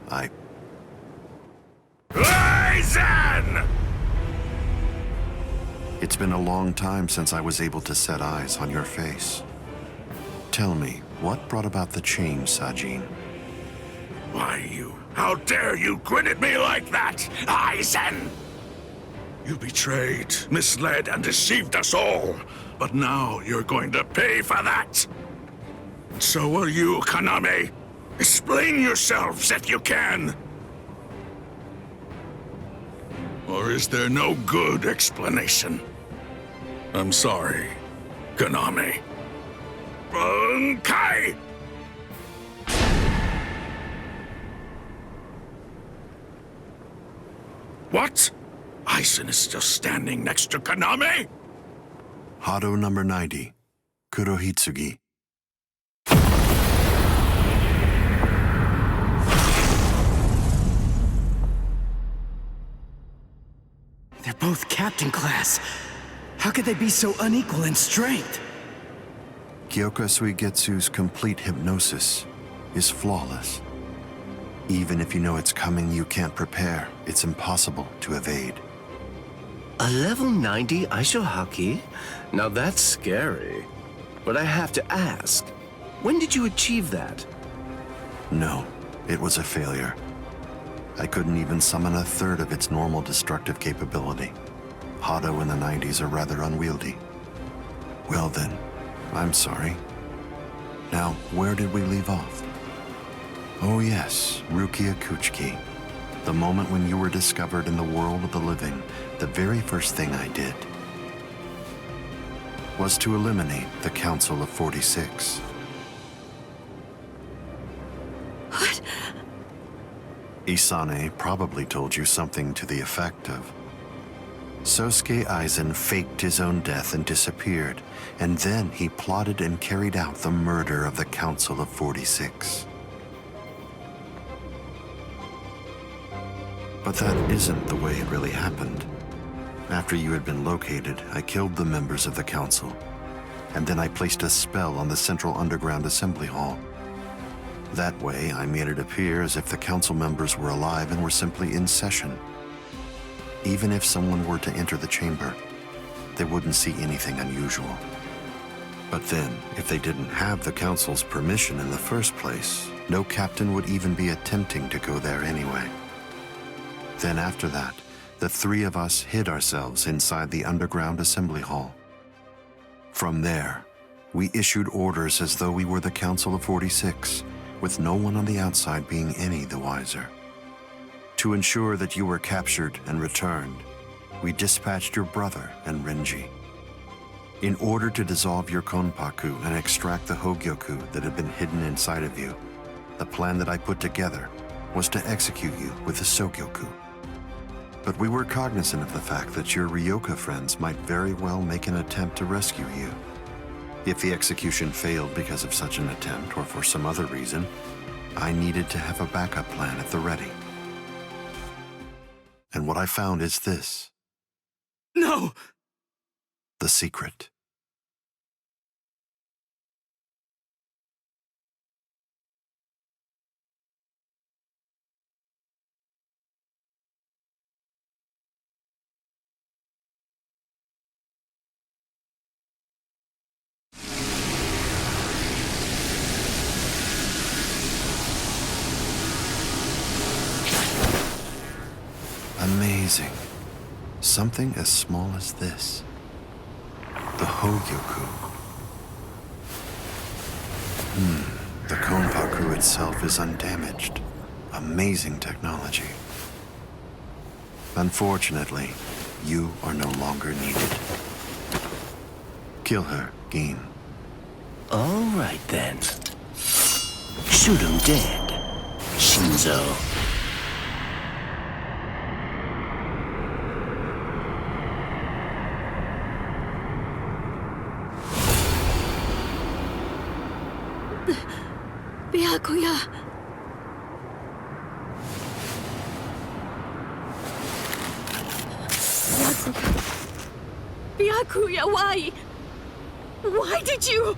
Aizen! It's been a long time since I was able to set eyes on your face. Tell me, what brought about the change, Sajin? Why, how dare you grin at me like that, Aizen? You betrayed, misled, and deceived us all. But now you're going to pay for that. So will you, Kaname. Explain yourselves if you can. Or is there no good explanation? I'm sorry, Kaname. Bunkai! What? Aizen is still standing next to Kaname? Hado number 90, Kurohitsugi. They're both captain class. How could they be so unequal in strength? Kyoka Suigetsu's complete hypnosis is flawless. Even if you know it's coming, you can't prepare. It's impossible to evade. A level 90 Aisho Haki? Now that's scary. But I have to ask, when did you achieve that? No, it was a failure. I couldn't even summon a third of its normal destructive capability. Hado in the 90s are rather unwieldy. Well then, I'm sorry. Now, where did we leave off? Oh yes, Rukia Kuchiki. The moment when you were discovered in the world of the living, the very first thing I did was to eliminate the Council of 46. What? Isane probably told you something to the effect of, Sosuke Aizen faked his own death and disappeared, and then he plotted and carried out the murder of the Council of 46. But that isn't the way it really happened. After you had been located, I killed the members of the council, and then I placed a spell on the central underground assembly hall. That way, I made it appear as if the council members were alive and were simply in session. Even if someone were to enter the chamber, they wouldn't see anything unusual. But then, if they didn't have the Council's permission in the first place, no captain would even be attempting to go there anyway. Then after that, the three of us hid ourselves inside the underground assembly hall. From there, we issued orders as though we were the Council of 46, with no one on the outside being any the wiser. To ensure that you were captured and returned, we dispatched your brother and Renji. In order to dissolve your Konpaku and extract the Hogyoku that had been hidden inside of you, the plan that I put together was to execute you with the Sogyoku. But we were cognizant of the fact that your Ryoka friends might very well make an attempt to rescue you. If the execution failed because of such an attempt or for some other reason, I needed to have a backup plan at the ready. And what I found is this. No! The secret. Amazing. Something as small as this. The Hogyoku. The Konpaku itself is undamaged. Amazing technology. Unfortunately, you are no longer needed. Kill her, Gin. All right, then. Shoot him dead, Shinzo. BYAKUYA. BYAKUYA, why? Why did you?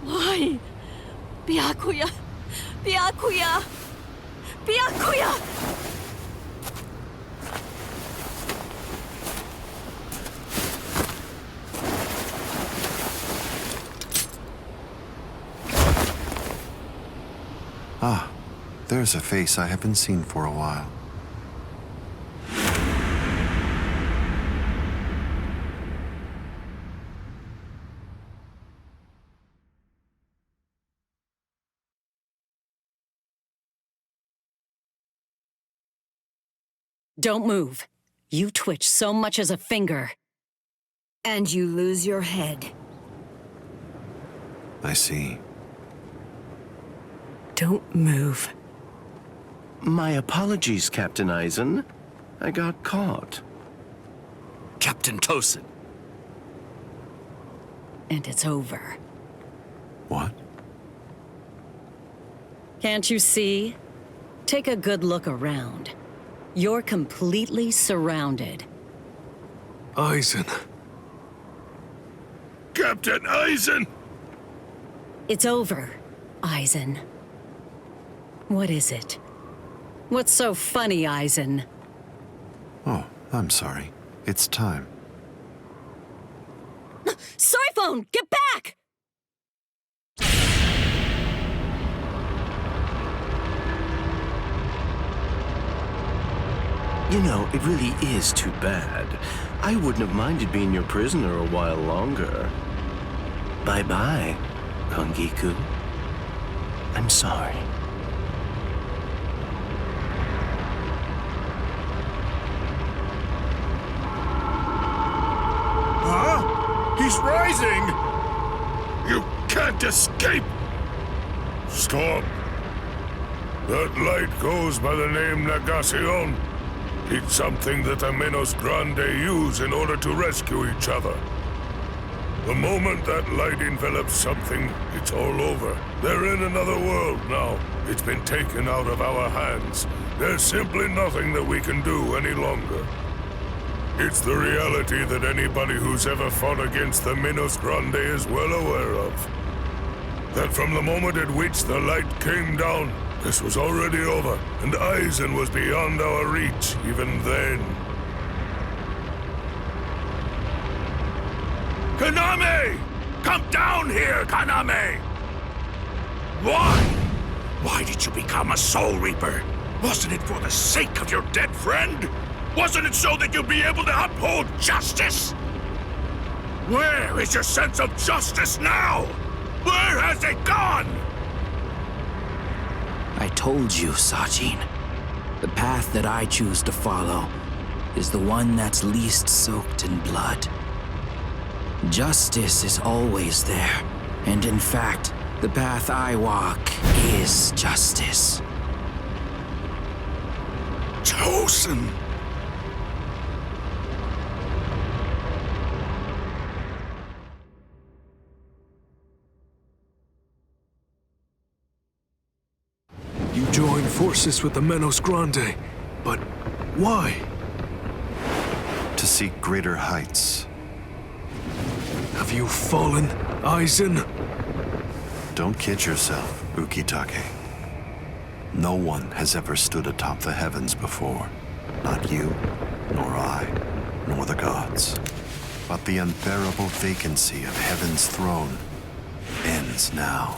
Why? BYAKUYA. BYAKUYA. BYAKUYA. Ah, there's a face I haven't seen for a while. Don't move. You twitch so much as a finger. And you lose your head. I see. Don't move. My apologies, Captain Aizen. I got caught. Captain Tosin. And it's over. What? Can't you see? Take a good look around. You're completely surrounded. Aizen. Captain Aizen! It's over, Aizen. What is it? What's so funny, Aizen? Oh, I'm sorry. It's time. Soiphone, get back! You know, it really is too bad. I wouldn't have minded being your prisoner a while longer. Bye-bye, Rangiku. I'm sorry. Huh? He's rising! You can't escape! Stop. That light goes by the name Negacion. It's something that the Menos Grande use in order to rescue each other. The moment that light envelops something, it's all over. They're in another world now. It's been taken out of our hands. There's simply nothing that we can do any longer. It's the reality that anybody who's ever fought against the Menos Grande is well aware of. That from the moment at which the light came down, this was already over, and Aizen was beyond our reach even then. Konami! come down here, Kaname! Why? Why did you become a Soul Reaper? Wasn't it for the sake of your dead friend? Wasn't it so that you'd be able to uphold justice? Where is your sense of justice now? Where has it gone? I told you, Sajin. The path that I choose to follow is the one that's least soaked in blood. Justice is always there, and in fact, the path I walk is justice. Chosen! You joined forces with the Menos Grande, but why? To seek greater heights. Have you fallen, Aizen? Don't kid yourself, Ukitake. No one has ever stood atop the heavens before. Not you, nor I, nor the gods. But the unbearable vacancy of heaven's throne ends now.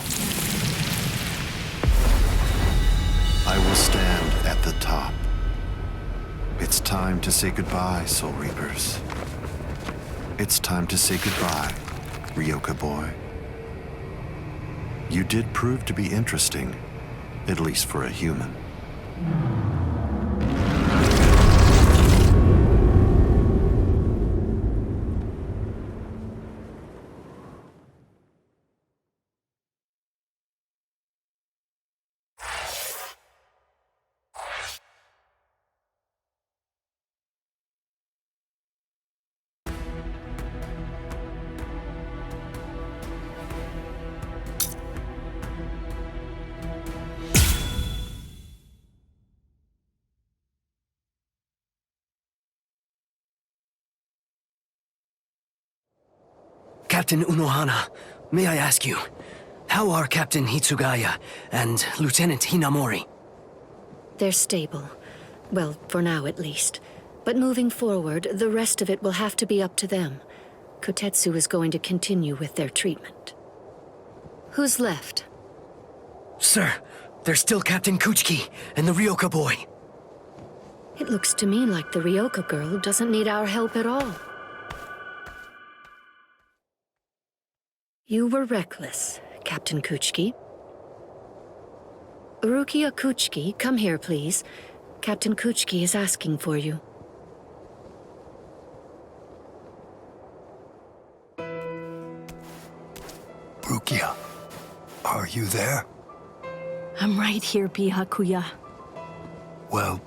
I will stand at the top. It's time to say goodbye, Soul Reapers. It's time to say goodbye, Ryoka boy. You did prove to be interesting, at least for a human. Captain Unohana, may I ask you, how are Captain Hitsugaya and Lieutenant Hinamori? They're stable. Well, for now at least. But moving forward, the rest of it will have to be up to them. Kotetsu is going to continue with their treatment. Who's left? Sir, there's still Captain Kuchiki and the Ryoka boy. It looks to me like the Ryoka girl doesn't need our help at all. You were reckless, Captain Kuchiki. Rukia Kuchiki, come here, please. Captain Kuchiki is asking for you. Rukia, are you there? I'm right here, BYAKUYA. Well,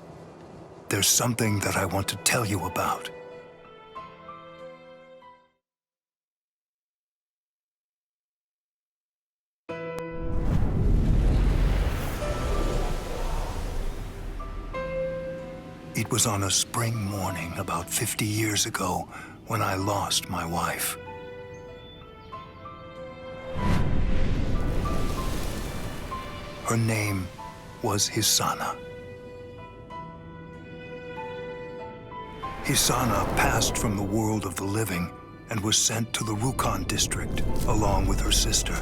there's something that I want to tell you about. It was on a spring morning about 50 years ago when I lost my wife. Her name was Hisana. Hisana passed from the world of the living and was sent to the Rukon district along with her sister.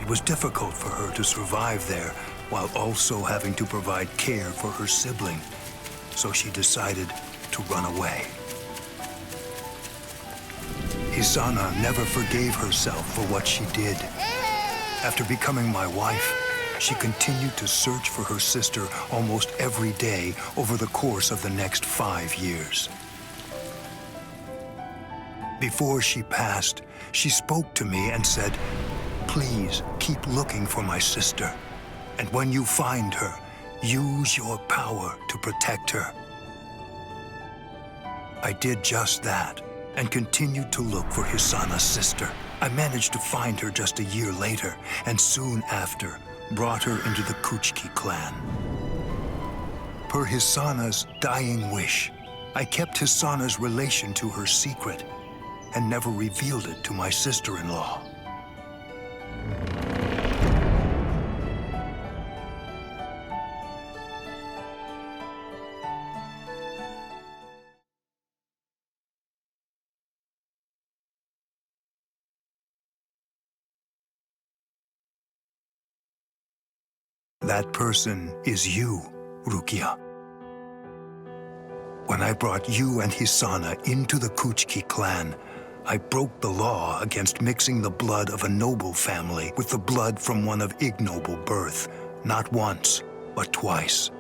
It was difficult for her to survive there while also having to provide care for her sibling, so she decided to run away. Hisana never forgave herself for what she did. After becoming my wife, she continued to search for her sister almost every day over the course of the next 5 years. Before she passed, she spoke to me and said, "Please keep looking for my sister, and when you find her, use your power to protect her." I did just that and continued to look for Hisana's sister. I managed to find her just a year later, and soon after, brought her into the Kuchiki clan. Per Hisana's dying wish, I kept Hisana's relation to her secret and never revealed it to my sister-in-law. That person is you, Rukia. When I brought you and Hisana into the Kuchiki clan, I broke the law against mixing the blood of a noble family with the blood from one of ignoble birth, not once, but twice.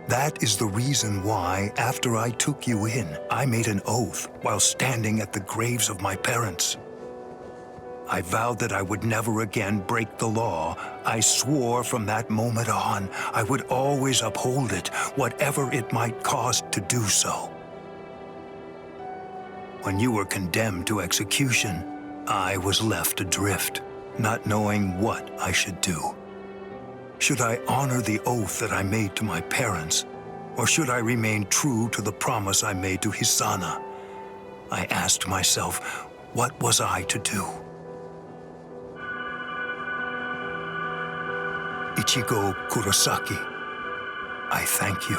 That is the reason why, after I took you in, I made an oath while standing at the graves of my parents. I vowed that I would never again break the law. I swore from that moment on, I would always uphold it, whatever it might cost to do so. When you were condemned to execution, I was left adrift, not knowing what I should do. Should I honor the oath that I made to my parents, or should I remain true to the promise I made to Hisana? I asked myself, what was I to do? Ichigo Kurosaki, I thank you.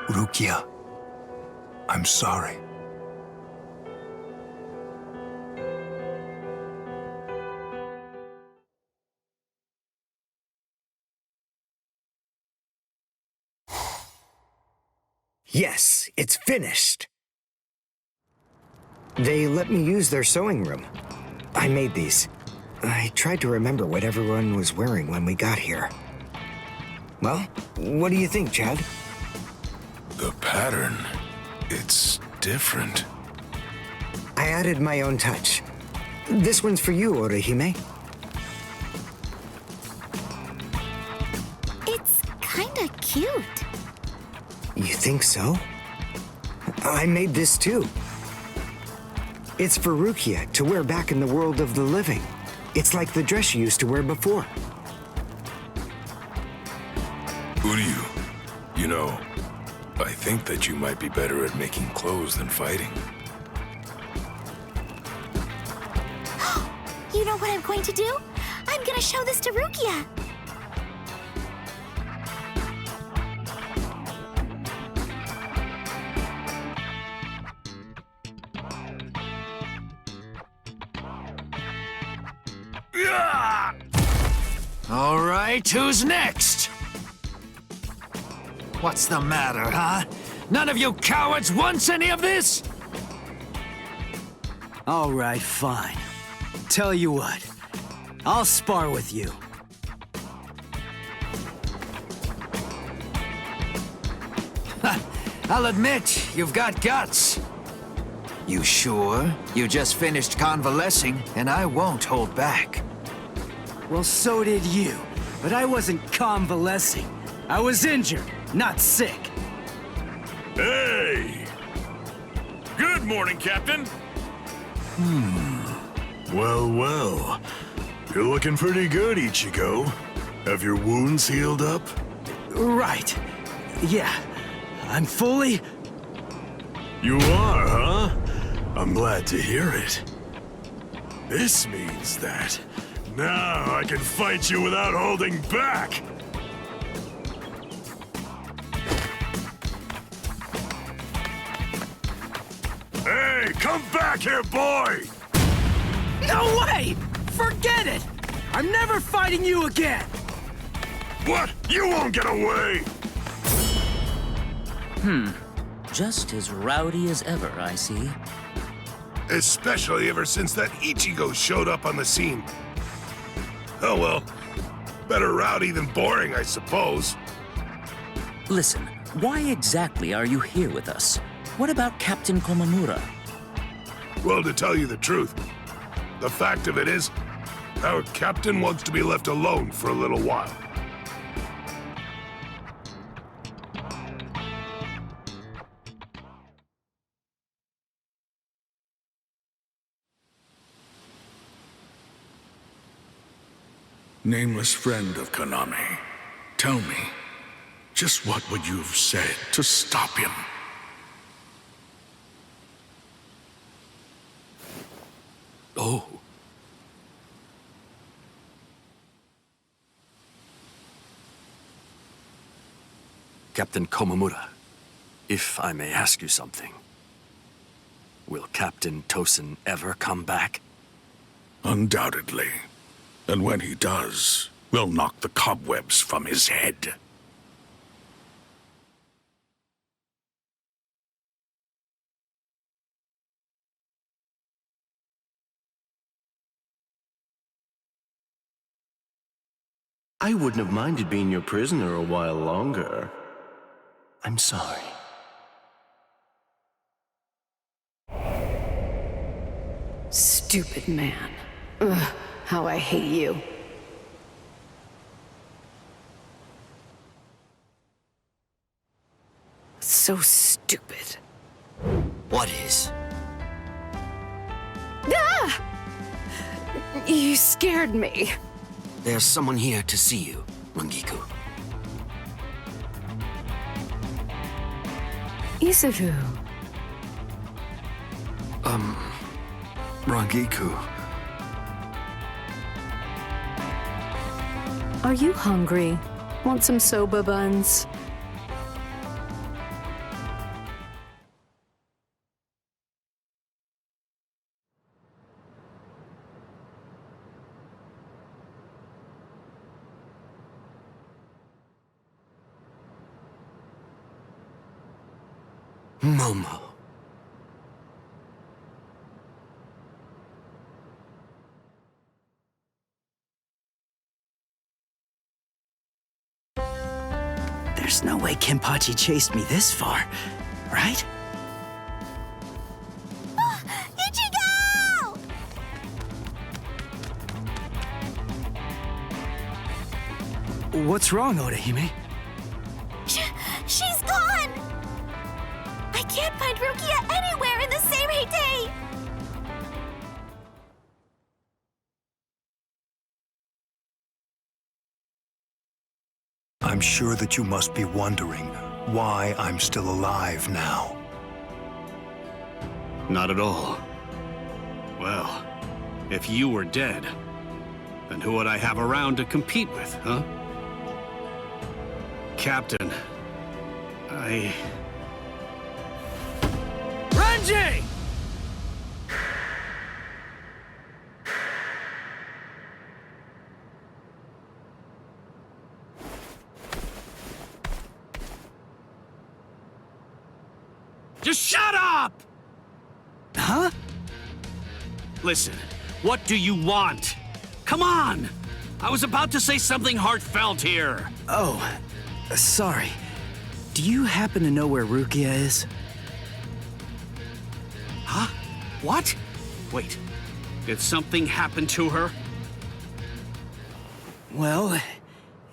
Rukia, I'm sorry. Yes, it's finished. They let me use their sewing room. I made these. I tried to remember what everyone was wearing when we got here. Well, what do you think, Chad? The pattern, it's different. I added my own touch. This one's for you, Orihime. It's kinda cute. You think so? I made this too. It's for Rukia to wear back in the world of the living. It's like the dress she used to wear before. Uryu, you know, I think that you might be better at making clothes than fighting. You know what I'm going to do? I'm gonna show this to Rukia. All right, who's next? What's the matter, huh? None of you cowards wants any of this? All right, fine. Tell you what, I'll spar with you. I'll admit, you've got guts. You sure? You just finished convalescing, and I won't hold back. Well, so did you. But I wasn't convalescing. I was injured, not sick. Hey! Good morning, Captain. Well, well. You're looking pretty good, Ichigo. Have your wounds healed up? Right. Yeah. I'm fully... You are, huh? I'm glad to hear it. This means that now I can fight you without holding back! Hey, come back here, boy! No way! Forget it! I'm never fighting you again! What? You won't get away! Just as rowdy as ever, I see. Especially ever since that Ichigo showed up on the scene. Oh well, better rowdy than boring, I suppose. Listen, why exactly are you here with us? What about Captain Komamura? Well, to tell you the truth, the fact of it is, our captain wants to be left alone for a little while. Nameless friend of Konami, tell me, just what would you have said to stop him? Oh. Captain Komamura, if I may ask you something. Will Captain Tosen ever come back? Undoubtedly. And when he does, we'll knock the cobwebs from his head. I wouldn't have minded being your prisoner a while longer. I'm sorry. Stupid man. Ugh, how I hate you. So stupid. What is? Ah! You scared me. There's someone here to see you, Rangiku. Izuru. Rangiku. Are you hungry? Want some soba buns? Momo. There's no way Kenpachi chased me this far, right? Ichigo! What's wrong, Orihime? She's gone! I can't find Rukia anywhere in the Seirei. I'm sure that you must be wondering why I'm still alive now. Not at all. Well, if you were dead, then who would I have around to compete with, huh? Captain, Renji! Just shut up! Huh? Listen, what do you want? Come on! I was about to say something heartfelt here. Oh, sorry. Do you happen to know where Rukia is? Huh? What? Wait, did something happen to her? Well,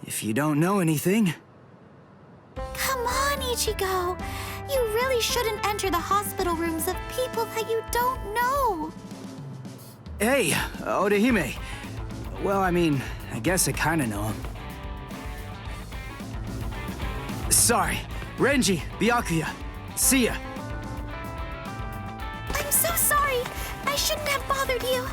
if you don't know anything... Come on, Ichigo. You really shouldn't enter the hospital rooms of people that you don't know. Hey, Orihime. Well, I mean, I guess I kinda know him. Sorry. Renji, BYAKUYA. See ya. I'm so sorry. I shouldn't have bothered you.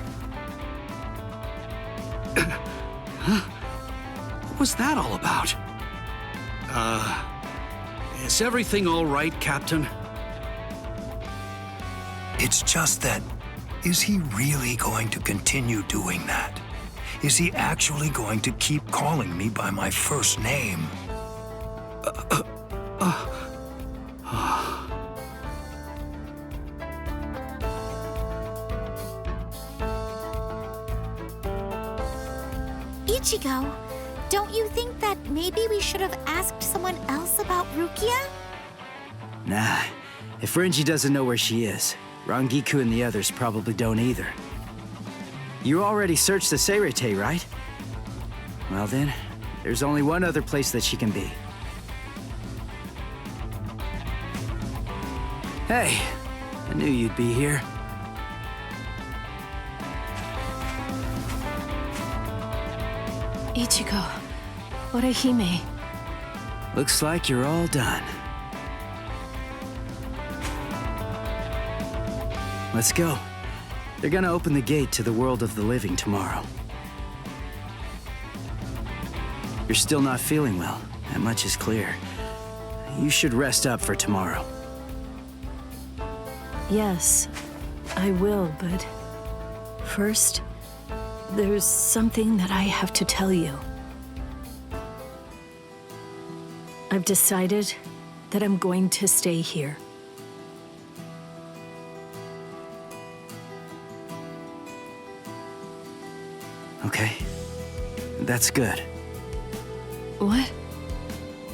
What was that all about? Is everything all right, Captain? It's just that, is he really going to continue doing that? Is he actually going to keep calling me by my first name? Ichigo, don't you think that maybe we should have asked someone else about Rukia? Nah, if Renji doesn't know where she is, Rangiku and the others probably don't either. You already searched the Seirei, right? Well then, there's only one other place that she can be. Hey, I knew you'd be here. Ichigo, Orihime. Looks like you're all done. Let's go. They're gonna open the gate to the world of the living tomorrow. You're still not feeling well. That much is clear. You should rest up for tomorrow. Yes, I will, but first, There's something that I have to tell you. I've decided that I'm going to stay here. Okay. That's good. What?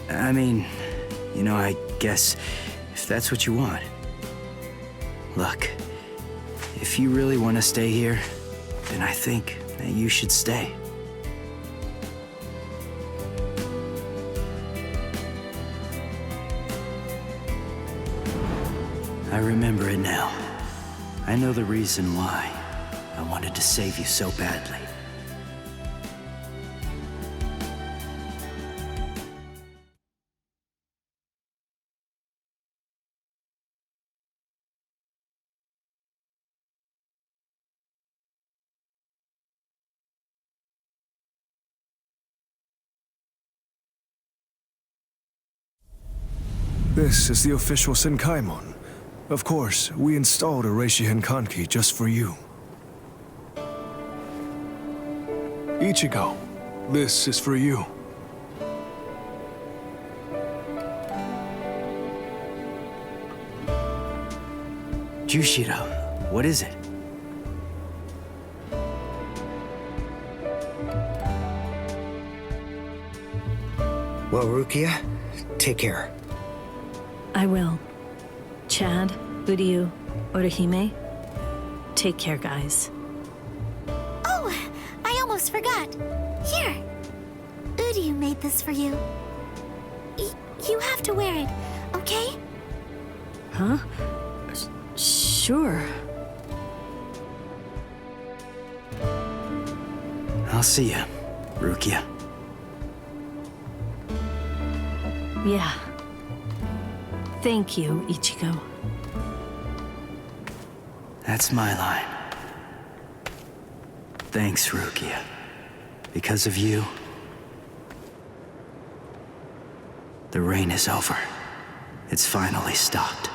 I mean, you know, I guess if that's what you want. Look, if you really want to stay here, then I think that you should stay. I remember it now. I know the reason why I wanted to save you so badly. This is the official Senkaimon. Of course, we installed a Reishi Henkanki just for you. Ichigo, this is for you. Jushiro, what is it? Well, Rukia, take care. I will. Chad, Uryu, Orihime, take care, guys. Oh, I almost forgot. Here. Uryu made this for you. You have to wear it, okay? Huh? Sure. I'll see you, Rukia. Yeah. Thank you, Ichigo. That's my line. Thanks, Rukia. Because of you, the rain is over. It's finally stopped.